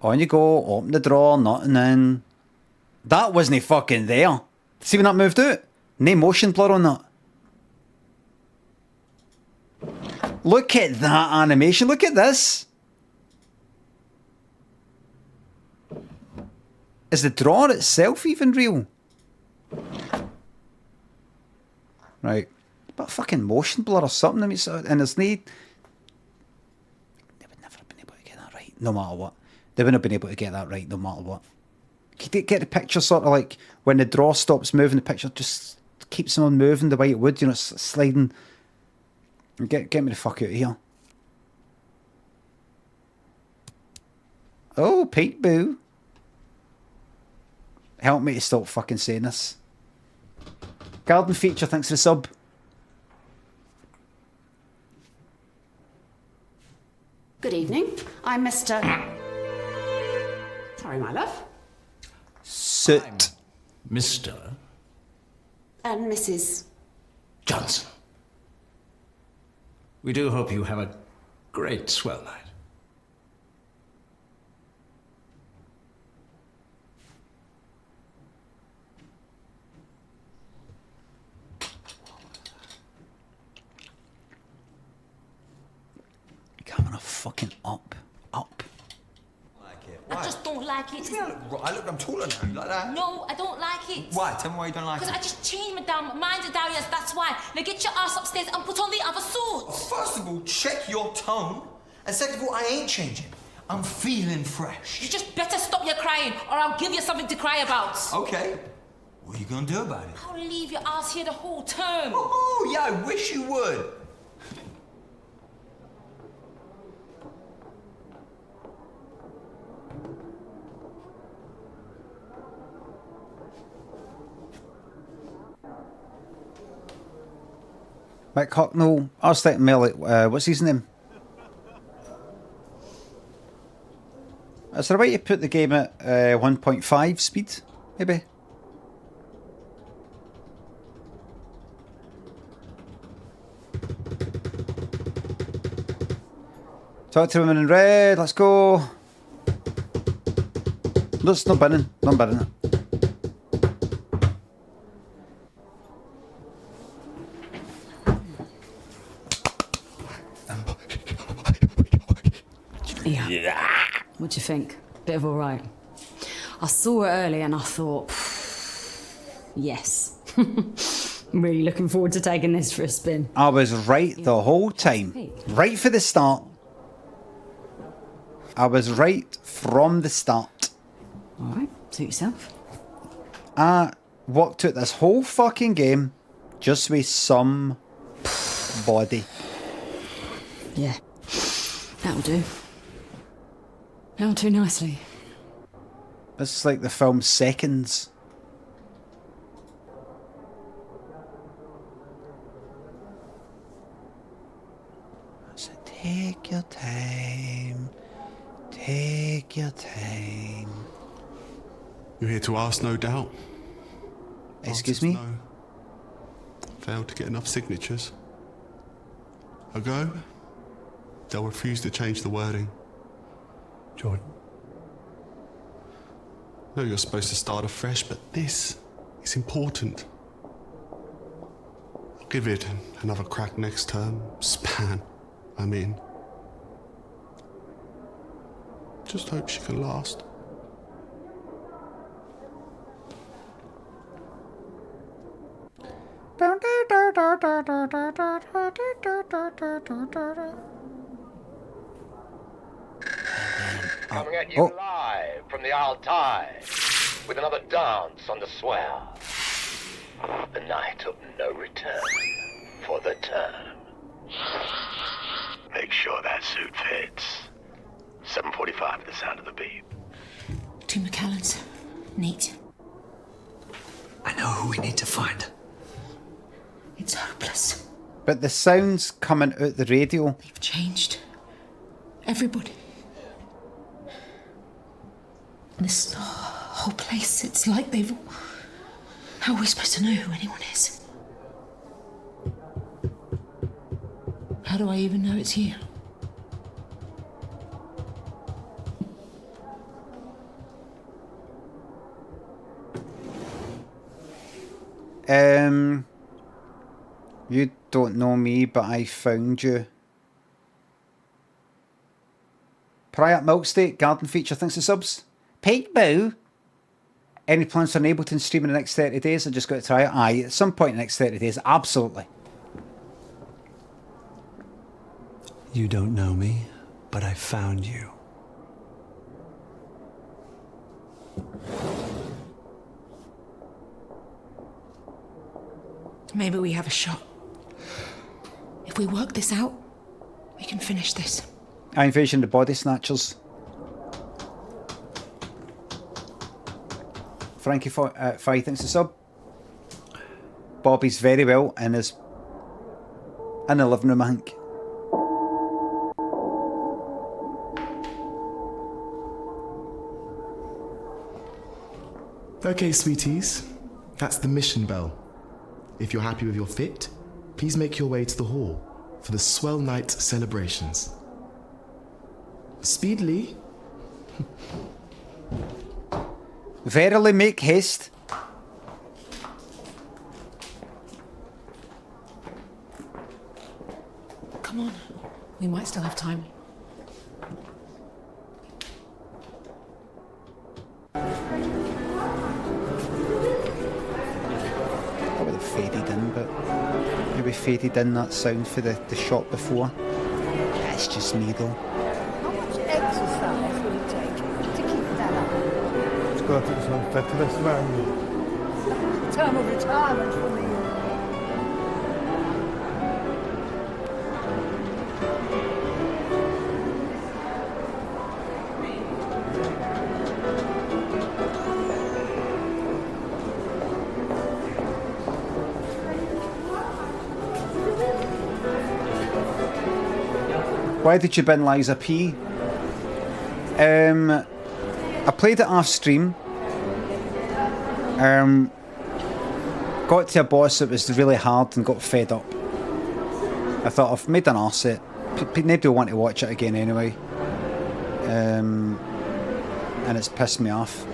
On you go, open the drawer, nothing in. That wasn't fucking there. See when that moved out? No motion blur on that. Look at that animation, look at this. Is the drawer itself even real? Right. But fucking motion blur or something. I mean, and there's no... They would never have been able to get that right, no matter what. They wouldn't have been able to get that right, no matter what. Get the picture sort of like, when the drawer stops moving, the picture just keeps on moving the way it would, you know, sliding. Get me the fuck out of here. Oh, peekaboo. Help me to stop fucking saying this. Garden Feature, thanks for the sub. Good evening. I'm Mr. Sorry, my love. Soot. Mr. And Mrs. Johnson. We do hope you have a great swell night. Coming off fucking up. I just don't like it. I'm taller now, like that. No, I don't like it. Why? Tell me why you don't like it. Because I just changed my damn mind to Darius, that's why. Now get your ass upstairs and put on the other suit. First of all, check your tone. And second of all, I ain't changing. I'm feeling fresh. You just better stop your crying or I'll give you something to cry about. Okay. What are you gonna do about it? I'll leave your ass here the whole term. Oh, yeah, I wish you would. Mick Hucknall. I was thinking more like, what's his name? Is there a way to put the game at 1.5 speed, maybe? Talk to women in red, let's go. No, it's not binning, not binning. Yeah. What do you think? Bit of all right. I saw it early and I thought, yes. I'm really looking forward to taking this for a spin. I was right the whole time. Right for the start. I was right from the start. Alright, suit yourself. I walked out this whole fucking game just with some body. Yeah. That'll do. That'll do nicely. This is like the film Seconds. So take your time. Take your time. You're here to ask, no doubt. Excuse me? No. Failed to get enough signatures. A go? They'll refuse to change the wording. Jordan. No, you're supposed to start afresh, but this is important. I'll give it another crack next term. Span, I mean. Just hope she can last. Coming at you live from the Altai with another dance on the swell. The night of no return for the term. Make sure that suit fits. 7:45 at the sound of the beep. 2 McAllens. Neat. I know who we need to find. It's hopeless. But the sounds coming out the radio. They've changed. Everybody. This whole place, it's like they've... How are we supposed to know who anyone is? How do I even know it's you? You don't know me, but I found you. Prior Milk State, Garden Feature, thanks to subs. Peekaboo. Any plans for an Ableton stream in the next 30 days? I just got to try it. Aye, at some point in the next 30 days, absolutely. You don't know me, but I found you. Maybe we have a shot. If we work this out, we can finish this. I envision the Body Snatchers. Frankie Five, thanks to sub. Bobby's very well in his... in the living room, I think. Okay, sweeties. That's the mission bell. If you're happy with your fit, please make your way to the hall for the Swell Night celebrations. Speedily. Verily make haste. Come on. We might still have time. I would have faded in, but maybe faded in that sound for the shot before. That's just me though. How much exercise will it take to keep that up? It's got its own fitness, man. Term of retirement for me. Why did you bin Liza P? I played it off stream. Got to a boss that was really hard and got fed up. I thought, I've made an arse it. Nobody will want to watch it again anyway. And it's pissed me off.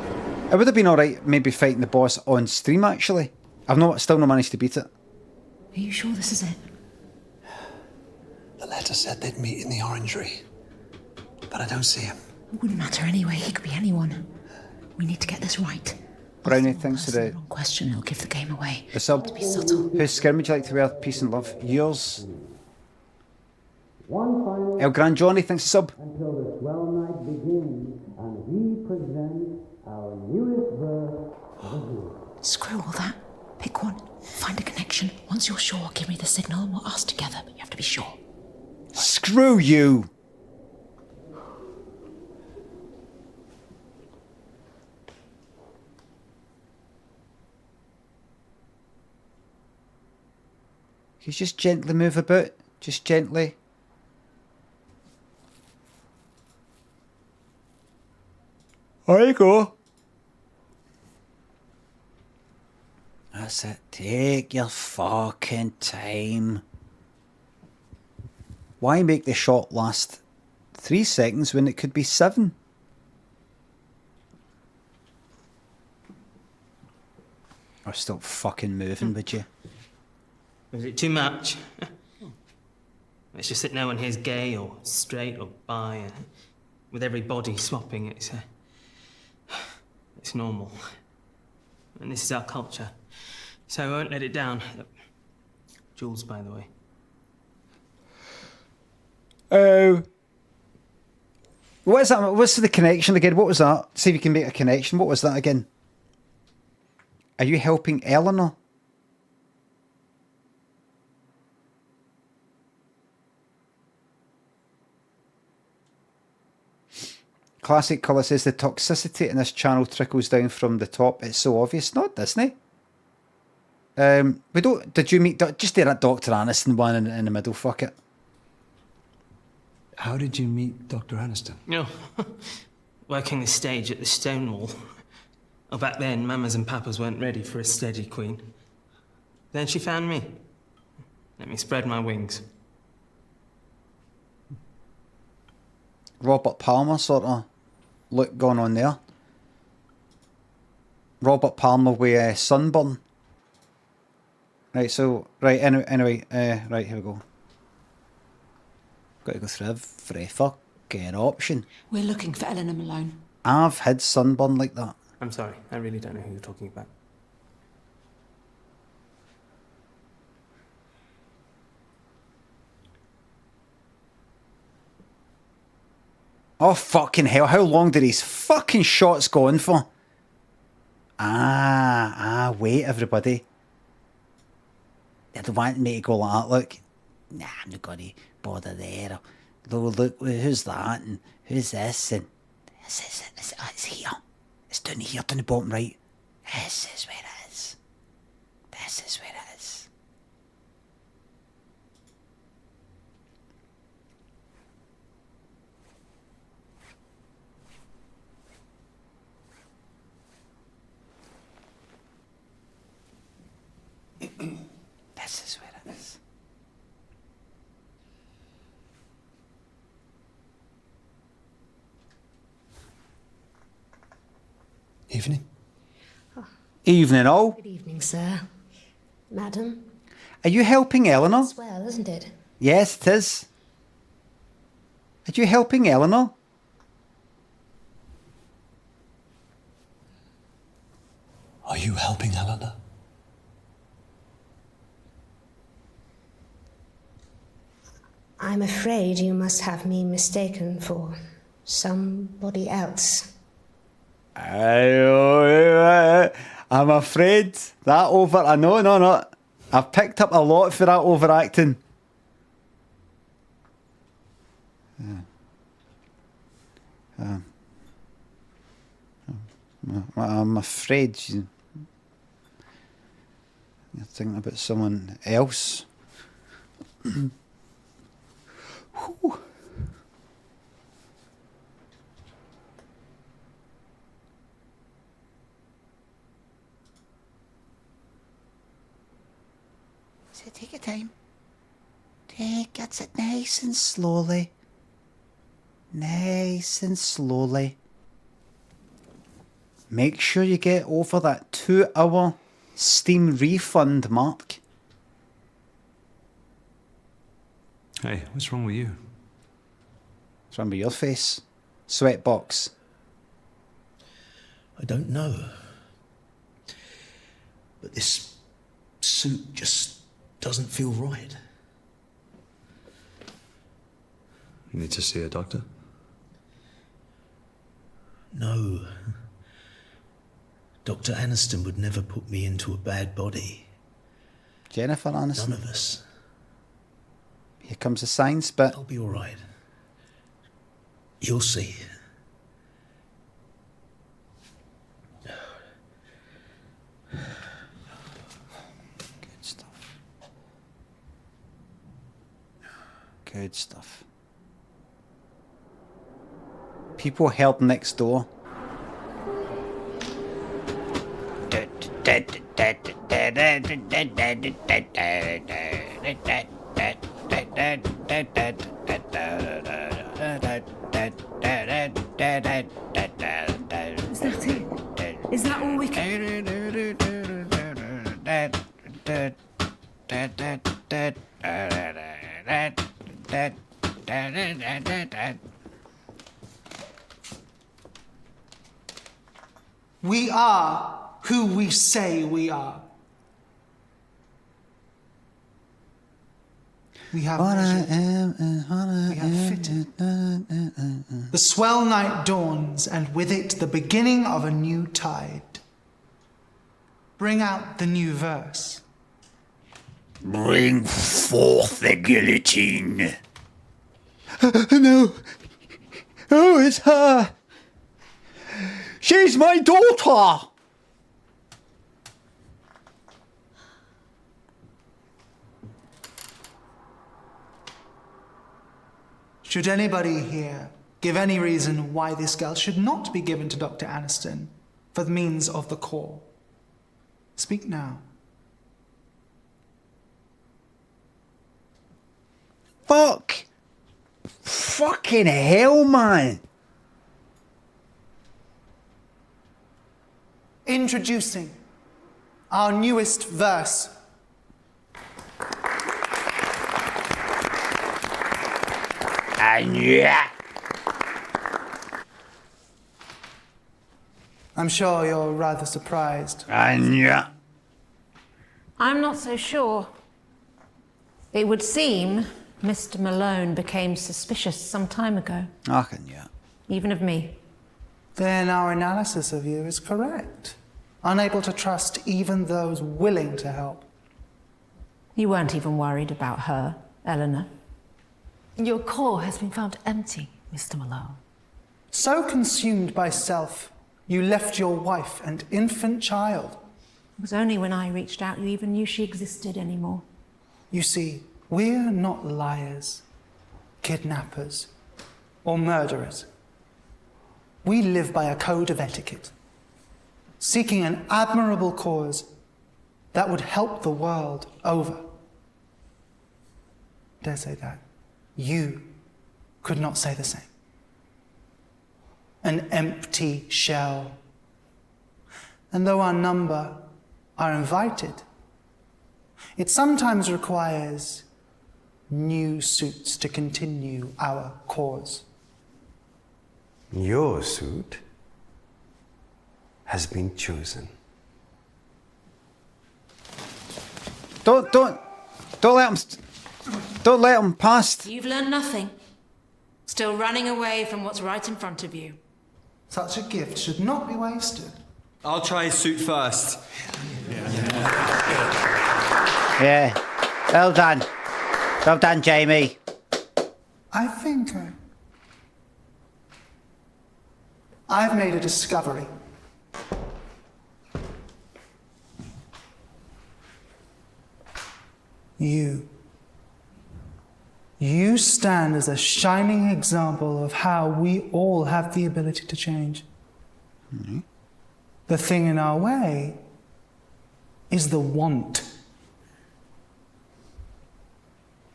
It would have been alright maybe fighting the boss on stream actually. I've still not managed to beat it. Are you sure this is it? The letter said they'd meet in the orangery. But I don't see him. It wouldn't matter anyway. He could be anyone. We need to get this right. Brownie, thanks for the Question, it'll give the game away. The sub. To be subtle. Whose skin would you like to wear? Peace and love. Yours. El Gran Johnny, thanks for sub. Until the swell night begins and we present our newest verse of the year. Screw all that. Pick one. Find a connection. Once you're sure, give me the signal and we'll ask together, but you have to be sure. Screw you! You just gently move about. Just gently. There you go. That's it. Take your fucking time. Why make the shot last 3 seconds when it could be 7? Or stop fucking moving, would you? Is it too much? It's just that no one here's gay or straight or bi. With every body swapping, it's normal. And this is our culture. So I won't let it down. Jules, by the way. Oh. What is that? What's the connection again? What was that? See if you can make a connection. What was that again? Are you helping Eleanor? Classic Colour says the toxicity in this channel trickles down from the top. It's so obvious. Not Disney. We don't. Did you meet? Just that Dr. Aniston one in the middle. Fuck it. How did you meet Dr. Aniston? No. Working the stage at the Stonewall. Oh, back then, mamas and papas weren't ready for a steady queen. Then she found me. Let me spread my wings. Robert Palmer sort of look going on there. Robert Palmer with sunburn. Right, so, right, anyway, right, here we go. Got to go through every fucking option. We're looking for Eleanor Malone. I've had sunburn like that. I'm sorry, I really don't know who you're talking about. Oh, fucking hell, how long did these fucking shots go on for? Wait, everybody. They want me to go like that, look. Nah, I'm not going to bother there. Look, who's that, and who's this, and it's here. It's down here, down the bottom right. This is where it is. This is where it is. This is where it is. Evening. Evening, all. Good evening, sir. Madam. Are you helping Eleanor? It's well, isn't it? Yes, it is. Are you helping Eleanor? Are you helping Eleanor? I'm afraid you must have me mistaken for somebody else. I'm afraid that no. I've picked up a lot for that overacting. I'm afraid you're thinking about someone else. time. Take it nice and slowly. Nice and slowly. Make sure you get over that 2-hour Steam refund mark. Hey, what's wrong with you? What's wrong with your face? Sweatbox. I don't know. But this suit just doesn't feel right. You need to see a doctor? No. Dr. Aniston would never put me into a bad body. Jennifer Aniston. None of us. Here comes the science bit. I'll be all right. You'll see. Good stuff. Good stuff. People held next door. Is that it? Is that all we can... We are who we say we are. We have measured. We have fitted. The swell night dawns, and with it the beginning of a new tide. Bring out the new verse. Bring forth the guillotine. No. Oh, it's her. She's my daughter. Should anybody here give any reason why this girl should not be given to Dr. Aniston for the means of the call? Speak now. Fuck. Fucking hell, man. Introducing our newest verse. I'm sure you're rather surprised. Anya. I'm not so sure. It would seem Mr. Malone became suspicious some time ago. Even of me. Then our analysis of you is correct. Unable to trust even those willing to help. You weren't even worried about her, Eleanor. Your core has been found empty, Mr. Malone. So consumed by self, you left your wife and infant child. It was only when I reached out you even knew she existed anymore. You see, we're not liars, kidnappers, or murderers. We live by a code of etiquette, seeking an admirable cause that would help the world over. Dare say that. You could not say the same. An empty shell. And though our number are invited, it sometimes requires new suits to continue our cause. Your suit has been chosen. Don't let him past. You've learned nothing. Still running away from what's right in front of you. Such a gift should not be wasted. I'll try his suit first. Yeah. Well done. Well done, Jamie. I think I've made a discovery. You stand as a shining example of how we all have the ability to change. Mm-hmm. The thing in our way is the want.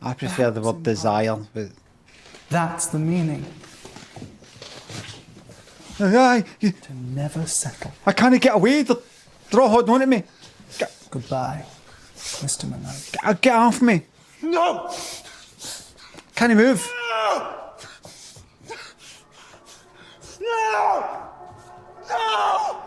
I prefer the word desire, but... That's the meaning. Aye, To never settle. I can't get away. They're all holding on to me. Goodbye, Mr. Minogue. Get off me. No! Can't he move? No! No!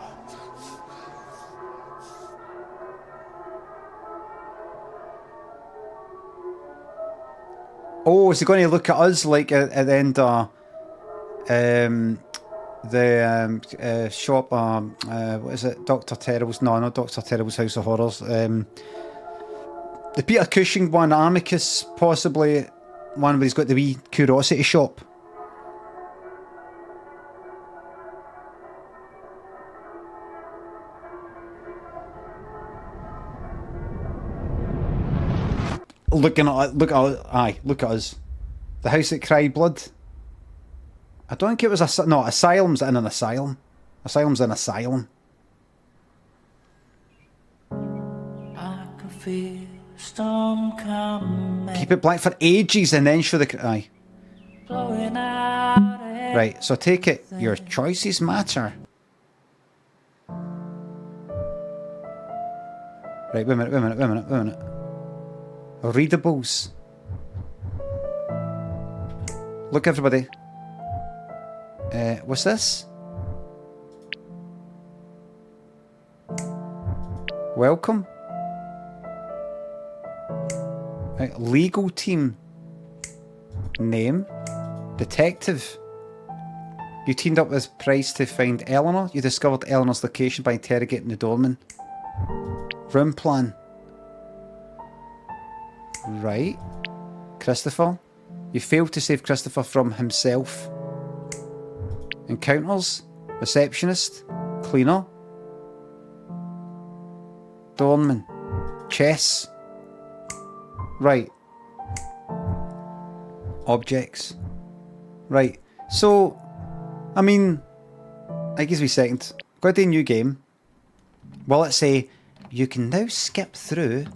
Oh, is he going to look at us like at the end of the shop? What is it? Dr. Terrible's? No, not Dr. Terrible's House of Horrors. The Peter Cushing one, Amicus, possibly one where he's got the wee curiosity shop. Look at us. The house that cried blood. I don't think it was asylum's in an asylum. Asylum's an asylum. I can feel storm coming. Keep it black for ages and then show the aye. Blowing out Right, so take it. Your choices matter. Right, wait a minute. Readables. Look, everybody. What's this? Welcome. Right, legal team. Name. Detective. You teamed up with Price to find Eleanor. You discovered Eleanor's location by interrogating the doorman. Room plan. Right. Christopher. You failed to save Christopher from himself. Encounters. Receptionist. Cleaner. Doorman. Chess. Right. Objects. Right. So, I mean, I guess we second. Got to do a new game. Will it say, you can now skip through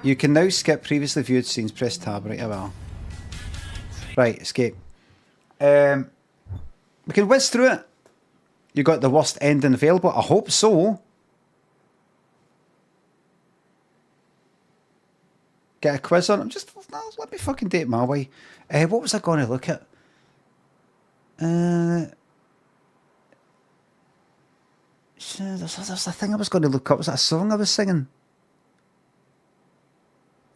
you can now skip previously viewed scenes. Press tab. Right, well. Right, escape. We can whiz through it. You got the worst ending available. I hope so. Get a quiz on it. Just let me fucking do it my way. What was I going to look at? There's a thing I was going to look up. Was that a song I was singing?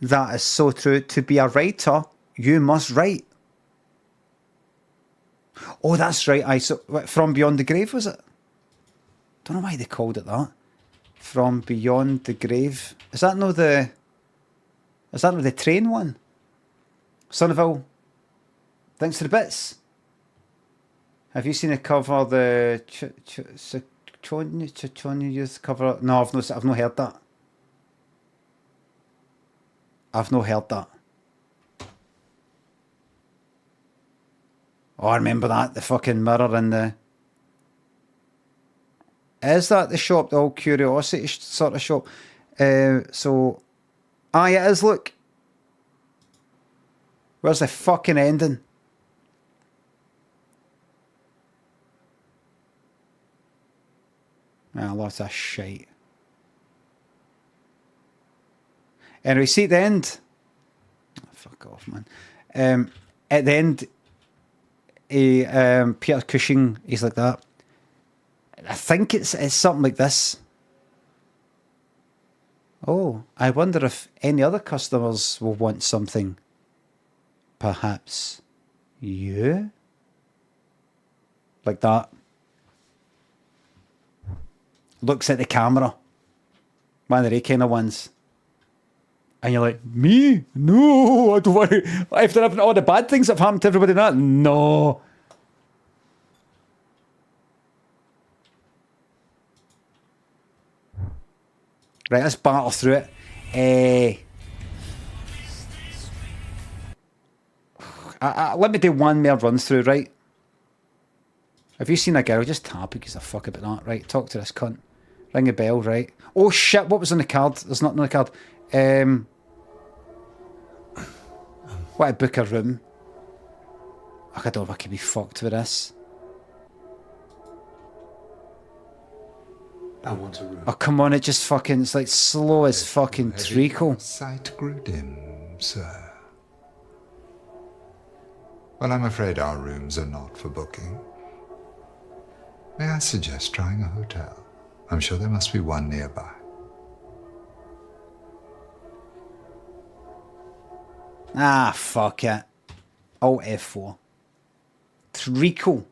That is so true. To be a writer, you must write. Oh, that's right. From Beyond the Grave, was it? Don't know why they called it that. From Beyond the Grave. Is that not the train one? Sonneville. Thanks to the bits. Have you seen the cover? The Chichonia Youth cover? No, I've not heard that. I've not heard that. Oh, I remember that. The fucking mirror and the... Is that the shop? The old curiosity sort of shop? So... Aye, it is, look. Where's the fucking ending? Ah, lots of shite. Anyway, see at the end. Oh, fuck off, man. At the end, Peter Cushing, he's like that. I think it's something like this. Oh, I wonder if any other customers will want something. Perhaps you? Like that. Looks at the camera. One of the kind of ones. And you're like, me? No, I don't want to. After all the bad things that have happened to everybody, that no. Right, let's battle through it. Let me do one more run through, right? Have you seen a girl? Just tap because I fuck about that, right? Talk to this cunt. Ring a bell, right? Oh shit, what was on the card? There's nothing on the card. What to book a room? I don't know if I could be fucked with this. I want a room. Oh, come on, it just fucking, it's like slow as fucking treacle. Sight grew dim, sir. Well, I'm afraid our rooms are not for booking. May I suggest trying a hotel? I'm sure there must be one nearby. Ah, fuck it. Alt F4. Treacle.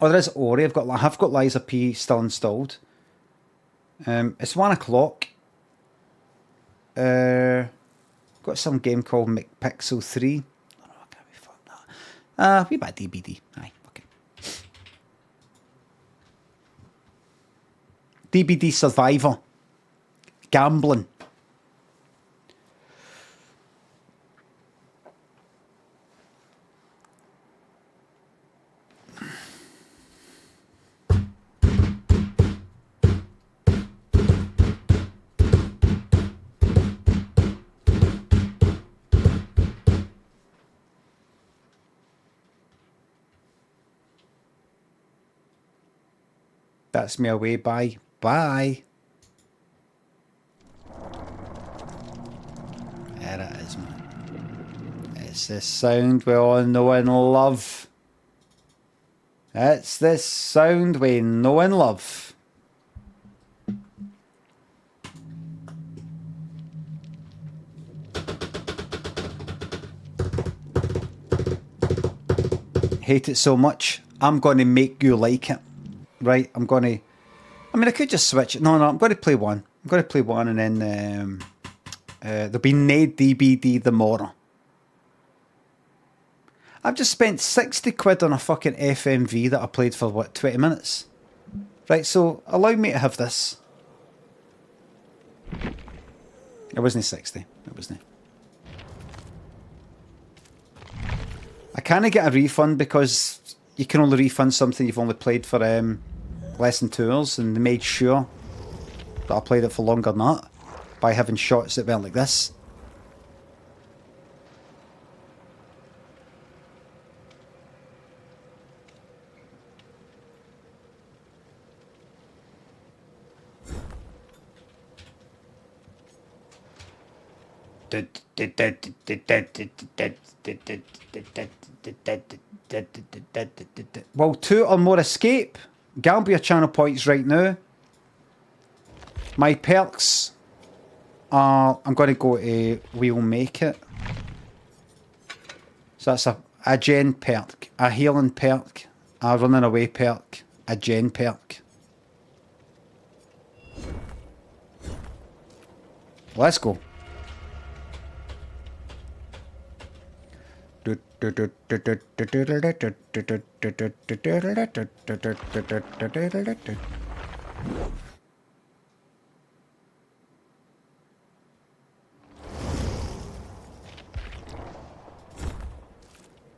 Oh, there is Ori. I've got Liza P still installed. It's 1 o'clock. Got some game called McPixel 3. Oh, no, I can't be fucked that. We bad DBD. Aye, okay. DBD Survivor. Gambling. That's me away. Bye. Bye. There it is, man. It's the sound we all know and love. It's the sound we know and love. Hate it so much, I'm going to make you like it. Right, I'm going to... I mean, I could just switch it. No, I'm going to play one. I'm going to play one and then... there'll be no DBD tomorrow. I've just spent 60 quid on a fucking FMV that I played for, what, 20 minutes? Right, so allow me to have this. It wasn't 60. It wasn't. I can't get a refund because you can only refund something you've only played for less than 2 hours, and they made sure that I played it for longer than that by having shots that went like this. Well, 2 or more escape. Gamble your channel points right now. My perks are... I'm going to go to We'll Make It. So that's a gen perk, a healing perk, a running away perk, a gen perk. Let's go.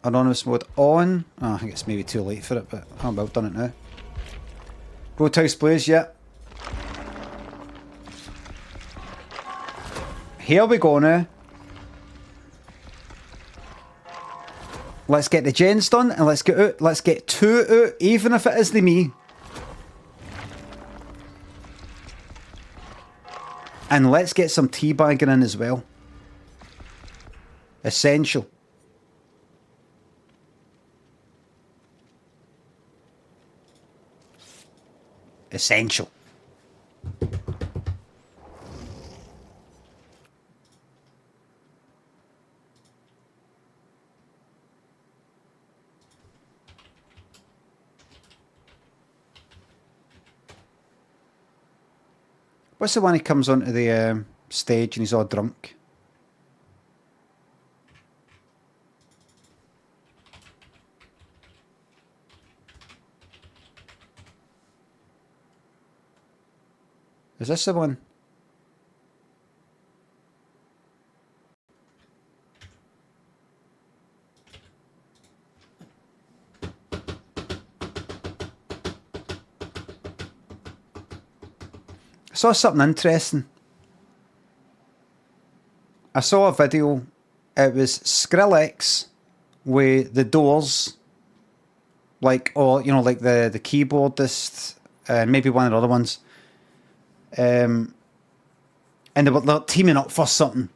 Anonymous mode on. Oh, I think it's maybe too late for it, but I'm about done it now. Roadhouse Blaze, yeah. Here we go now. Let's get the gens done and let's get out. Let's get 2 out, even if it isn't me. And let's get some teabagging in as well. Essential. Essential. What's the one he comes onto the stage and he's all drunk? Is this the one? I saw something interesting. I saw a video. It was Skrillex with the Doors, like, or you know, like the keyboardist, and maybe one of the other ones. And they were like teaming up for something.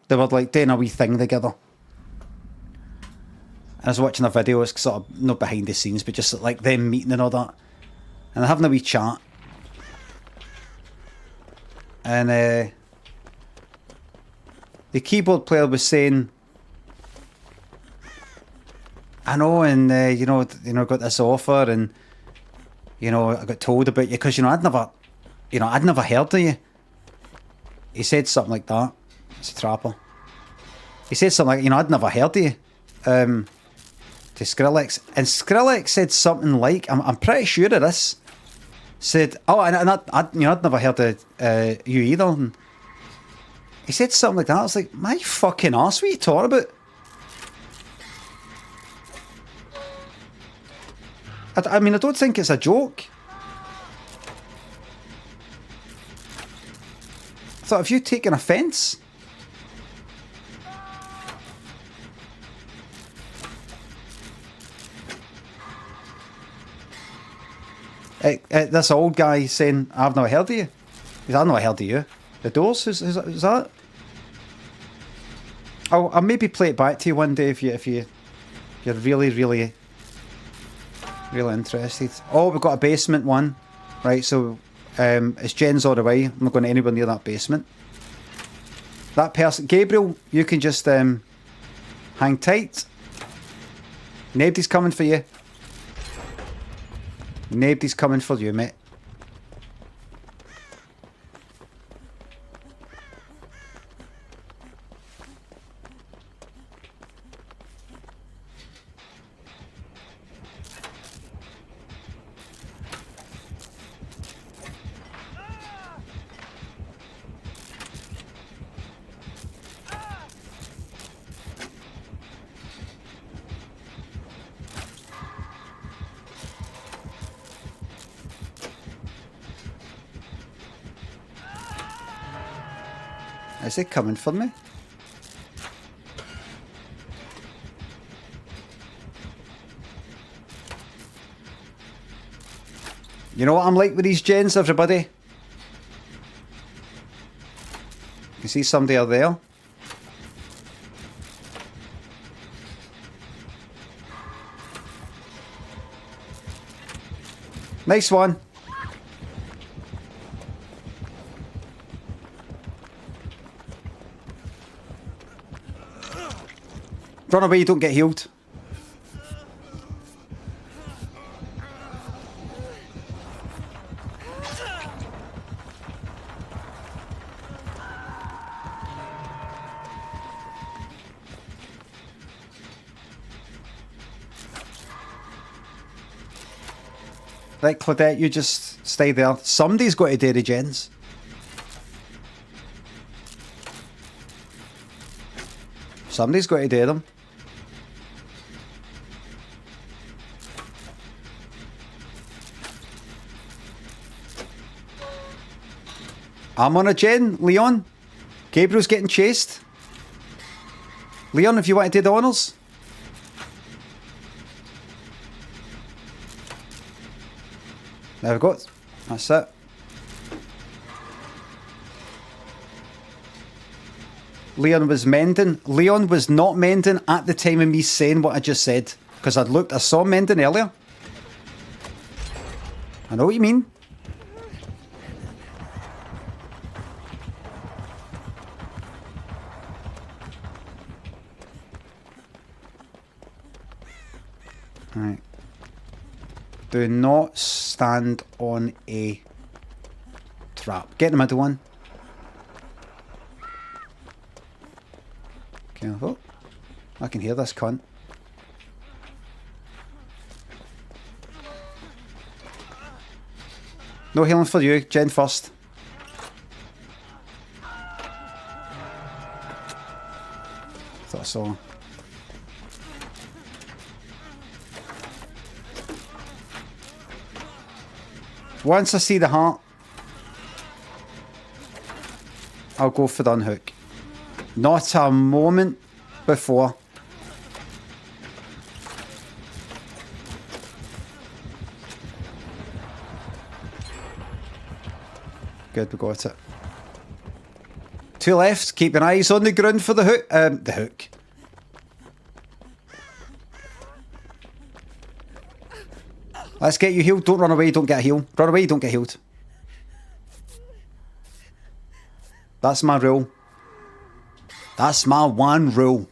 They were like doing a wee thing together. And I was watching a video. It's sort of not behind the scenes, but just like them meeting and all that, and they're having a wee chat. And the keyboard player was saying, I know, and you know, got this offer, and you know, I got told about you because I'd never heard of you. He said something like that. It's a trapper. He said something like, I'd never heard of you. To Skrillex, and Skrillex said something like, I'm pretty sure of this. Said, oh, and I'd never heard of you either. And he said something like that. I was like, my fucking arse, what are you talking about? I mean, I don't think it's a joke. I thought, have you taken offence? This old guy saying, I've never heard of you. He's, I've never heard of you. The Doors, is that? I'll maybe play it back to you one day if you're really, really, really interested. Oh, we've got a basement one. Right, so it's Jen's all the way. I'm not going anywhere near that basement. That person, Gabriel, you can just hang tight. Nobody's coming for you. Nobody's coming for you, mate. Is it coming for me? You know what I'm like with these gens, everybody? You see somebody out there? Nice one. Run away, you don't get healed. Right, Claudette, you just stay there. Somebody's got to do the gens. Somebody's got to do them. I'm on a gen, Leon. Gabriel's getting chased. Leon, if you want to do the honours. There we go. That's it. Leon was mending. Leon was not mending at the time of me saying what I just said. Because I saw mending earlier. I know what you mean. Right. Do not stand on a trap. Get in the middle one. Careful. I can hear this cunt. No healing for you. Jen first. Thought I saw. Once I see the heart, I'll go for the unhook. Not a moment before. Good, we got it. 2 left. Keep your eyes on the ground for the hook. The hook. Let's get you healed. Don't run away. Don't get healed. Run away. Don't get healed. That's my rule. That's my one rule.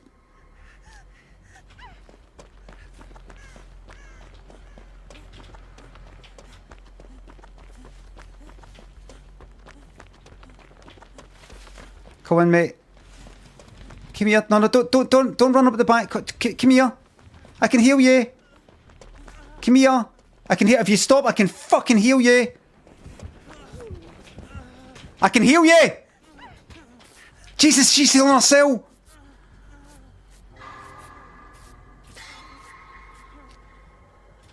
Come on, mate. Come here. No, don't run up the back. Come here. I can heal you. Come here. I can heal. If you stop, I can fucking heal you. I can heal you. Jesus, she's healing herself.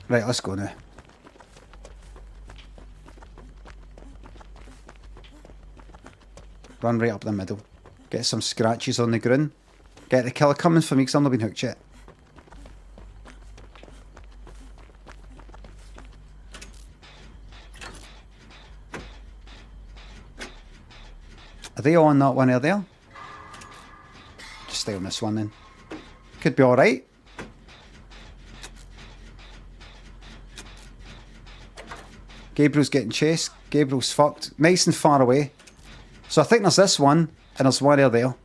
Right, let's go now. Run right up the middle. Get some scratches on the ground. Get the killer coming for me because I've not been hooked yet. Are they on that one there? Just stay on this one then. Could be alright. Gabriel's getting chased. Gabriel's fucked. Nice and far away. So I think there's this one, and there's one there.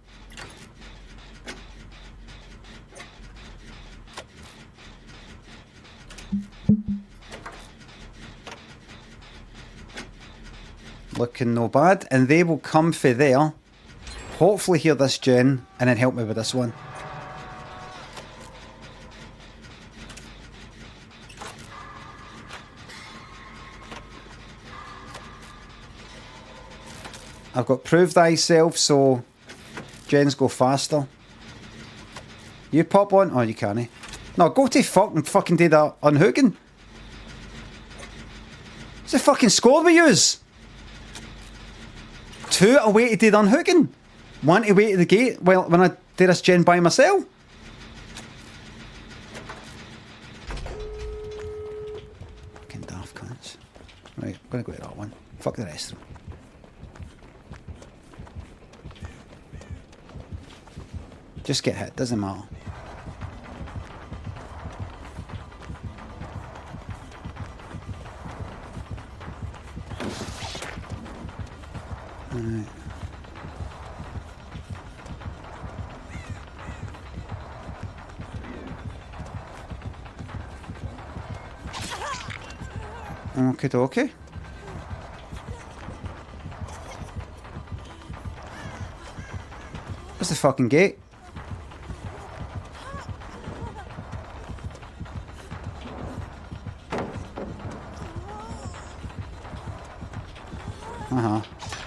Looking no bad, and they will come for there. Hopefully hear this gen, and then help me with this one. I've got prove thyself, so gens go faster. You pop one? Oh, you can't. No, go to fucking do that unhooking. It's a fucking squad we use. 2 away to do the unhooking. 1 to wait at the gate when I do this gen by myself. Fucking daft cunts. Right, I'm gonna go to that one. Fuck the rest of them. Just get hit, doesn't matter. Alright. Okie dokie. Where's the fucking gate?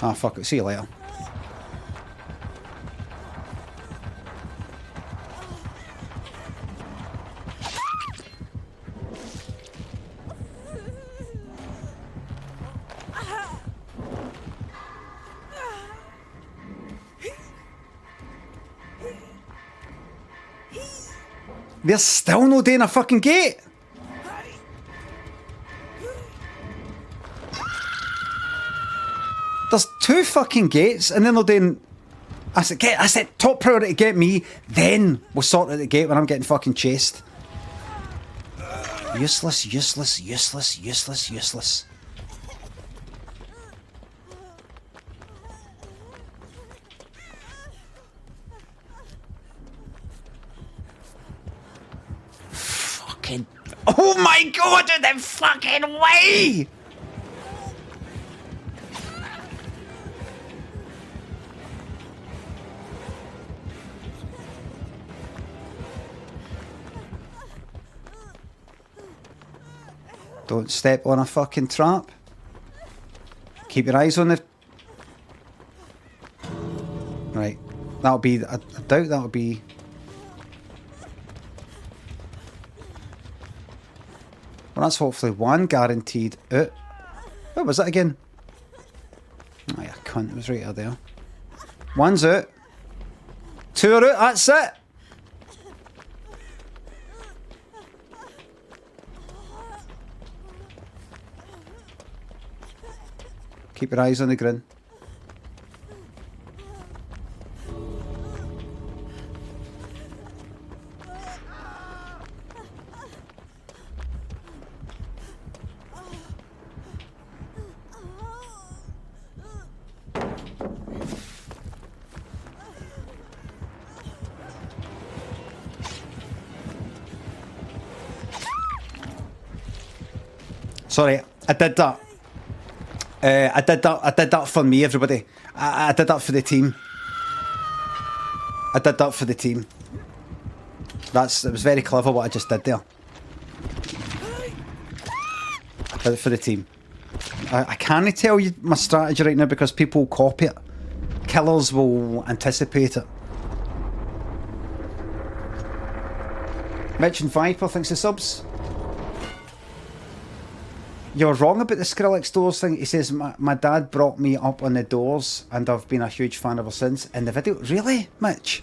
Ah, fuck it. See you later. They're still no doing a fucking gate. There's 2 fucking gates, and then they're doing. I said top priority get me, then we'll sort out the gate when I'm getting fucking chased. Useless, useless, useless, useless, useless. Fucking. Oh my god, in the fucking way! Don't step on a fucking trap. Keep your eyes on the... Right. That'll be... I doubt that'll be... Well, that's hopefully one guaranteed out. What was that again? Oh, yeah, cunt. It was right out there. One's out. Two are out, that's it. Keep your eyes on the grin. Sorry, I did that. I did that for me, everybody. I did that for the team. I did that for the team. It was very clever what I just did there. I did it for the team. I can't tell you my strategy right now because people will copy it. Killers will anticipate it. Mitch and Viper thinks the subs. You're wrong about the Skrillex Doors thing. He says, my dad brought me up on the Doors and I've been a huge fan ever since. In the video, really, Mitch?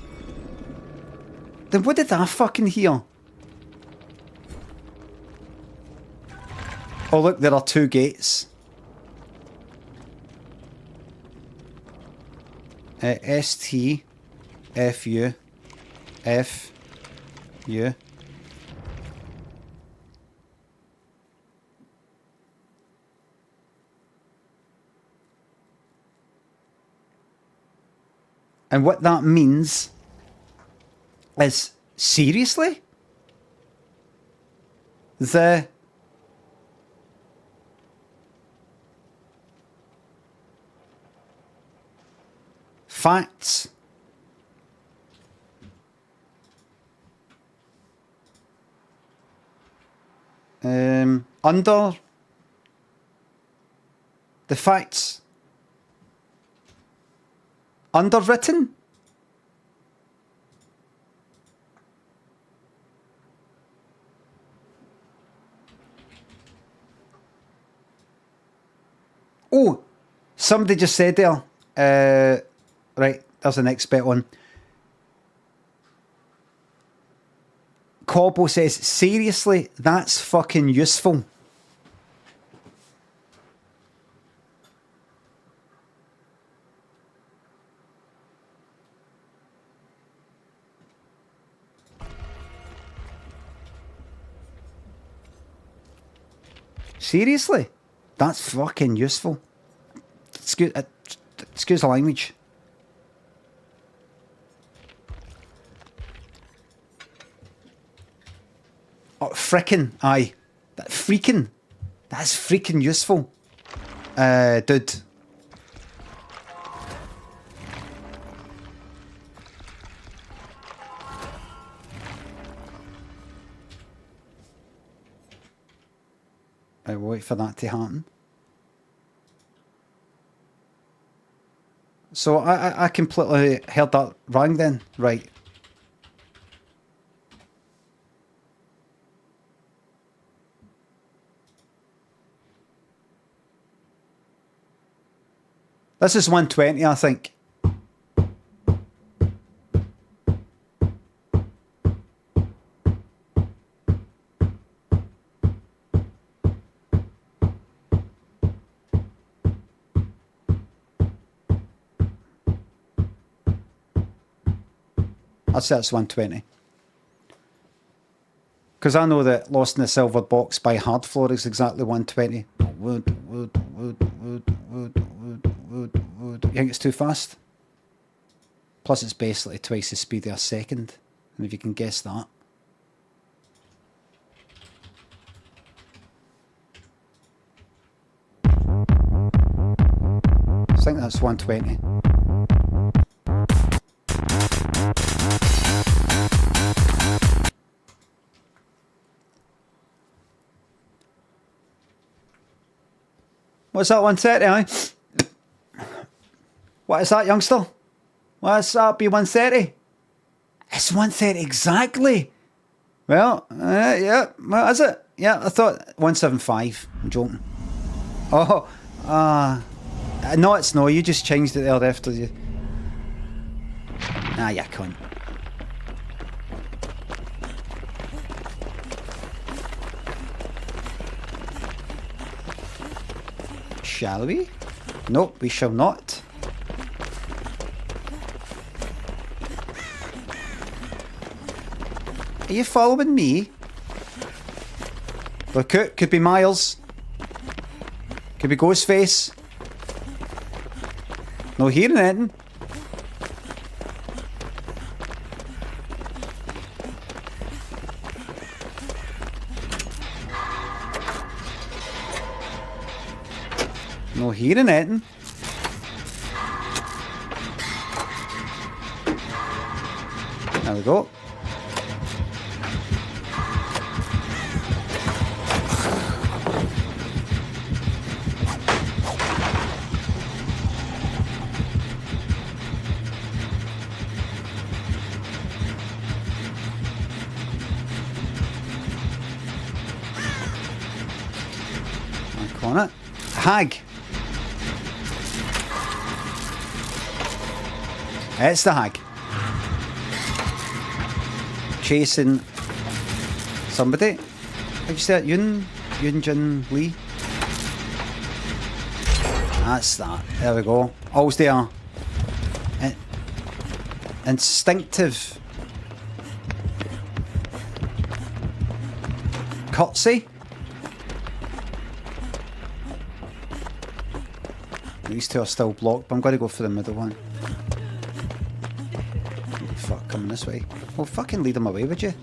Then what did I fucking hear? Oh look, there are two gates. ST, FU, FU. And what that means is, seriously? The facts under the facts underwritten? Oh, somebody just said there, right, there's the next bit on. Corbo says, seriously, that's fucking useful. Seriously? That's fucking useful. Excuse the language. Oh, frickin', aye. That freaking. That's freaking useful. Dude. I will wait for that to happen. So I completely heard that wrong then. Right. This is 120, I think. I'd say it's 120. Because I know that Lost in the Silver Box by Hardfloor is exactly 120. You think it's too fast? Plus it's basically twice the speed of a second. And if you can guess that. I think that's 120. What's that 130, aye? What is that, youngster? What's that, be 130? It's 130 exactly. Well, yeah, what is it? Yeah, I thought 175. I'm joking. Oh, no, it's no. You just changed it there after you. Ah, you cunt. Shall we? Nope, we shall not. Are you following me? Look out, could be Miles. Could be Ghostface. No hearing anything. No hearing anything. There we go. Back on it. Hag. It's the hag. Chasing somebody. How'd you say it? Yunjin Lee? That's that. There we go. Always there. Instinctive. Curtsy. These two are still blocked, but I'm going to go for the middle one. Fuck, coming this way. Well, fucking lead them away, would you?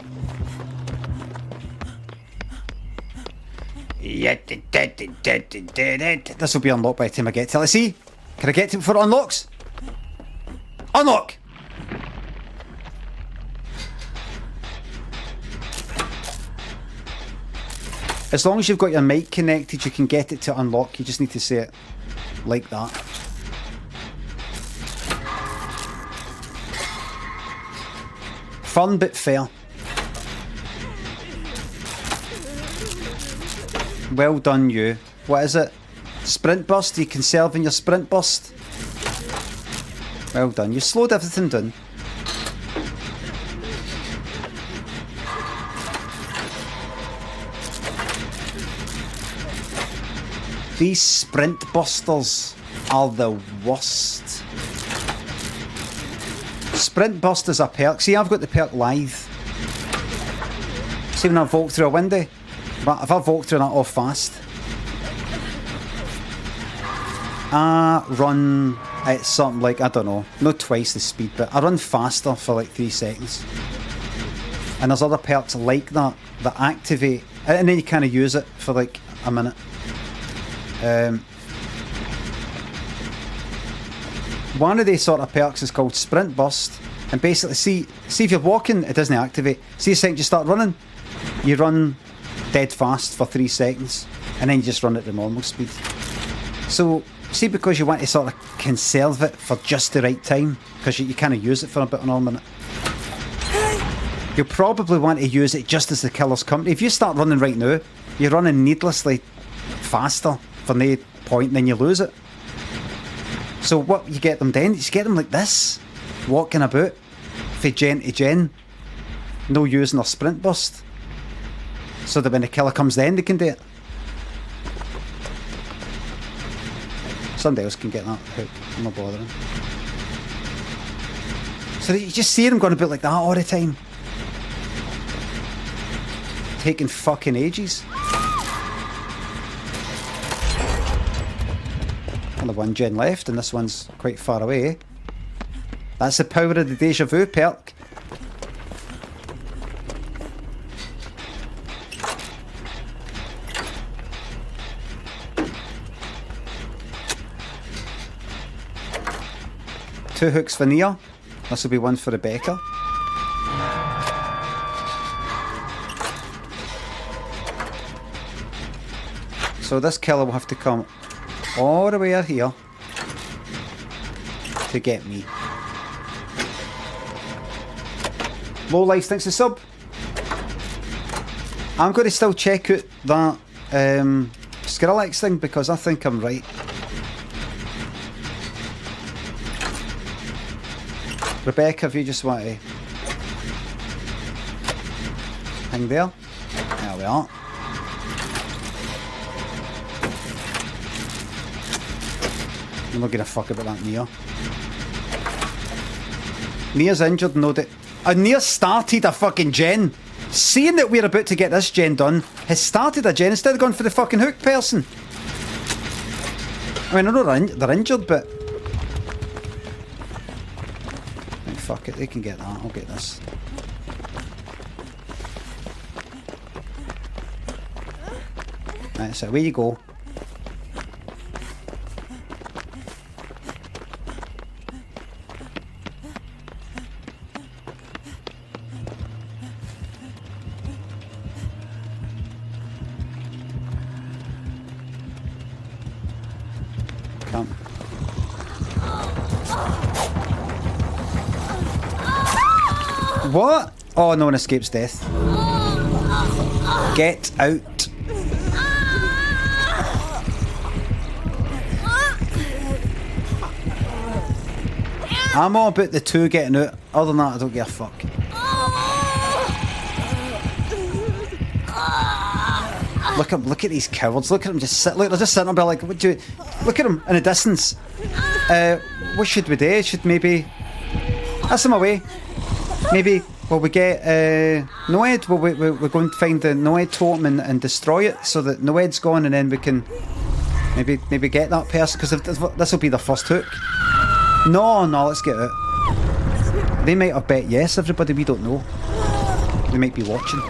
This will be unlocked by the time I get to it. Let's see. Can I get to it before it unlocks? Unlock! As long as you've got your mic connected, you can get it to unlock. You just need to say it like that. Fun but fair. Well done, you. What is it? Sprint burst? Are you conserving your sprint burst? Well done. You slowed everything down. These sprint busters are the worst. Sprint burst is a perk. See, I've got the perk lithe. See when I walk through a window? But if I walk through that off fast, I run at something like, I don't know, not twice the speed, but I run faster for like 3 seconds. And there's other perks like that that activate, and then you kind of use it for like a minute. One of these sort of perks is called Sprint Burst, and basically see if you're walking, it doesn't activate. See the second you start running, you run dead fast for 3 seconds, and then you just run at the normal speed. So see, because you want to sort of conserve it for just the right time, because you kind of use it for a bit of a minute, you'll probably want to use it just as the killer's company. If you start running right now, you're running needlessly faster for no point, and then you lose it. So what you get them then, is you get them like this, walking about from gen to gen, no using their sprint burst, so that when the killer comes then they can do it. Somebody else can get that hook, I'm not bothering. So you just see them going about like that all the time, taking fucking ages. Only one gen left, and this one's quite far away. That's the power of the deja vu perk. Two hooks for Nia. This will be one for Rebecca. So this killer will have to come all the way out here to get me. Low life, thanks to sub. I'm going to still check out that Skrillex thing because I think I'm right. Rebecca, if you just want to hang there. There we are. I'm not gonna fuck about that Nia. Nia's injured, no doubt. Nia started a fucking gen. Seeing that we're about to get this gen done, has started a gen instead of going for the fucking hook person. I mean, I know they're injured, but... Right, fuck it, they can get that. I'll get this. Right, so away you go. Come. What? Oh, no one escapes death. Get out. I'm all about the two getting out. Other than that, I don't give a fuck. Look at these cowards. Look at them just sit. Look, they're just sitting there like, what do you... Look at them in the distance. What should we do? Should maybe... That's them away. Maybe, will we get Noed? Will we're going to find the Noed totem and destroy it so that Noed's gone, and then we can maybe get that person, because this will be the first hook. No, let's get it. They might have bet yes, everybody, we don't know. They might be watching.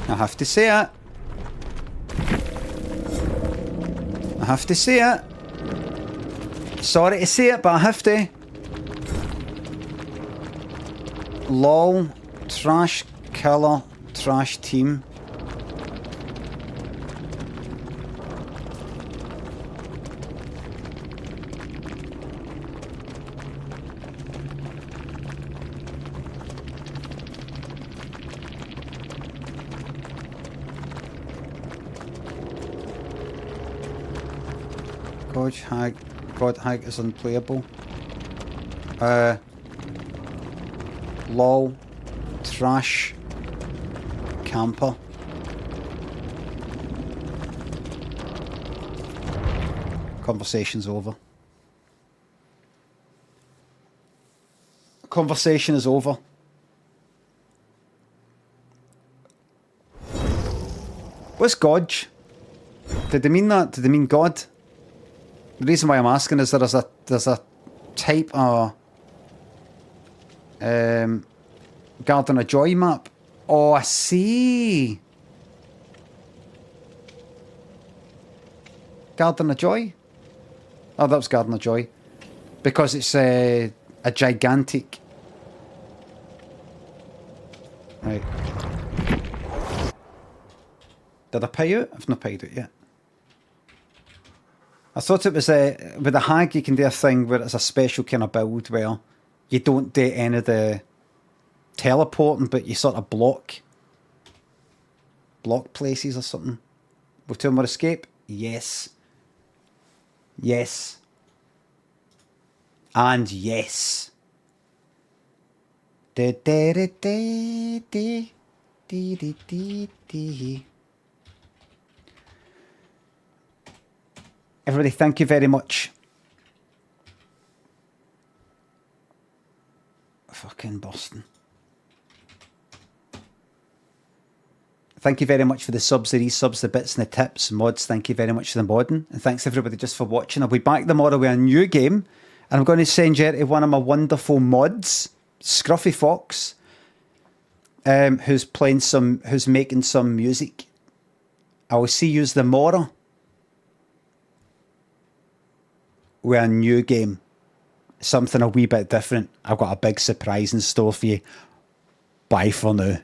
I have to say it. I have to say it. Sorry to say it, but I have to. LOL. Trash killer. Trash team. God Hag is unplayable. LOL. Trash. Camper. Conversation's over. Conversation is over. What's Godge? Did they mean that? Did they mean God? The reason why I'm asking is there's a type of Garden of Joy map. Oh, I see. Garden of Joy? Oh, that was Garden of Joy. Because it's a gigantic... Right. Did I pay out? I've not paid it yet. I thought it was with the Hag you can do a thing where it's a special kind of build where you don't do any of the teleporting, but you sort of block places or something. With two more escape? Yes. Yes. And yes. Everybody, thank you very much. Fucking Boston. Thank you very much for the subs, the resubs, the bits and the tips. Mods, thank you very much for the modding. And thanks everybody just for watching. I'll be back tomorrow with a new game. And I'm going to send you to one of my wonderful mods, Scruffy Fox, who's making some music. I will see you tomorrow with a new game. Something a wee bit different. I've got a big surprise in store for you. Bye for now.